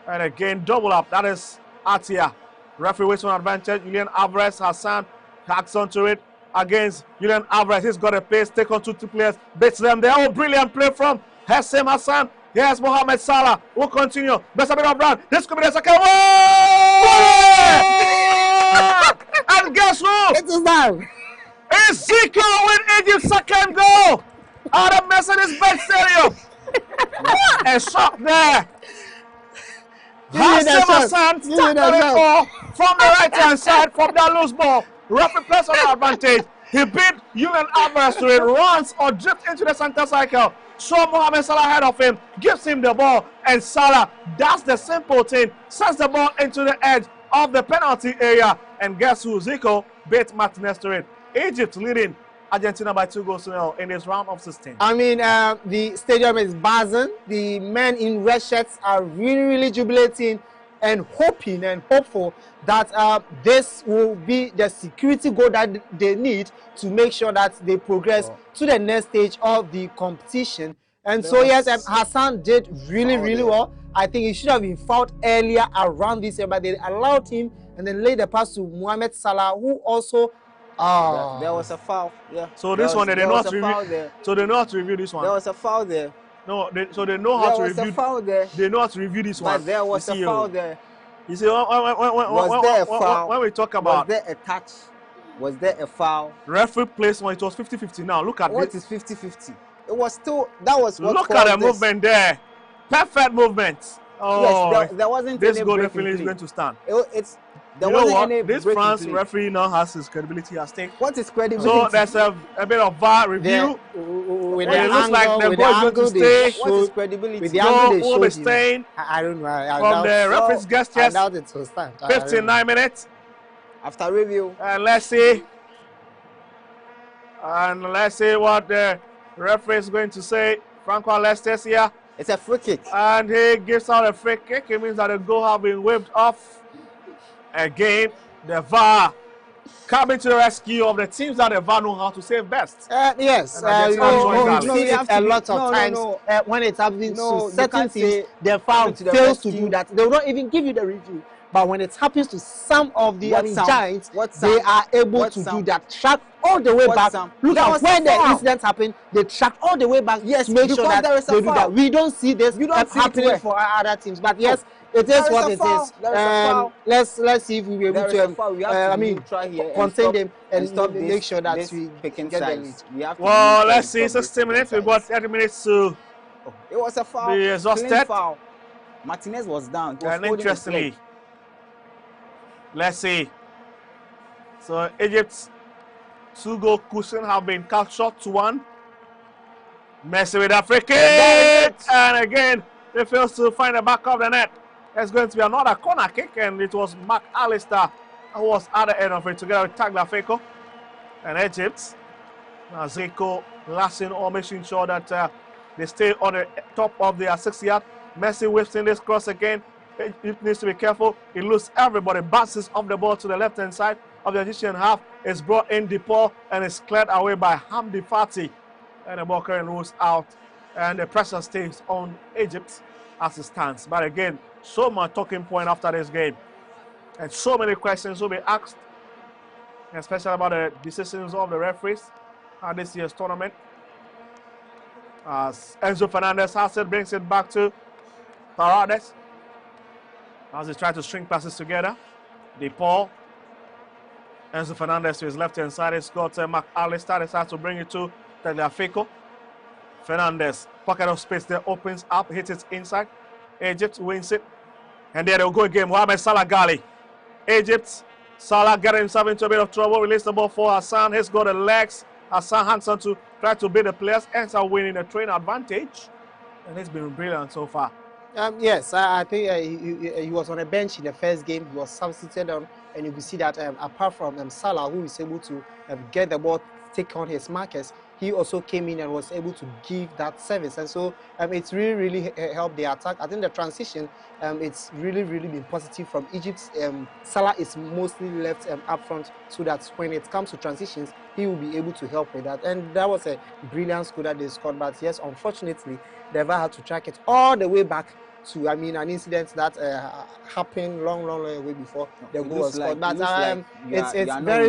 And again, double up. That is Atia. Referee waits on advantage. Julian Alvarez, Hassan hacks onto it against Julian Alvarez. He's got a pace. Take on two players. Beats them there. Oh, brilliant play from Hassem Hassan. Here's Mohamed Salah. We'll continue. Best a bit of run. This could be the second. And guess who? It is now. It's Zico with Egypt's second goal out of Mercedes-Benz Stadium. A shot there. Hassem Hassan tackled it ball from the right-hand side from that loose ball. Referee plays on the advantage. He beat Julian Alvarez to it, runs or drifts into the center cycle. Saw Mohamed Salah ahead of him, gives him the ball, and Salah does the simple thing, sends the ball into the edge of the penalty area. And guess who? Zico beat Martinez to it. Egypt leading Argentina by 2-0 in this round of 16. The stadium is buzzing. The men in red shirts are really, really jubilating and hoping and hopeful that this will be the security goal that they need to make sure that they progress to the next stage of the competition. And so, yes, Hassan did really, really well. I think he should have been fouled earlier around this year, but they allowed him and then laid the pass to Mohamed Salah, who also there was a foul. Yeah. So this one they did not review. So they know how to review this one. There was a foul there. No, so they know how to review. There was a foul there. They know how to review this one. But there was a foul there. You see, when we talk about, was there a touch? Was there a foul? Referee placement, it was 50-50. Now look at what this. What is 50-50? It was still, that was what. Look at the movement there. Perfect movement. Oh, yes, there wasn't. This goal definitely is going to stand. There wasn't any this France referee now has his credibility at stake. What is credibility? So there's a bit of VAR review. It looks like the ball is going to stay. What is credibility? With the angle they will be staying. I don't know. From the referee's gestures. I doubt it will stand. 59 minutes. After review. And let's see. What the referee is going to say. Francois Lestes here. It's a free kick. And he gives out a free kick. It means that the goal has been waved off. Again, The VAR coming to the rescue of the teams that the VAR know how to save best. Yes, we've seen it a lot of times when it happens to certain teams, the VAR fails to do that. They will not even give you the review. But when it happens to some of the giants, they are able to do that. Track all the way back. Look at where the incident happened. They track all the way back to make sure that they do that. We don't see this happening for other teams. But yes, it is what it is. Let's see if we will be able to contain them and make sure that we get the lead. Well, let's see. 60 minutes. We've got 30 minutes to. It was a foul. Be exhausted. Foul. Martinez was down. And interestingly, let's see. So Egypt's 2-goal cushion have been cut short to 1. Messi with a free kick, and again they fails to find the back of the net. There's going to be another corner kick, and it was McAllister who was at the end of it together with Tagliafico. And Egypt, Zico, lashing or making sure that they stay on the top of their 6-yard. Messi whips in this cross again. It needs to be careful. He loses everybody. Bounces off the ball to the left-hand side of the Egyptian half. It's brought in DePaul and is cleared away by Hamdi Fati. And the ball currently rolls out. And the pressure stays on Egypt as it stands. But again, so much talking point after this game. And so many questions will be asked, especially about the decisions of the referees at this year's tournament. As Enzo Fernandez has it, brings it back to Pharaohs. As they try to string passes together. DePaul. Enzo Fernandez to his left-hand side. He's got McAllister. Decides to bring it to Tagliafico. Fernandez. Pocket of space there opens up. Hits it inside. Egypt wins it. And there they'll go again. Mohamed Salah Ghali. Egypt. Salah getting himself into a bit of trouble. Release the ball for Hassan. He's got the legs. Hassan hangs on to try to beat the players. Ends up winning the train advantage. And it's been brilliant so far. Yes, I think he was on a bench in the first game. He was substituted on, and you can see that apart from Salah, who is able to get the ball, take on his markers, he also came in and was able to give that service. And so it's really helped the attack. I think the transition, it's really been positive from Egypt. Salah is mostly left up front, so that when it comes to transitions, he will be able to help with that. And that was a brilliant score that they scored. But yes, unfortunately, they never had to track it all the way back to, an incident that happened long way before the goal was scored. But it's very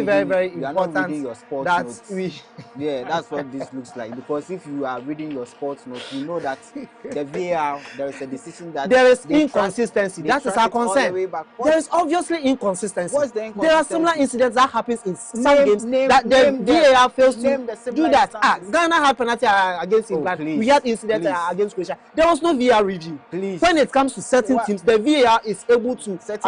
important that we... Yeah, that's what this looks like. Because if you are reading your sports notes, you know that the VAR, there is a decision that... There is inconsistency. That is our concern. There is obviously inconsistency. What's the inconsistency? There are similar incidents that happens in some games that the VAR fails to do that. Ghana had penalty against England. We had incidents against Croatia. There was no VAR review. When it comes to certain teams, the VAR is able to, track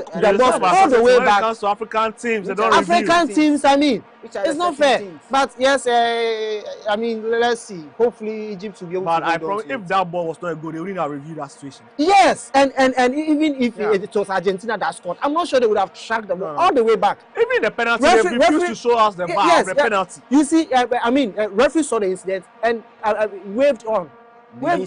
the ball all the way back. When it comes to African teams, they don't African teams, it's not fair. But yes, let's see. Hopefully, Egypt will be able to. But I promise, if that ball was not good, they wouldn't have reviewed that situation. Yes, and even if it was Argentina that scored, I'm not sure they would have tracked the ball all the way back. Even the penalty, they refused to show us the VAR of the penalty. You see, referee saw the incident and waved on. Referee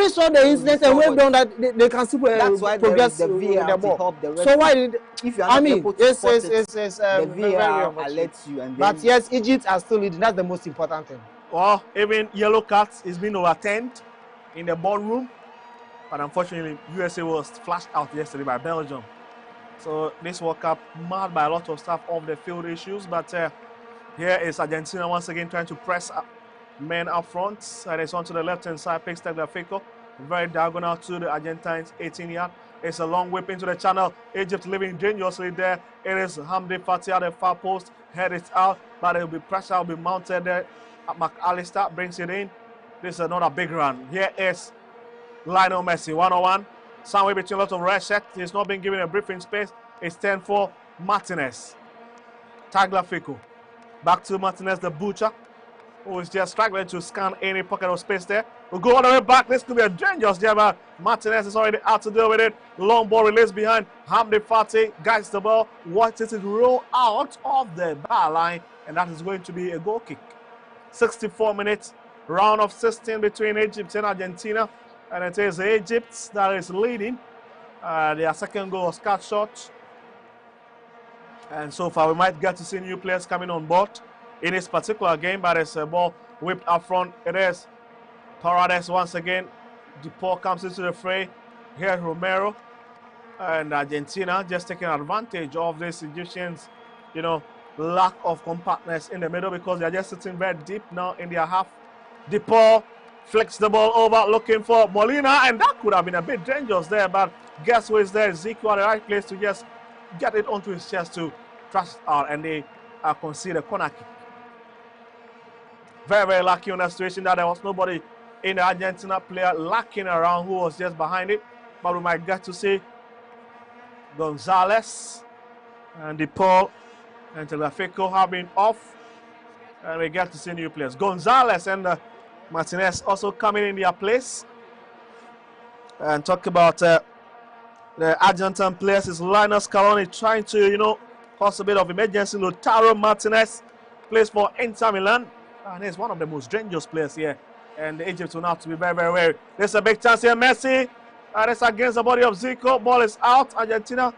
saw the incident and waved on that they can still progress the VAR the ball. Help the So why did if you are not able to spot it, the VAR alerts you, and but yes, Egypt are still leading. That's the most important thing. Well, even yellow cards is being overturned in the ballroom, but unfortunately, USA was flashed out yesterday by Belgium. So this World Cup marred by a lot of stuff off the field issues, but here is Argentina once again trying to press men up front. And it's onto the left-hand side, picks Tagliafico. Very diagonal to the Argentines, 18-yard. It's a long whip into the channel. Egypt living dangerously there. It is Hamdi Fati at the far post. Head it out, but it will be pressure will be mounted there. McAllister brings it in. This is another big run. Here is Lionel Messi, 1-on-1. Somewhere between a lot of red shirts. He's not been given a briefing space. It's 10 for Martinez. Tagliafico. Back to Martinez, the butcher, who is just struggling to scan any pocket of space there. We'll go all the way back. This could be a dangerous there, but Martinez is already out to deal with it. Long ball released behind. Hamdi Fati guides the ball, watches it roll out of the bar line, and that is going to be a goal kick. 64 minutes, round of 16 between Egypt and Argentina, and it is Egypt that is leading Their second goal was cut short. And so far, we might get to see new players coming on board in this particular game. But it's a ball whipped up front. It is Paredes once again. DePaul comes into the fray. Here's Romero. And Argentina just taking advantage of this Egyptians, lack of compactness in the middle because they're just sitting very deep now in their half. DePaul flicks the ball over looking for Molina, and that could have been a bit dangerous there, but guess who is there? Zico at the right place to just get it onto his chest to trash out, and they concede a corner kick. Very, very lucky on that situation that there was nobody in the Argentina player lacking around who was just behind it, but we might get to see Gonzalez and DePaul and Telefico have been off, and we get to see new players. Gonzalez and Martinez also coming in their place. And talk about the Argentine players is Lionel Scaloni trying to, cause a bit of emergency. Lautaro Martinez plays for Inter Milan, and he's one of the most dangerous players here. And Egypt will have to be very, very wary. There's a big chance here. Messi, and it's against the body of Zico. Ball is out. Argentina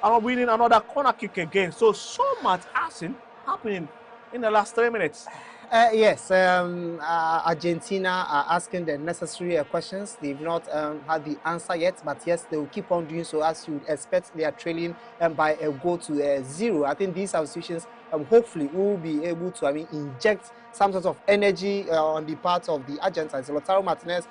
are winning another corner kick again. So much action happening in the last 3 minutes. Yes, Argentina are asking the necessary questions. They've not had the answer yet, but yes, they will keep on doing so. As you would expect, they are trailing by a goal to 0. I think these associations hopefully will be able to inject some sort of energy on the part of the Argentines. Lautaro Martinez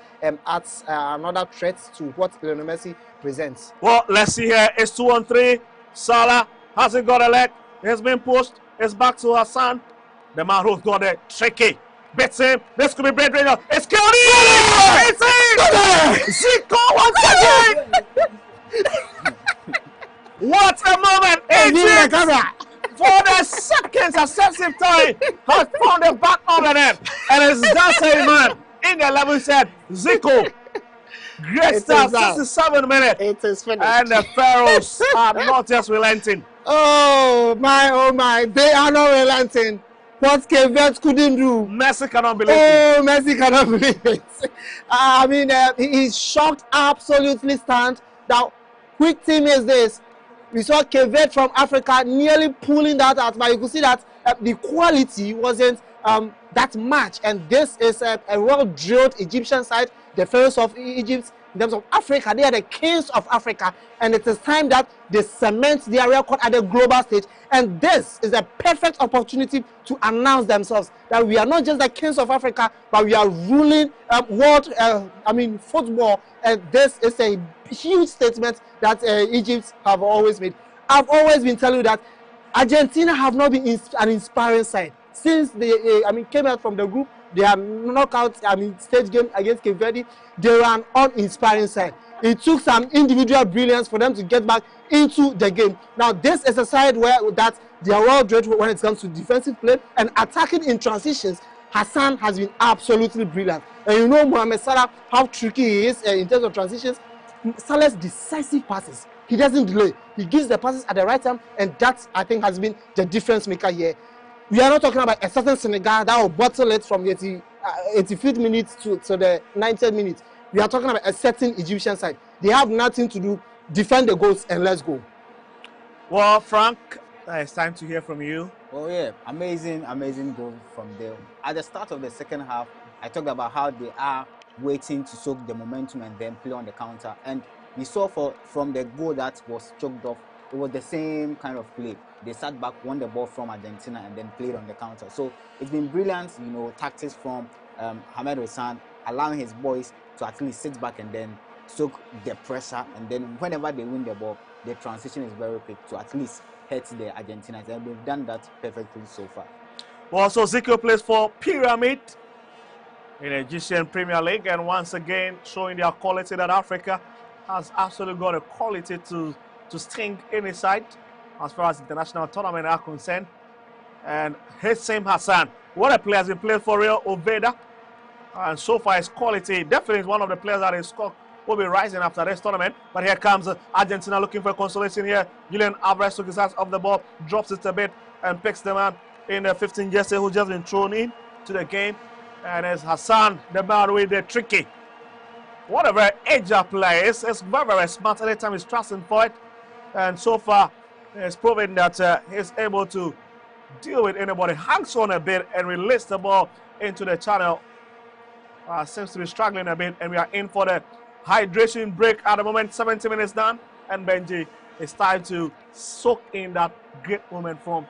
adds another threat to what Lionel Messi presents. Well, let's see here. It's 2-on-3. Salah hasn't got a leg. It's been pushed. It's back to Hassan. The man who's got it, tricky. Bits him. This could be bread right now. It's Kelly! It's in! Zico once again! What a moment! Egypt, for the second successive time, has found the back of the net. And it's just a man in the 11th set. Zico. Great start, 67 minutes. It is finished. And the Pharaohs are not just relenting. Oh my, they are not relenting. What Kevin couldn't do, Messi cannot believe it. Oh, Messi cannot believe it. He's shocked, absolutely stunned. Now, quick thing is this. We saw Kevin from Africa nearly pulling that out, but you could see that the quality wasn't that much. And this is a well-drilled Egyptian side, the Pharaohs of Egypt. In terms of Africa, they are the kings of Africa, and it is time that they cement their record at the global stage. And this is a perfect opportunity to announce themselves that we are not just the kings of Africa, but we are ruling world football. And this is a huge statement that Egypt have always made. I've always been telling you that Argentina have not been an inspiring side since they came out from the group. They are knockout stage game against Cape Verde. They were an uninspiring side. It took some individual brilliance for them to get back into the game. Now this is a side where they are well drilled when it comes to defensive play and attacking in transitions. Hassan has been absolutely brilliant. And you know Mohamed Salah, how tricky he is in terms of transitions. Salah's decisive passes. He doesn't delay. He gives the passes at the right time, and that, I think, has been the difference maker here. We are not talking about a certain Senegal that will bottle it from 85th minutes to the 90th minutes. We are talking about a certain Egyptian side. They have nothing to do. Defend the goals and let's go. Well, Frank, it's time to hear from you. Oh yeah, amazing goal from there. At the start of the second half, I talked about how they are waiting to soak the momentum and then play on the counter. And we saw from the goal that was choked off, it was the same kind of play. They sat back, won the ball from Argentina, and then played on the counter. So it's been brilliant, tactics from Hamed Hossein, allowing his boys to at least sit back and then soak the pressure. And then whenever they win the ball, the transition is very quick to at least hurt the Argentinians. And they've done that perfectly so far. Well, so Zico plays for Pyramid in the Egyptian Premier League, and once again showing their quality that Africa has absolutely got a quality to sting any side as far as international tournament are concerned. And Hissam Hassan, what a player, has been played for Real Oviedo, and so far his quality definitely is one of the players that is will be rising after this tournament. But here comes Argentina looking for consolation here. Julian Alvarez took his hands off the ball, drops it a bit, and picks the man in the 15 years who just been thrown in to the game. And it's Hassan, the man with the tricky What a very agile player. It's very, very smart. Anytime he's trusting for it. And so far, he's proven that he's able to deal with anybody. Hangs on a bit and release the ball into the channel. Seems to be struggling a bit. And we are in for the hydration break at the moment. 70 minutes done. And Benji, it's time to soak in that great moment from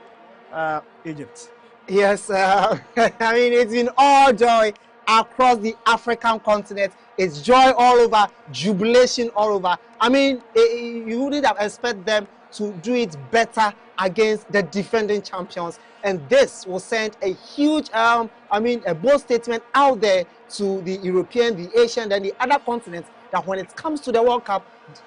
Egypt. Yes, I mean, it's been all joy across the African continent. It's joy all over, jubilation all over. I mean, you wouldn't have expected them to do it better against the defending champions. And this will send a huge, a bold statement out there to the European, the Asian, and the other continents that when it comes to the World Cup,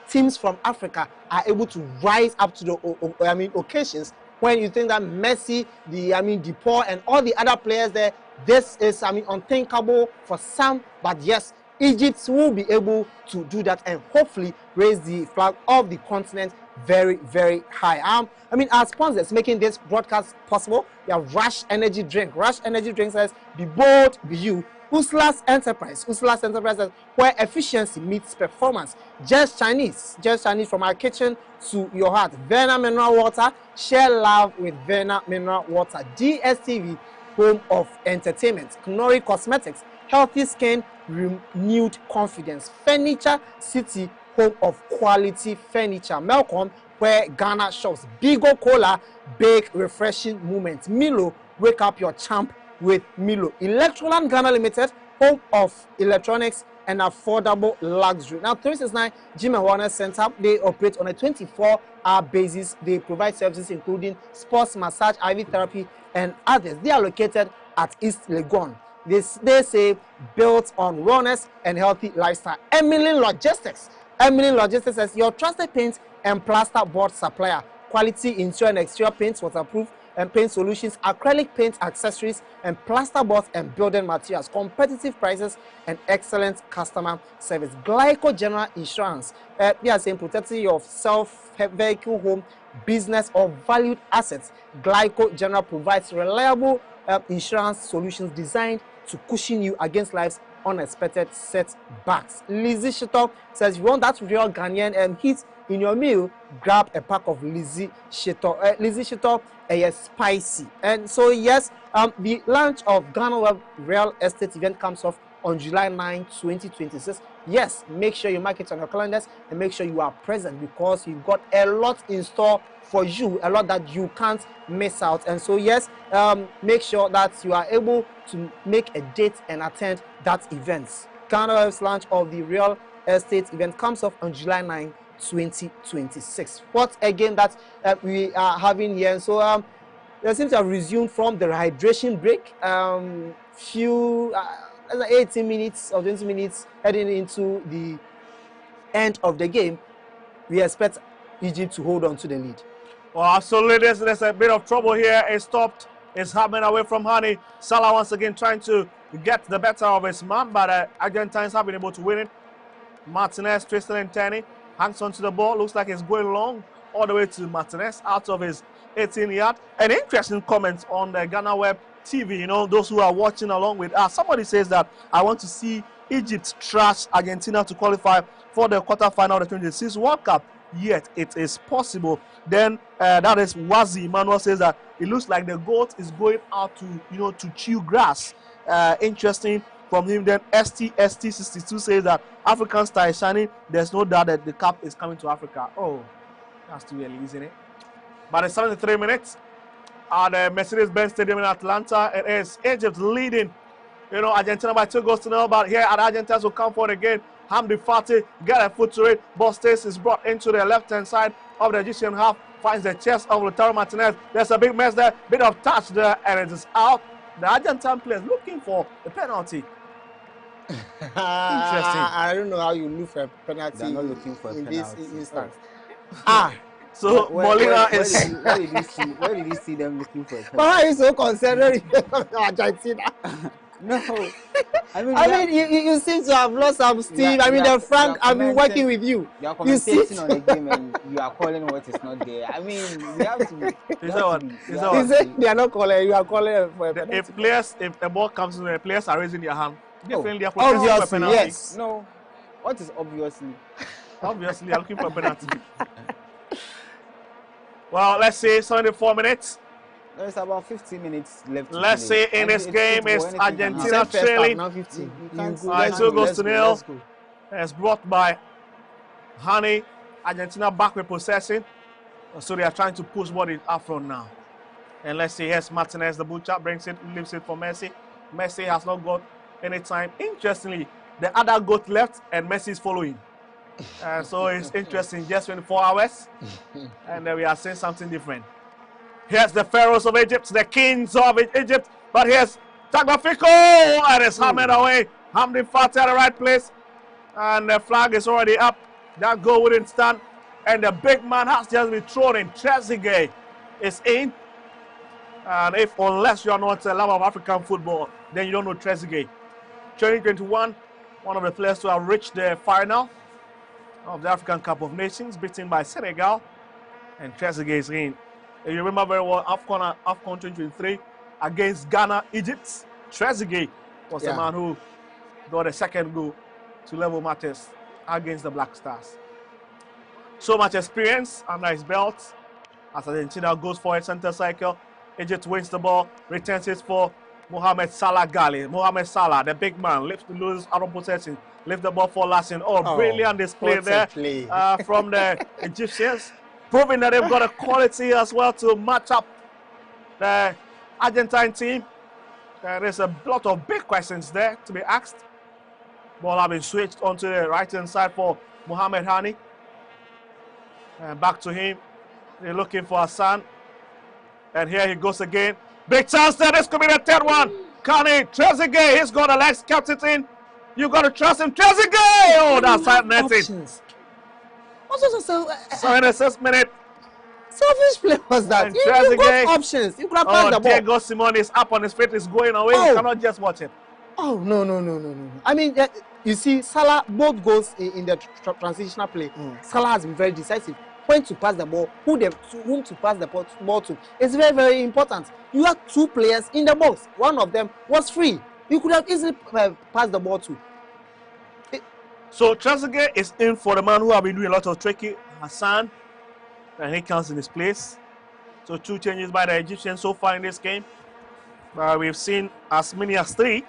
teams from Africa are able to rise up to the occasions. When you think that Messi, DePaul, and all the other players there, this is, unthinkable for some. But yes, Egypt will be able to do that and hopefully raise the flag of the continent very, very high. Our sponsors making this broadcast possible. We have Rush Energy Drink. Rush Energy Drink says, "Be bold, be you." Usla's Enterprise. Usla's Enterprise says, where efficiency meets performance. Just Chinese from our kitchen to your heart. Vena Mineral Water. Share love with Vena Mineral Water. DSTV, home of entertainment. Knorri Cosmetics. Healthy skin, renewed confidence. Furniture City, home of quality furniture. Melcom, where Ghana shops. Bigo Cola, big refreshing moments. Milo, wake up your champ with Milo. Electroland Ghana Limited, home of electronics and affordable luxury. Now, 369 Gym and Wellness Center, they operate on a 24-hour basis. They provide services including sports, massage, IV therapy, and others. They are located at East Legon. They say built on wellness and healthy lifestyle. Emily Logistics. Emily Logistics is your trusted paint and plaster board supplier. Quality interior and exterior paints, waterproof and paint solutions, acrylic paint accessories, and plaster boards and building materials. Competitive prices and excellent customer service. Glyco General Insurance. They are saying protecting yourself, vehicle, home, business, or valued assets. Glyco General provides reliable insurance solutions designed to cushion you against life's unexpected setbacks. Lizzie Shito says, you want that real Ghanaian heat in your meal, grab a pack of Lizzie Shito. Lizzie Shito is spicy. And so yes, the launch of GhanaWeb real estate event comes off on July 9, 2026. Yes, make sure you mark it on your calendars and make sure you are present because you've got a lot in store for you, a lot that you can't miss out. And so yes, make sure that you are able to make a date and attend that event. GhanaWeb's launch of the real estate event comes off on July 9, 2026. What a game that we are having here. And so they seem to have resumed from the hydration break. 18 minutes or 20 minutes heading into the end of the game. We expect Egypt to hold on to the lead. Well, absolutely, there's a bit of trouble here. It stopped. It's happening away from Hani. Salah once again trying to get the better of his man, but Argentines have been able to win it. Martinez, Tristan and Tani hangs onto the ball. Looks like it's going long all the way to Martinez out of his 18-yard. An interesting comment on the GhanaWeb TV, you know, those who are watching along with us. Somebody says that I want to see Egypt trash Argentina to qualify for the quarterfinal of the 2026 World Cup. Yet it is possible. Then that is Wazi Emmanuel says that it looks like the goat is going out to, you know, to chew grass. Interesting from him. Then ST62 says that African star is shining. There's no doubt that the cup is coming to Africa. Oh, that's too early, isn't it? But it's 73 minutes at the Mercedes-Benz Stadium in Atlanta. It is Egypt leading, you know, Argentina by 2-0. But here at Argentines will come forward again. Hamdi Fatih get a foot to it. Ball stays is brought into the left-hand side of the Egyptian half. Finds the chest of Lautaro Martinez. There's a big mess there. Bit of touch there, and it is out. The Argentine players looking for a penalty. Interesting. I don't know how you look for a penalty. They're not looking for a penalty. This instance. So Molina is. Where did you see them looking for a penalty? Why are you so concerned with Argentina? No, I mean, you seem to have lost some steam. The Frank, I've been working with you. You are commentating on the game and you are calling what is not there. I mean, we have to. They are not calling. You are calling for a penalty. If the ball comes in, the players are raising their hand. Definitely, they are protesting for a penalty. Yes. No. What is obviously? Obviously, I'm looking for a penalty. Well, let's say 74 minutes. There's about 15 minutes left. Let's say in this game is Argentina trailing. Now 15. It still goes to nil. It's brought by Hani. Argentina back with possession. So they are trying to push what is up front now. And let's see, here's Martinez, the butcher, brings it, leaves it for Messi. Messi has not got any time. Interestingly, the other goat left and Messi is following. So it's interesting, just 24 hours. And we are seeing something different. Here's the Pharaohs of Egypt, the kings of Egypt. But here's Tagliafico, and it's hammered away. Hamdi Fatih at the right place. And the flag is already up. That goal wouldn't stand. And the big man has just been thrown in. Trezeguet is in. And unless you are not a lover of African football, then you don't know Trezeguet. 2021, one of the players to have reached the final of the African Cup of Nations, beaten by Senegal. And Trezeguet is in. You remember very well AFCON 2023 against Ghana, Egypt. Trezeguet was the man who got a second goal to level matters against the Black Stars. So much experience under his belt as Argentina goes for a center cycle. Egypt wins the ball, returns it for Mohamed Salah Ghali. Mohamed Salah, the big man, lifts the loose out of possession, lift the ball for Lassin. Brilliant display there from the Egyptians, proving that they've got a quality as well to match up the Argentine team. There's a lot of big questions there to be asked. Ball has been switched onto the right-hand side for Mohamed Hani. And back to him. They're looking for Hassan. And here he goes again. Big chance there. This could be the third one. Kane, Trezeguet, he's got the legs, kept it in. You got to trust him. Trezeguet! Oh, that's side netting. So in the 6th minute. Selfish play was that. You got options. You could have passed the ball. Diego Simone is up on his feet. Is going away. You cannot just watch it. Oh, no. I mean, you see, Salah, both goals in the transitional play, Salah has been very decisive. When to pass the ball, whom to pass the ball to. It's very, very important. You have two players in the box. One of them was free. You could have easily passed the ball to. So Trezeguet is in for the man who have been doing a lot of tricky, Hassan, and he comes in his place. So 2 changes by the Egyptians so far in this game. We've seen as many as 3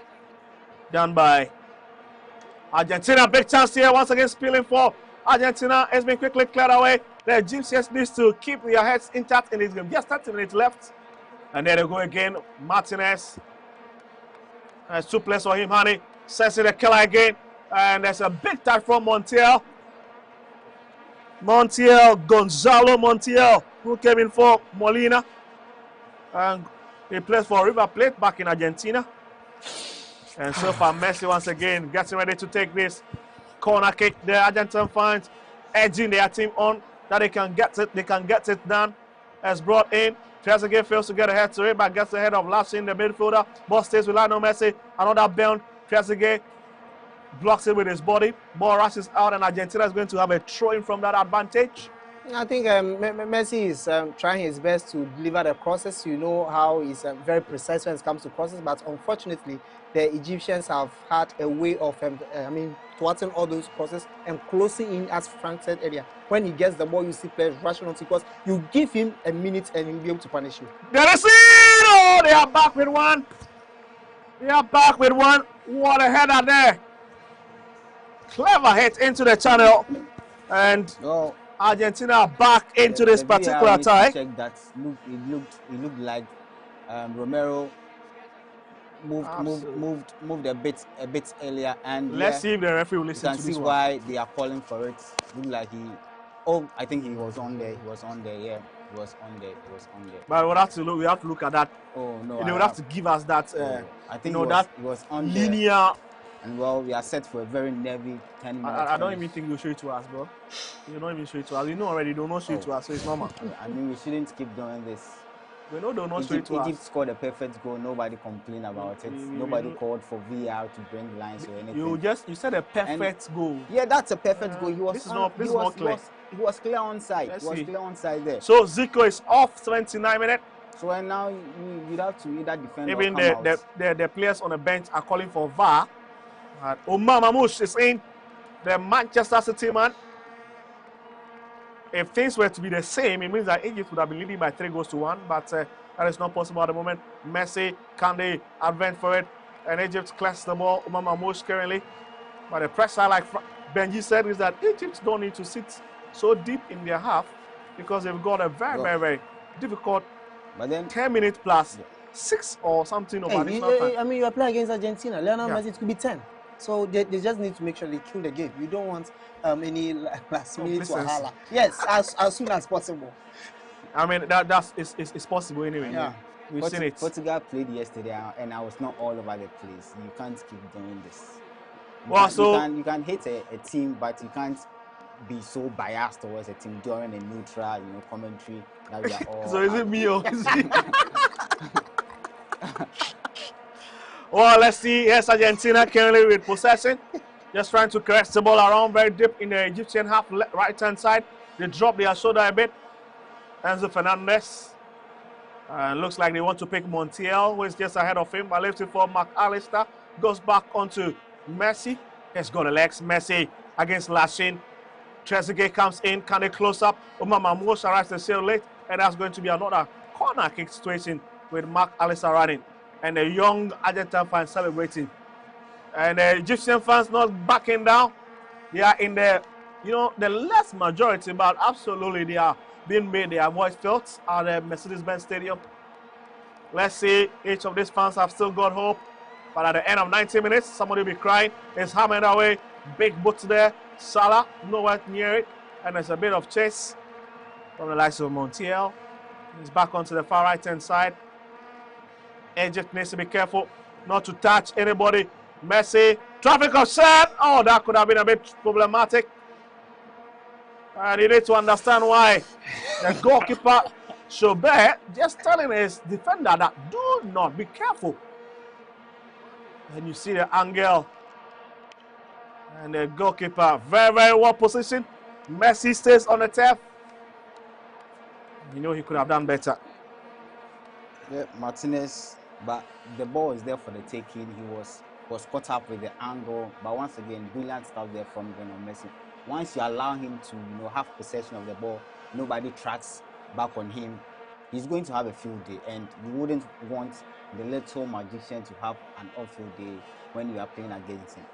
done by Argentina. Big chance here once again, spilling for Argentina. Has been quickly cleared away. The Egyptians need to keep their heads intact in this game. Just 30 minutes left. And there they go again. Martinez. There's 2 players for him. Hani sends it a killer again. And there's a big touch from Montiel. Gonzalo Montiel, who came in for Molina. And he plays for River Plate back in Argentina. And so far, Messi once again getting ready to take this corner kick. The Argentine fans edging their team on that they can get it done. As brought in, Trezeguet fails to get ahead to it, but gets ahead of Lassin, the midfielder. Ball stays with Lionel Messi. Another bound. Trezeguet blocks it with his body. Ball rushes out, and Argentina is going to have a throw-in from that advantage. I think Messi is trying his best to deliver the crosses. You know how he's very precise when it comes to crosses, but unfortunately, the Egyptians have had a way of, thwarting all those crosses and closing in, as Frank said earlier. When he gets the ball, you see players rushing on because you give him a minute and he'll be able to punish you. There is it! Oh, they are back with one. What a header there. Clever hit into the channel. And Argentina are back into this particular tie. Check that. It looked like Romero moved a bit earlier, and let's see if the referee will listen to this. You can see why they are calling for it. Look like I think he was on there. He was on there. But we have to look at that. Oh no! They would have to give us that. I think that it was on linear. There. And we are set for a very nervy 10 minutes. I don't even think you'll show it to us, bro. You don't even show it to us. You know already, don't show it to us, so it's normal. I mean, we shouldn't keep doing this. We know don't show it to us. Egypt scored a perfect goal. Nobody complained about it. Nobody called for VR to bring lines or anything. You said a perfect goal. Yeah, that's a perfect goal. He was. This is not clear. He was clear onside. There. So Zico is off 29 minutes. So and now you have to either defend. Even or come the players on the bench are calling for VAR. Omar Mamouche is in. the Manchester City man. If things were to be the same, it means that Egypt would have been leading by 3-1, but that is not possible at the moment. Messi, can they advance for it? And Egypt clears the ball. Umama Mosh currently. But the pressure, like Benji said, is that Egypt don't need to sit so deep in their half because they've got a very difficult 10 minutes plus 6 or something of additional time. I mean, you are playing against Argentina. Lionel Messi, it could be 10. So they just need to make sure they kill the game. You don't want any last minute wahala. Yes, as soon as possible. I mean, it's possible anyway. Yeah. We've seen it. Portugal played yesterday, and I was not all over the place. You can't keep doing this. You can hate a team, but you can't be so biased towards a team during a neutral, commentary. That we are all. So is it me or is it? Well, let's see. Yes, Argentina currently with possession, just trying to caress the ball around very deep in the Egyptian half, right-hand side. They drop their shoulder a bit. Enzo Fernandez. Looks like they want to pick Montiel, who is just ahead of him. But left it for McAllister. Goes back onto Messi. He's got the legs. Messi against Lashin. Trezeguet comes in. Can they close up? Umama Mosh arrives to seal late. And that's going to be another corner kick situation with McAllister running. And the young Argentine fans celebrating. And the Egyptian fans not backing down. They are in the, the less majority, but absolutely they are being made their voice felt at the Mercedes-Benz Stadium. Let's see, each of these fans have still got hope. But at the end of 90 minutes, somebody will be crying. It's hammered away. Big boots there. Salah, nowhere near it. And there's a bit of chase from the likes of Montiel. He's back onto the far right-hand side. Egypt needs to be careful not to touch anybody. Messi, traffic offset. Oh, that could have been a bit problematic. And you need to understand why the goalkeeper, Chaubert, just telling his defender that do not be careful. And you see the angle. And the goalkeeper, very well positioned. Messi stays on the turf. He could have done better. Yeah, Martinez, but the ball is there for the taking. He was caught up with the angle. But once again, brilliant stuff there from Lionel Messi. Once you allow him to have possession of the ball, nobody tracks back on him, he's going to have a field day. And you wouldn't want the little magician to have an off-field day when you are playing against him.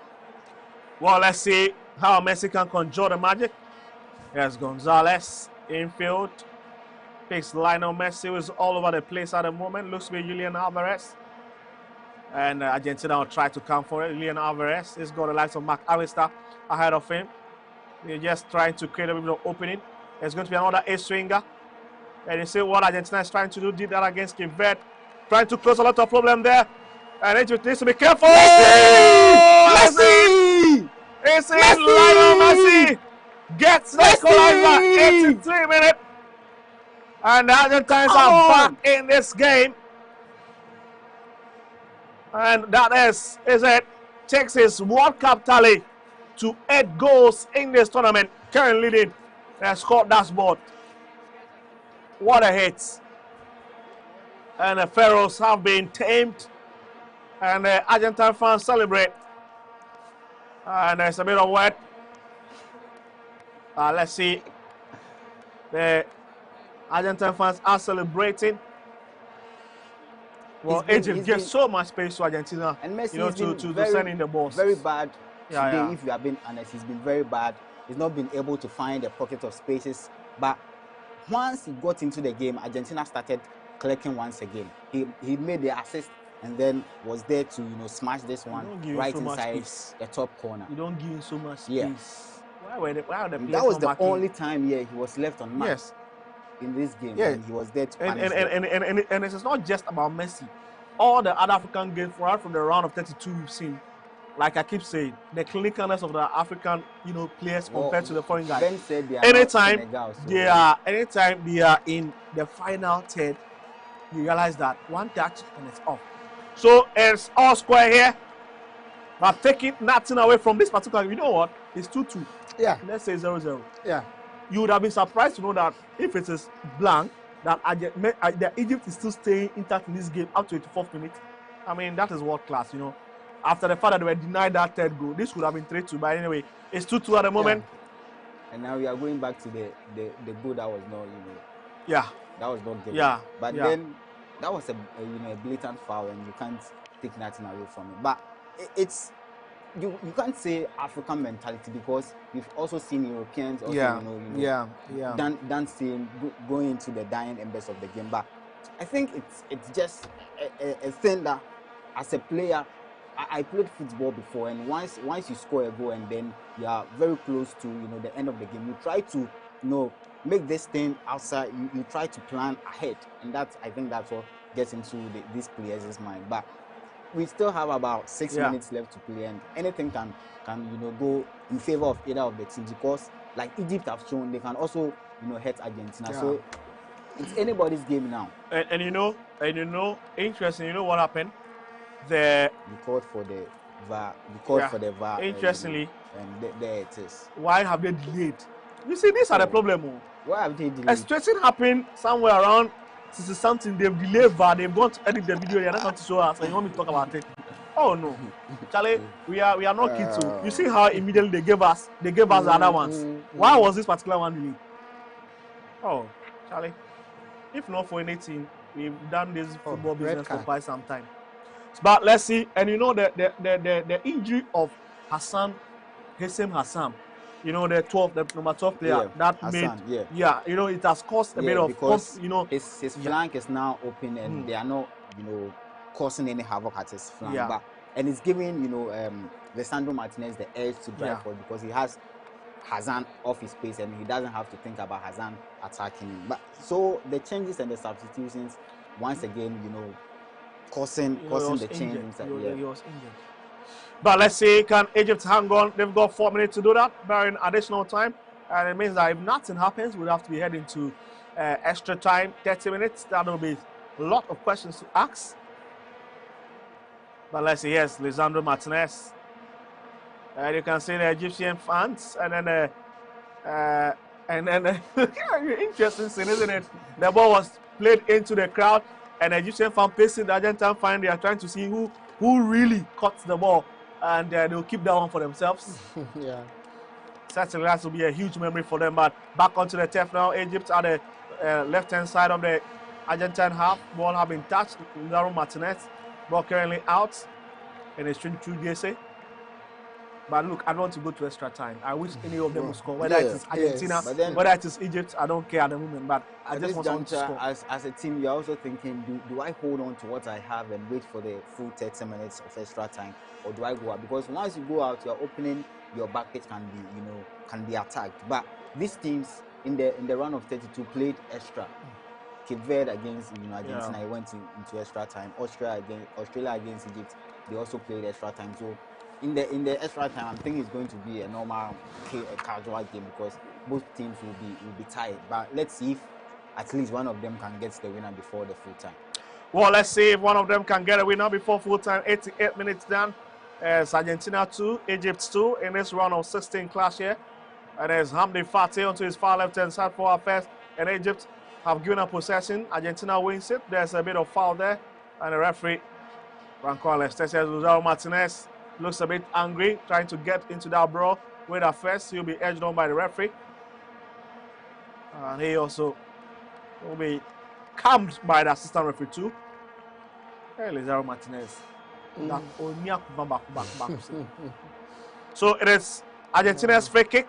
Well, let's see how Messi can conjure the magic. Here's Gonzalez, infield. Picks Lionel Messi, who is all over the place at the moment. Looks to be Julian Alvarez. And Argentina will try to come for it. Julian Alvarez has got the likes of McAllister ahead of him. They're just trying to create a bit of opening. There's going to be another ace swinger. And you see what Argentina is trying to do. Did that against Cape Verde. Trying to close a lot of problem there. And Egypt needs to be careful. Messi! It's in. Lionel Messi gets the equalizer. 83 minutes. And the Argentines are back in this game. And that is it. Takes his World Cup tally to 8 goals in this tournament. Currently leading the score dashboard. What a hit. And the Pharaohs have been tamed. And the Argentine fans celebrate. And there's a bit of wet. Let's see. The Argentine fans are celebrating. Well, Egypt gives so much space to Argentina, and Messi to send in the balls. Very bad today, yeah. if you have been honest. He's been very bad. He's not been able to find a pocket of spaces. But once he got into the game, Argentina started clicking once again. He made the assist and then was there to smash this one right inside the top corner. You don't give him so much space. Yeah. Why are the that was the only time he was left on mark. Yes. In this game, and he was there to punish and it's not just about Messi. All the other African games from the round of 32 we've seen, like I keep saying, the clinicalness of the African players compared to the foreign guys. Ben said they are anytime Senegal, so they are in the final third, you realize that one touch and it's off. So it's all square here. But taking nothing away from this particular game, you know what? It's 2-2. Yeah. Let's say 0-0. Yeah. You would have been surprised to know that if it is blank, that Egypt is still staying intact in this game up to 84th minute. I mean, that is world class, after the fact that they were denied that third goal. This would have been 3-2, but anyway, it's 2-2 at the moment. Yeah. And now we are going back to the goal that was not, that was not given. Yeah. But then that was a blatant foul, and you can't take nothing away from it. But it's you can't say African mentality, because we've also seen Europeans also done same going into the dying embers of the game. But I think it's just a thing that as a player, I played football before, and once you score a goal and then you are very close to the end of the game, you try to make this thing outside. You try to plan ahead, and I think that's what gets into these players' mind. But we still have about 6 minutes left to play, and anything can go in favor of either of the teams, because like Egypt have shown, they can also hurt Argentina. So it's anybody's game now. And interesting. You know what happened? You called for the VAR. You called for the VAR. Interestingly, and there it is. Why have they delayed? You see, these are the problem. Why have they delayed? A situation happened somewhere around 60 something. They've delayed VAR. They've gone to edit the video. They're not going to show us. And you want me to talk about it? Oh no, Charlie, we are not kids. You see how immediately they gave us the other ones. Why was this particular one delayed? Oh, Charlie, if not for anything, we've done this football business for quite some time. But let's see, and the injury of Hassan, the number 12 player it has caused a bit of his flank is now open, and they are not causing any havoc at his flank. And it's giving Lisandro Martinez the edge to drive forward, because he has Hazan off his pace, and he doesn't have to think about Hazan attacking him. But so the changes and the substitutions once again, causing the change inside. He was injured. But let's see, can Egypt hang on? They've got 4 minutes to do that, barring additional time. And it means that if nothing happens, we'll have to be heading to extra time, 30 minutes. That will be a lot of questions to ask. But let's see, yes, Lisandro Martinez. You can see the Egyptian fans, and then interesting scene, isn't it? The ball was played into the crowd, and the Egyptian fan facing the Argentine fan. They are trying to see who really caught the ball, and they'll keep that one for themselves. Certainly that will be a huge memory for them. But back onto the turf now. Egypt at the left-hand side of the Argentine half. Ball have been touched. Lisandro Martinez. Ball currently out, and it's 22 But look, I don't want to go to extra time. I wish any of them would score, whether it is Argentina, whether it is Egypt. I don't care at the moment, but I just want them to score. As a team, you're also thinking, do I hold on to what I have and wait for the full 30 minutes of extra time, or do I go out? Because once you go out, you're opening your bucket can be attacked. But these teams in the round of 32 played extra. Cape Verde against Argentina, went into extra time. Australia against Egypt, they also played extra time. So in the extra time, I'm thinking it's going to be a normal, casual game, because both teams will be tired. But let's see if at least one of them can get the winner before the full time. Well, let's see if one of them can get a winner before full time. 88 minutes done. It's Argentina 2, Egypt 2 in this round of 16 clash here. And there's Hamdi Fatih onto his far left-hand side for our first. And Egypt have given up possession. Argentina wins it. There's a bit of foul there. And the referee, Lisandro Martinez, looks a bit angry, trying to get into that brawl with a first. He'll be edged on by the referee. And he also will be calmed by the assistant referee too. Hey, Lisandro Martinez. So it is Argentina's free kick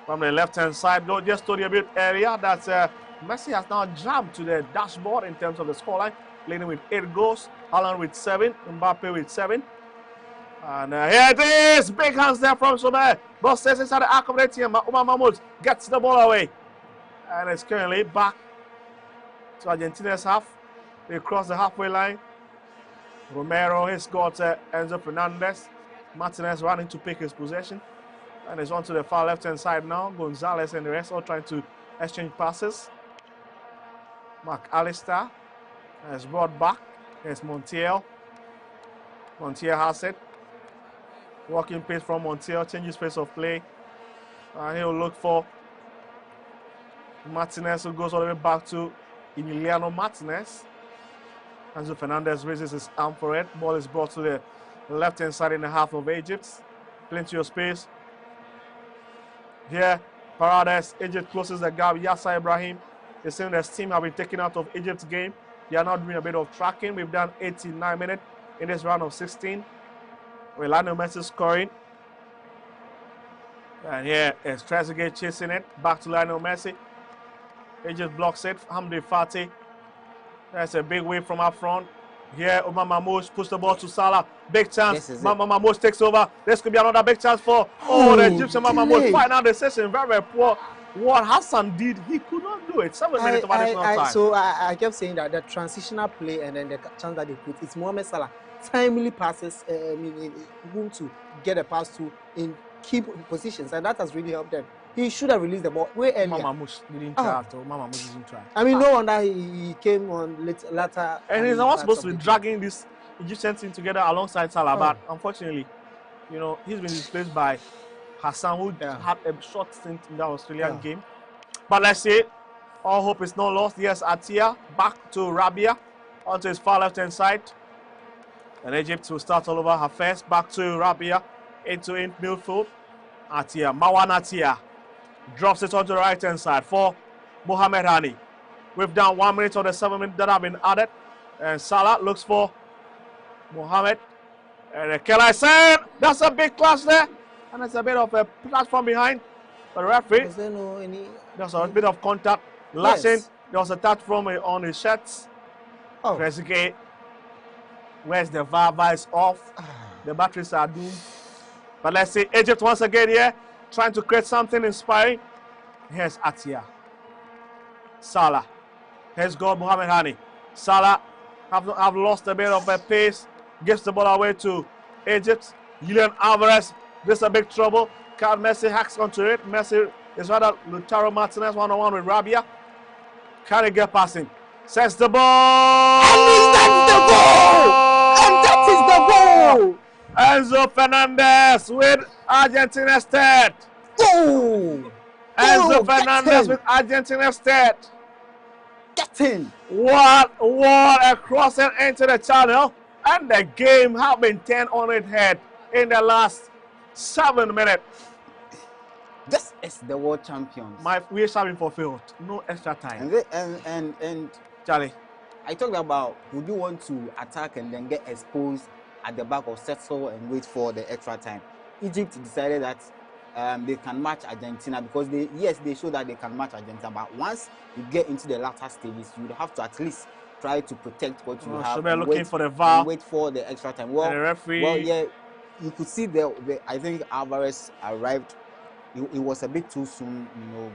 from the left-hand side. Just told you a bit earlier that Messi has now jumped to the dashboard in terms of the scoreline, leading with 8 goals, Haaland with 7, Mbappe with 7. And here it is! Big hands there from Somer. Ball stays inside the arc of the team. Umar Mahmoud gets the ball away. And it's currently back to Argentina's half. They cross the halfway line. Romero has got Enzo Fernandez. Martinez running to pick his possession. And it's on to the far left-hand side now. Gonzalez and the rest all trying to exchange passes. Mark Alistair has brought back. There's Montiel. Montiel has it. Walking pace from Montiel, changes pace of play. And he'll look for Martinez, who goes all the way back to Emiliano Martinez. Enzo Fernandez raises his arm for it. Ball is brought to the left-hand side in the half of Egypt. Plenty of space. Here, Pharaohs, Egypt closes the gap. Yasser Ibrahim is saying the steam have been taken out of Egypt's game. They are now doing a bit of tracking. We've done 89 minutes in this round of 16. With Lionel Messi scoring. And here is Trezeguet chasing it. Back to Lionel Messi. Egypt blocks it. Hamdi Fatih. That's a big wave from up front. Here, Omar Mamouche push the ball to Salah. Big chance. Mamouche takes over. This could be another big chance for the Egyptian Mamouche. Final decision. Very, very poor. What Hassan did, he could not do it. 7 minutes of additional time. So I kept saying that the transitional play and then the chance that they put, it's Mohamed Salah. Timely passes, room to get a pass to in key positions, and that has really helped them. He should have released the ball way earlier. Mamouche didn't try at all. Mamouche didn't try. I mean, no wonder he came on later. And he's not supposed to be dragging this Egyptian team together alongside Salah, but unfortunately, you know, he's been displaced by Hassan, who had a short stint in that Australian game. But let's say all hope is not lost. Yes, Atia back to Rabia onto his far left-hand side. And Egypt will start all over. Hafez back to Rabia into midfield. Atia, Mawan Atia drops it onto the right-hand side for Mohamed Hani. We've done 1 minute of the 7 minutes that have been added. And Salah looks for Mohamed. And Kelly said, that's a big clash there. And it's a bit of a platform behind the referee. Is there no any? There's a bit of contact. Lashing. There was a touch from on his shirts. Trezeguet. Where's the VAR is off? The batteries are doomed. But let's see Egypt once again here, trying to create something inspiring. Here's Atia. Salah. Here's goal Mohamed Hani. Salah have lost a bit of a pace. Gives the ball away to Egypt. Julian Alvarez. This is a big trouble. Messi hacks onto it. Messi is rather Lautaro Martinez one-on-one with Rabia. Can he get passing? Sets the ball! And that's the goal! And that is the goal! Enzo Fernandez with Argentina's third. Enzo Fernandez with Argentina's third. Get in! What a crossing into the channel. And the game have been turned on its head in the last 7 minutes. This is the world champions. My wish have been fulfilled. No extra time. And Charlie, I talked about, would you want to attack and then get exposed at the back or settle and wait for the extra time? Egypt decided that they can match Argentina because they show that they can match Argentina. But once you get into the latter stages, you would have to at least try to protect what you have. So we're looking for the VAR. Wait for the extra time. Well, and the referee. Well, yeah, you could see I think Alvarez arrived. It was a bit too soon,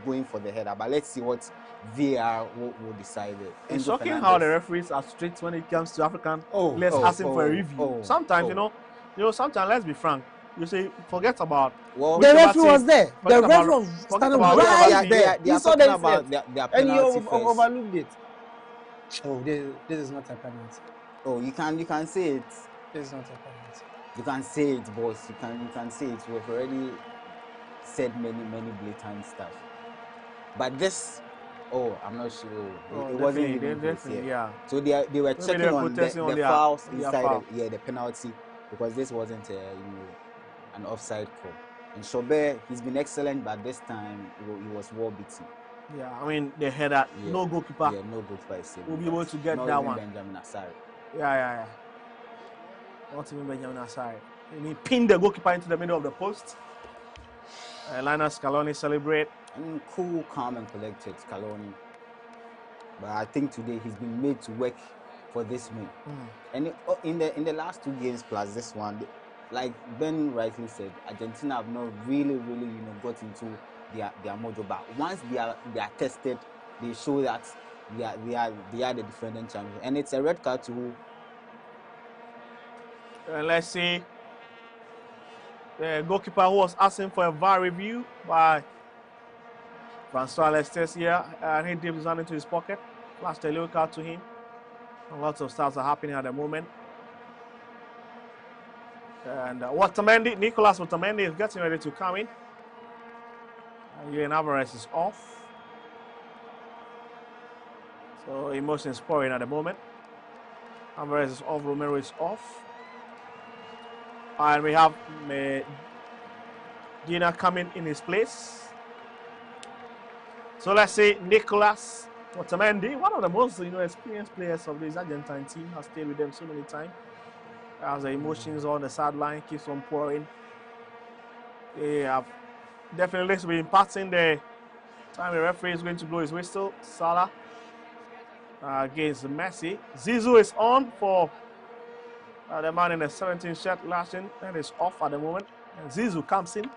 going for the header. But let's see what VAR will decide. It's shocking how the referees are strict when it comes to African players asking for a review. Sometimes, sometimes let's be frank. You say forget about. Well, the referee was there. The referee was standing right there. He saw them about their and he overlooked it. Oh, this is not a penalty. Oh, you can say it. This is not a penalty. You can say it, boss. You can say it. We've already said many blatant stuff. But this, I'm not sure. It wasn't even yeah. So they were checking on the fouls inside the penalty, because this wasn't an offside call. And Shobert, he's been excellent, but this time he was well beaten. Yeah, I mean the header, no goalkeeper. Yeah, no goalkeeper is saved. We'll be able to get not that even one. Benjamin Asare. Yeah. Not even Benjamin Asare. He pinned the goalkeeper into the middle of the post. Lionel Scaloni celebrate. Cool, calm, and collected, Scaloni. But I think today he's been made to work for this win. And in the last 2 games plus this one, like Ben rightly said, Argentina have not really got into their mojo. But once they are tested, they show that they are the defending champions. And it's a red card to who? Let's see. The goalkeeper who was asking for a VAR review by Francois Lestes here, and he dipped his hand into his pocket, flashed a yellow card to him. And lots of stuff are happening at the moment. And Nicolas Otamendi is getting ready to come in. Julian Alvarez is off. So emotion is pouring at the moment. Alvarez is off, Romero is off. And we have Gina coming in his place. So let's say Nicolas Otamendi, one of the most experienced players of this Argentine team, has stayed with them so many times. As the emotions on the sideline keeps on pouring. They have definitely to be impacting the time the referee is going to blow his whistle. Salah against Messi. Zizou is on for the man in the 17th shirt, lashing, and is off at the moment. And Zizou comes in.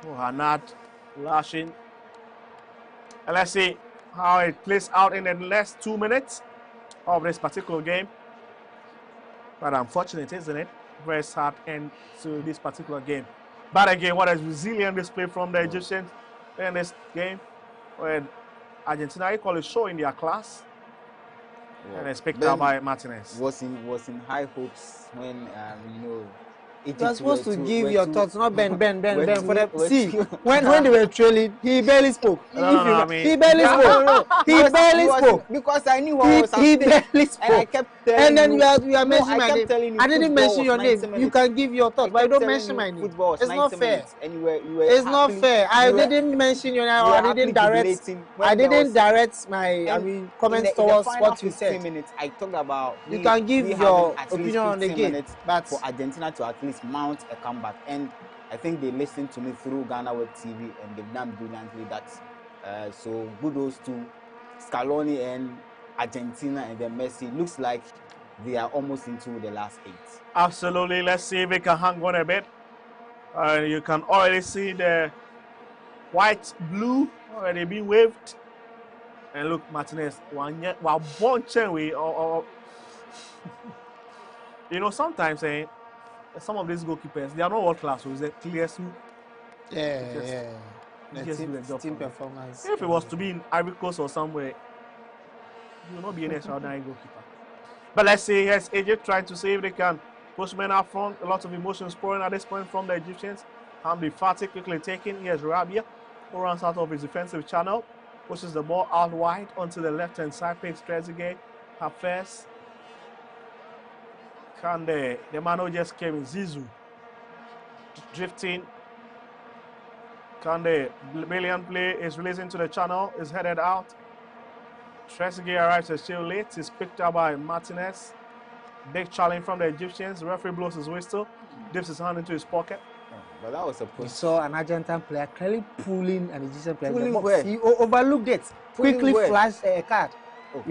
Hanad lashing. And let's see how it plays out in the last 2 minutes of this particular game. But unfortunate, isn't it? Very sad end to this particular game. But again, what is resilient display from the Egyptians in this game when Argentina equally showing their class. And it's picked up by Martinez. Was in high hopes when You're supposed to give your thoughts, not bend. For them, see, when they were trailing, he barely spoke. He barely spoke. He barely spoke. Because I knew what was he barely spoke. And I kept telling and then you, you are mentioning my name. I didn't mention your name. You can give your thoughts, but you don't mention my name. It's not fair. It's not fair. I didn't mention your name. I didn't direct my comments towards what you said. Minutes, I talked about you can give your opinion on the game, but for Argentina to at least mount a comeback, and I think they listened to me through GhanaWeb TV, and they've done brilliantly. So kudos to Scaloni and Argentina, and then Messi. Looks like they are almost into the last 8. Absolutely. Let's see if we can hang on a bit. You can already see the white, blue already being waved. And look, Martinez, sometimes some of these goalkeepers, they are not world class, so it's a clear smooth. Yeah. Team performance. If it was to be in Ivory Coast or somewhere, you will not be an extraordinary goalkeeper. But let's see, here's Egypt trying to see if they can push men up front. A lot of emotions pouring at this point from the Egyptians. Hamdi Fatih quickly taken. Here's Rabia, who runs out of his defensive channel, pushes the ball out wide onto the left-hand side, picks Trezeguet, Hafez. Kande, the man who just came in, Zizou, drifting. Kande, brilliant play, is releasing to the channel, is headed out. Trezeguet arrives still late, is picked up by Martinez. Big challenge from the Egyptians, the referee blows his whistle, dips his hand into his pocket. But that was a push. We saw an Argentine player clearly pulling an Egyptian player. Pulling where? He overlooked it. Quickly where? flashed a card. Oh.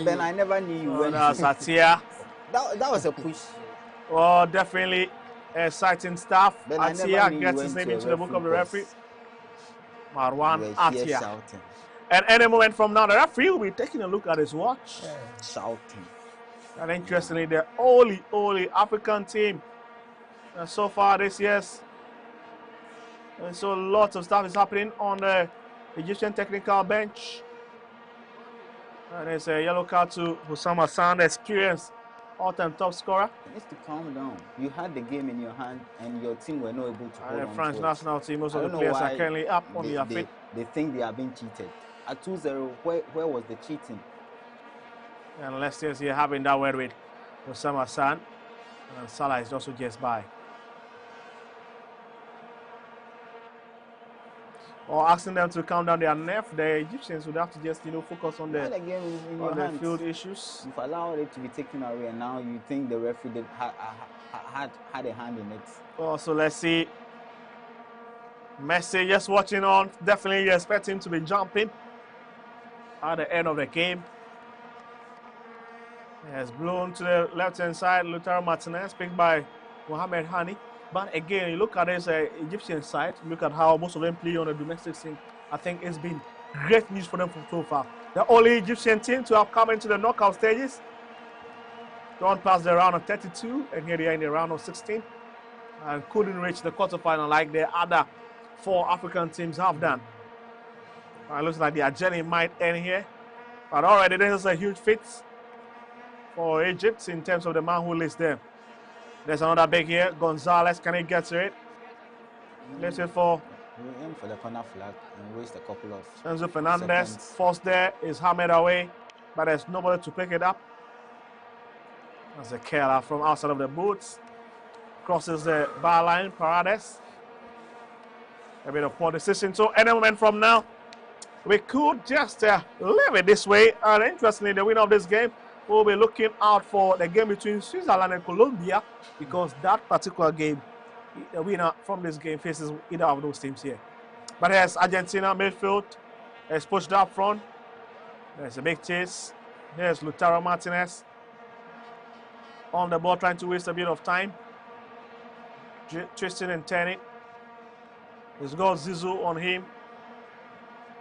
Ben, I never knew you went. Atia. That was a push. Oh, definitely exciting stuff. Ben, Atia gets his name into the book of the referee. Marwan Atia. And any moment from now, the referee will be taking a look at his watch. Shouting. And interestingly, the only African team so far this year. And so lots of stuff is happening on the Egyptian technical bench. And there's a yellow card to Hussam Hassan, the experienced all-time top scorer. You need to calm down. You had the game in your hand, and your team were not able to hold on the French to national team, most of the players are currently up on their feet. They think they are being cheated. At 2-0, where was the cheating? And Leicester's here having that word with Hussam Hassan. And Salah is also just by. Or asking them to calm down their nerve, the Egyptians would have to just focus on the field issues. You've allowed it to be taken away, and now you think the referee had a hand in it. Oh, so let's see. Messi just watching on. Definitely you expect him to be jumping at the end of the game. He has blown to the left-hand side. Lautaro Martinez picked by Mohamed Hani. But again, you look at this Egyptian side, look at how most of them play on the domestic scene. I think it's been great news for them from so far. The only Egyptian team to have come into the knockout stages. Gone past the round of 32, and here they are in the round of 16. And couldn't reach the quarterfinal like the other 4 African teams have done. It looks like their journey might end here. But already this is a huge feat for Egypt in terms of the man who leads them. There's another big here. Gonzalez, can he get to it? Let's wait for. We aim for the corner flag and waste a couple of. Enzo Fernandez, seconds. forced there, is hammered away, but there's nobody to pick it up. That's a killer from outside of the boots. Crosses the bar line, Paredes. A bit of poor decision. So any moment from now, we could just leave it this way. And interestingly, the winner of this game will be looking out for the game between Switzerland and Colombia, because that particular game, the winner from this game faces either of those teams here. But here's Argentina midfield. It's pushed up front. There's a big chase. Here's Lautaro Martinez on the ball, trying to waste a bit of time. Twisting and turning. He's got Zizou on him,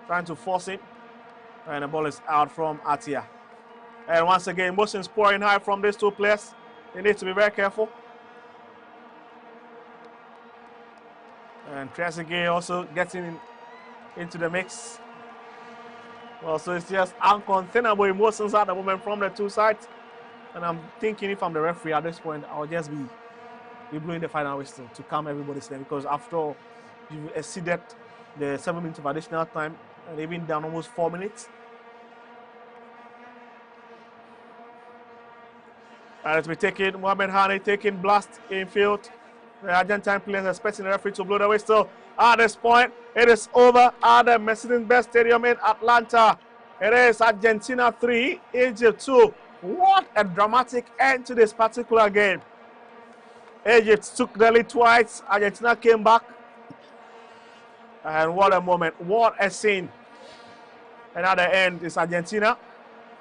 trying to force him. And the ball is out from Atia. And once again, motion's pouring high from these two players. They need to be very careful. And Trezeguet also getting into the mix. Well, so it's just uncontainable emotions at the moment from the two sides. And I'm thinking, if I'm the referee at this point, I'll just be blowing the final whistle to calm everybody's name, because after all, you've exceeded the 7 minutes of additional time and even down almost 4 minutes. And it's been taken, Mohamed Hani taking blast infield. The Argentine players expecting the referee to blow the whistle. At this point, it is over at the Mercedes-Benz Stadium in Atlanta. It is Argentina 3, Egypt 2. What a dramatic end to this particular game. Egypt took the lead twice. Argentina came back. And what a moment. What a scene. And at the end, it's Argentina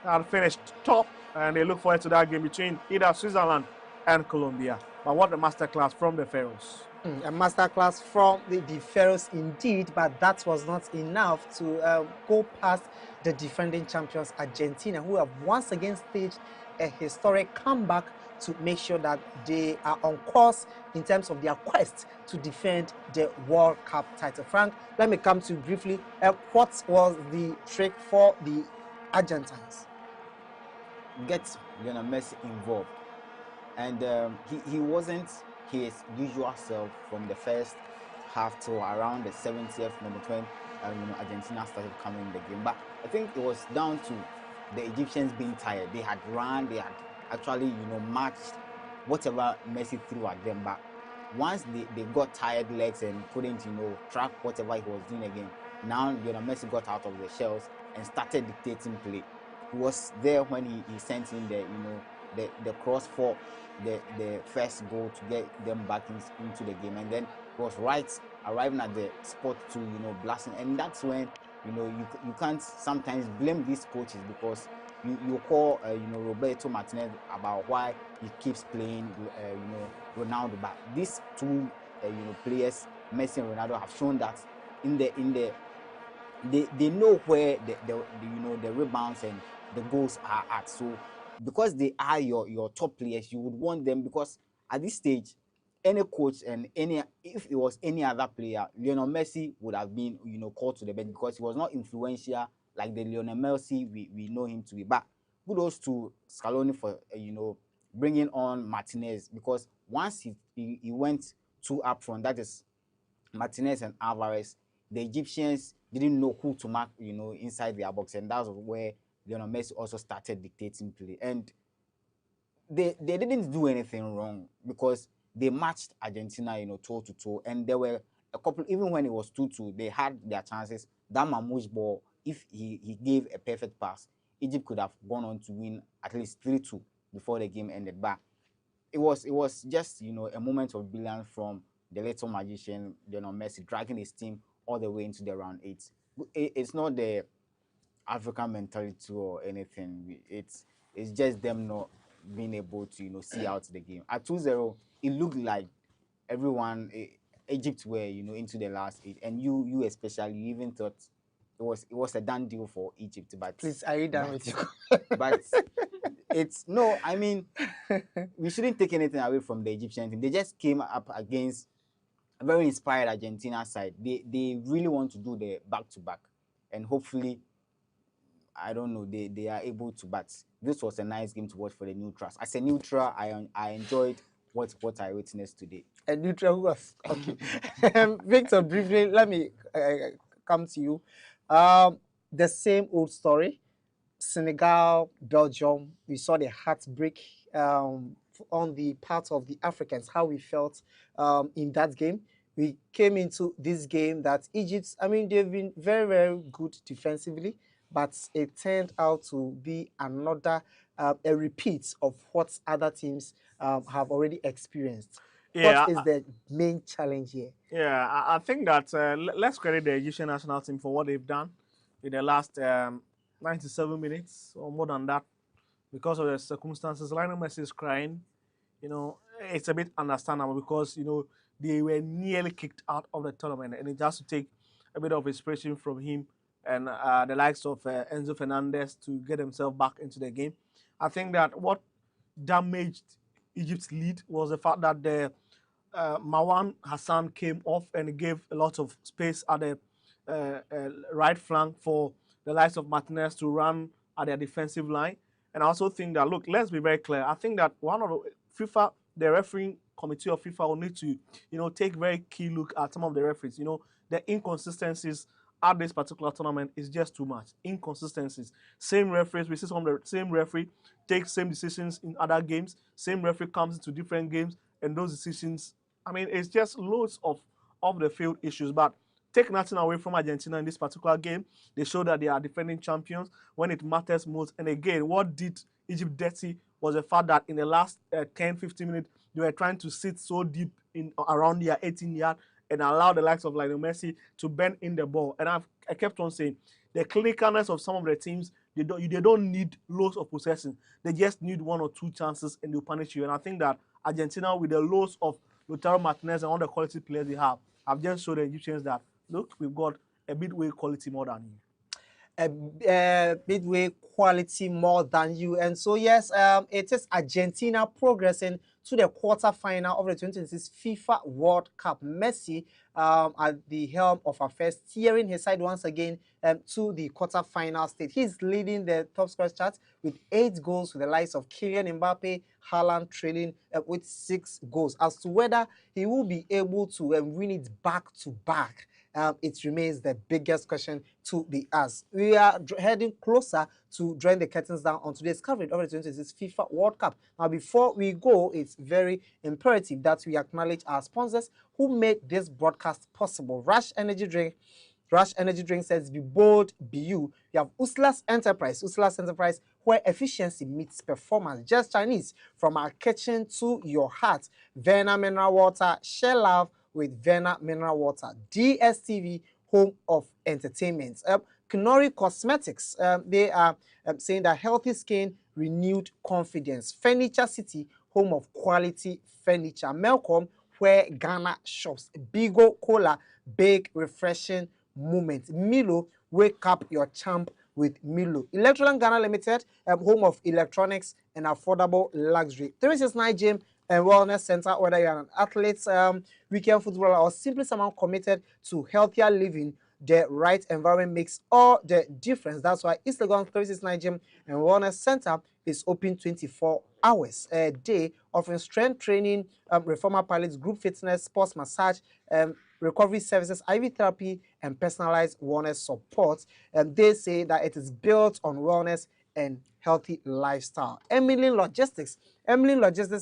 that finished top. And they look forward to that game between either Switzerland and Colombia. But what a masterclass from the Pharaohs. A masterclass from the Pharaohs indeed, but that was not enough to go past the defending champions Argentina, who have once again staged a historic comeback to make sure that they are on course in terms of their quest to defend the World Cup title. Frank, let me come to you briefly. What was the trick for the Argentines? Get Lionel Messi involved, and he wasn't his usual self from the first half to around the 70th minute when Argentina started coming in the game. But I think it was down to the Egyptians being tired. They had run, they had actually matched whatever Messi threw at them. But once they got tired legs and couldn't track whatever he was doing again, now Messi got out of the shells and started dictating play. He was there when he sent in the cross for the first goal to get them back into the game, and then he was arriving at the spot to blasting, and that's when you can't sometimes blame these coaches, because you call Roberto Martinez about why he keeps playing Ronaldo, but these two players, Messi and Ronaldo, have shown that they know where the rebounds and the goals are at. So because they are your top players, you would want them, because at this stage, any coach and if it was any other player, Lionel Messi would have been called to the bench, because he was not influential like the Lionel Messi we know him to be. But kudos to Scaloni for bringing on Martinez, because once he went two up front, that is Martinez and Alvarez, the Egyptians didn't know who to mark inside their box, and that was where Lionel Messi also started dictating play. And they didn't do anything wrong, because they matched Argentina toe to toe, and there were a couple, even when it was 2-2, they had their chances. That Mamouche ball, if he gave a perfect pass, Egypt could have gone on to win at least 3-2 before the game ended. But it was just a moment of brilliance from the little magician Lionel Messi, dragging his team all the way into the round 8. It's not the African mentality or anything. It's just them not being able to see out the game. At 2-0, it looked like everyone, Egypt were into the last 8, and you especially, you even thought it was a done deal for Egypt. But please, are you done with you? But it's no. I mean, we shouldn't take anything away from the Egyptian team. They just came up against a very inspired Argentina side. They really want to do the back-to-back, and hopefully, I don't know, they are able to. But this was a nice game to watch for the neutrals. As a neutral, I enjoyed what I witnessed today. A neutral who was okay. Victor, briefly, let me come to you. The same old story. Senegal, Belgium. We saw the heartbreak on the part of the Africans, how we felt in that game. We came into this game that Egypt, I mean, they've been very, very good defensively, but it turned out to be another a repeat of what other teams have already experienced. Yeah, What is the main challenge here? Yeah, I think that let's credit the Egyptian national team for what they've done in the last 97 minutes or more than that because of the circumstances. Lionel Messi is crying. You know, it's a bit understandable because, you know, they were nearly kicked out of the tournament and it has to take a bit of inspiration from him and the likes of Enzo Fernandez to get himself back into the game. I think that what damaged Egypt's lead was the fact that the Marwan Hassan came off and gave a lot of space at the right flank for the likes of Martinez to run at their defensive line. And I also think that, look, let's be very clear. I think that one of the refereeing committee of FIFA will need to, you know, take very key look at some of the referees. You know, the inconsistencies at this particular tournament is just too much. Inconsistencies. Same referees, we see some of the same referee take same decisions in other games. Same referee comes into different games, and those decisions, I mean, it's just loads of the field issues. But take nothing away from Argentina in this particular game. They show that they are defending champions when it matters most. And again, what did Egypt dirty was the fact that in the last 10-15 minutes, they were trying to sit so deep in around their 18-yard and allow the likes of Lionel Messi to bend in the ball. And I kept on saying, the clinicalness of some of the teams, they don't need loads of possession. They just need 1 or 2 chances and they'll punish you. And I think that Argentina, with the loss of Lautaro Martinez and all the quality players they have just showed the Egyptians that, look, we've got a midway quality more than you. A midway quality more than you. And so, yes, it is Argentina progressing to the quarterfinal of the 2026 FIFA World Cup. Messi at the helm of affairs, steering his side once again to the quarterfinal stage. He's leading the top scorers chart with 8 goals, with the likes of Kylian Mbappe, Haaland trailing with 6 goals. As to whether he will be able to win it back to back, it remains the biggest question to be asked. We are heading closer to drawing the curtains down on today's coverage of the 2026 FIFA World Cup. Now, before we go, it's very imperative that we acknowledge our sponsors who made this broadcast possible. Rush Energy Drink says, be bold, be you. You have Usla's Enterprise, where efficiency meets performance. Just Chinese, from our kitchen to your heart. Verna Mineral Water, share love with Verna Mineral Water. DSTV, home of entertainment. Knorri Cosmetics, they are saying that healthy skin, renewed confidence. Furniture City, home of quality furniture. Melcom, where Ghana shops. Bigo Cola, big refreshing moment. Milo, wake up your champ with Milo. Electron Ghana Limited, home of electronics and affordable luxury. 369 Gym and Wellness Center, whether you're an athlete, weekend footballer, or simply someone committed to healthier living, the right environment makes all the difference. That's why East Legon 369 Gym and Wellness Center is open 24 hours a day, offering strength training, reformer pilots, group fitness, sports massage, recovery services, IV therapy, and personalized wellness support. And they say that it is built on wellness and healthy lifestyle. Emily Logistics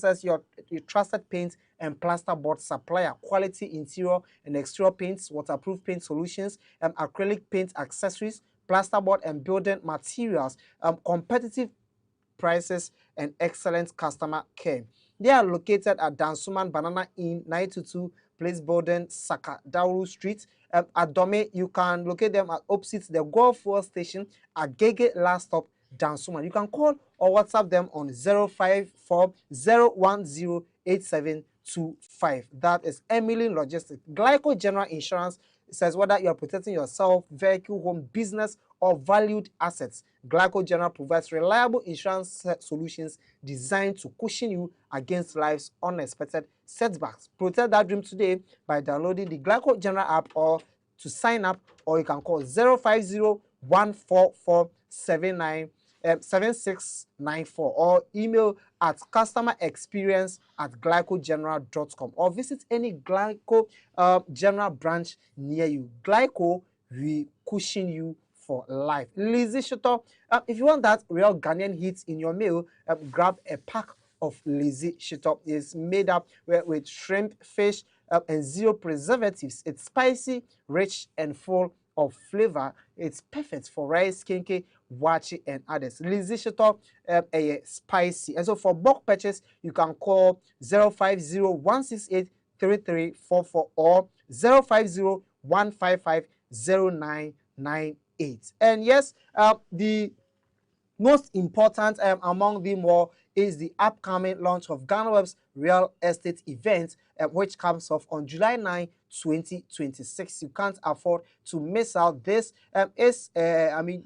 as your trusted paint and plasterboard supplier. Quality interior and exterior paints, waterproof paint solutions, acrylic paint accessories, plasterboard and building materials, competitive prices, and excellent customer care. They are located at Dansuman Banana Inn, 922 Place Building, Saka Dauru Street. At Dome, you can locate them at opposite the Gulf Fuel Station at Gege Last Stop, Dansuman. You can call or WhatsApp them on 054-010-8725. That is Emily Logistics. Glyco General Insurance says whether you are protecting yourself, vehicle, home, business, or valued assets, Glyco General provides reliable insurance solutions designed to cushion you against life's unexpected setbacks. Protect that dream today by downloading the Glyco General app or to sign up, or you can call 050-144-7694 or email at customerexperience@glycogeneral.com or visit any Glyco General branch near you. Glyco, we cushion you for life. Lizzie Shuto, if you want that real Ghanaian hits in your meal, grab a pack of Lizzie Shitop. It's made up with shrimp, fish, and 0 preservatives. It's spicy, rich, and full of flavor. It's perfect for rice, kinky, wachi, and others. Lizzie Shitop spicy. And so for bulk purchase, you can call 050-168-3344 or 050-155-0998. And yes, the most important among them all is the upcoming launch of GhanaWeb's real estate event, which comes off on July 9, 2026. You can't afford to miss out. This is,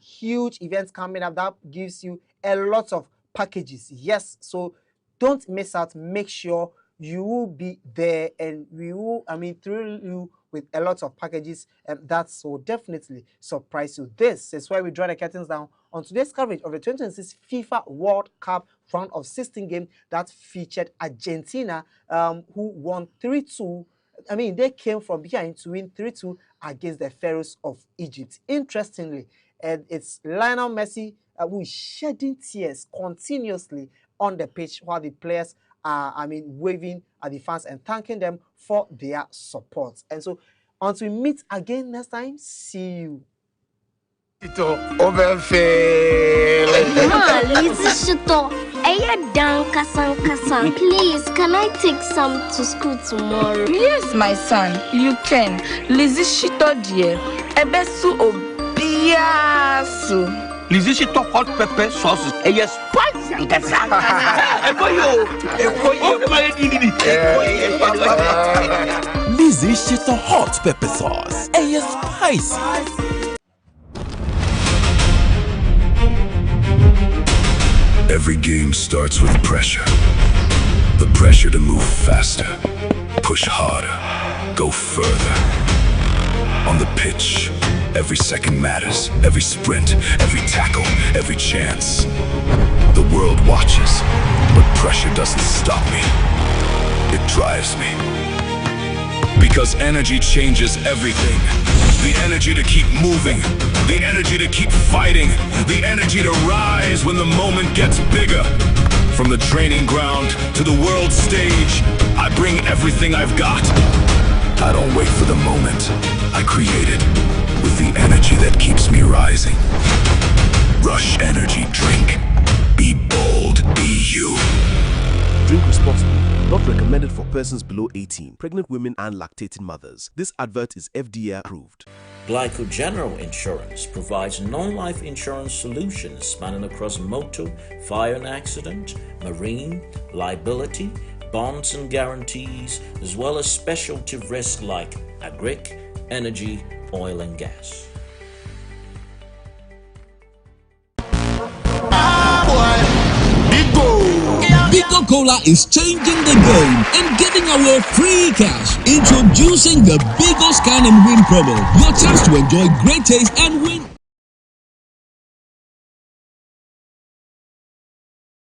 huge event coming up that gives you a lot of packages. Yes, so don't miss out. Make sure you will be there, and we will, thrill you with a lot of packages, and that will definitely surprise you. This is why we draw the curtains down on today's coverage of the 2026 FIFA World Cup round of 16 game that featured Argentina, who won 3-2. They came from behind to win 3-2 against the Pharaohs of Egypt. Interestingly, it's Lionel Messi who is shedding tears continuously on the pitch while the players are, waving at the fans and thanking them for their support. And so, until we meet again next time, see you. Please, can I take some to school tomorrow? Yes, my son, you can. Lizzie Shito dear, ebesu obiasu. Lizzie Shito hot pepper sauce. Yes, spicy and kasa. Lizzie Shito hot pepper sauce. Yes, spicy. Every game starts with pressure. The pressure to move faster, push harder, go further. On the pitch, every second matters, every sprint, every tackle, every chance. The world watches, but pressure doesn't stop me. It drives me. Because energy changes everything. The energy to keep moving, the energy to keep fighting, the energy to rise when the moment gets bigger. From the training ground to the world stage, I bring everything I've got. I don't wait for the moment. I create it with the energy that keeps me rising. Rush Energy Drink. Be bold, be you. Drink responsibly. Not recommended for persons below 18, pregnant women and lactating mothers. This advert is FDA approved. Glyco General Insurance provides non-life insurance solutions spanning across motor, fire and accident, marine, liability, bonds and guarantees, as well as specialty risks like agric, energy, oil and gas. Coca-Cola is changing the game and giving away free cash. Introducing the biggest can and win promo. Your chance to enjoy great taste and win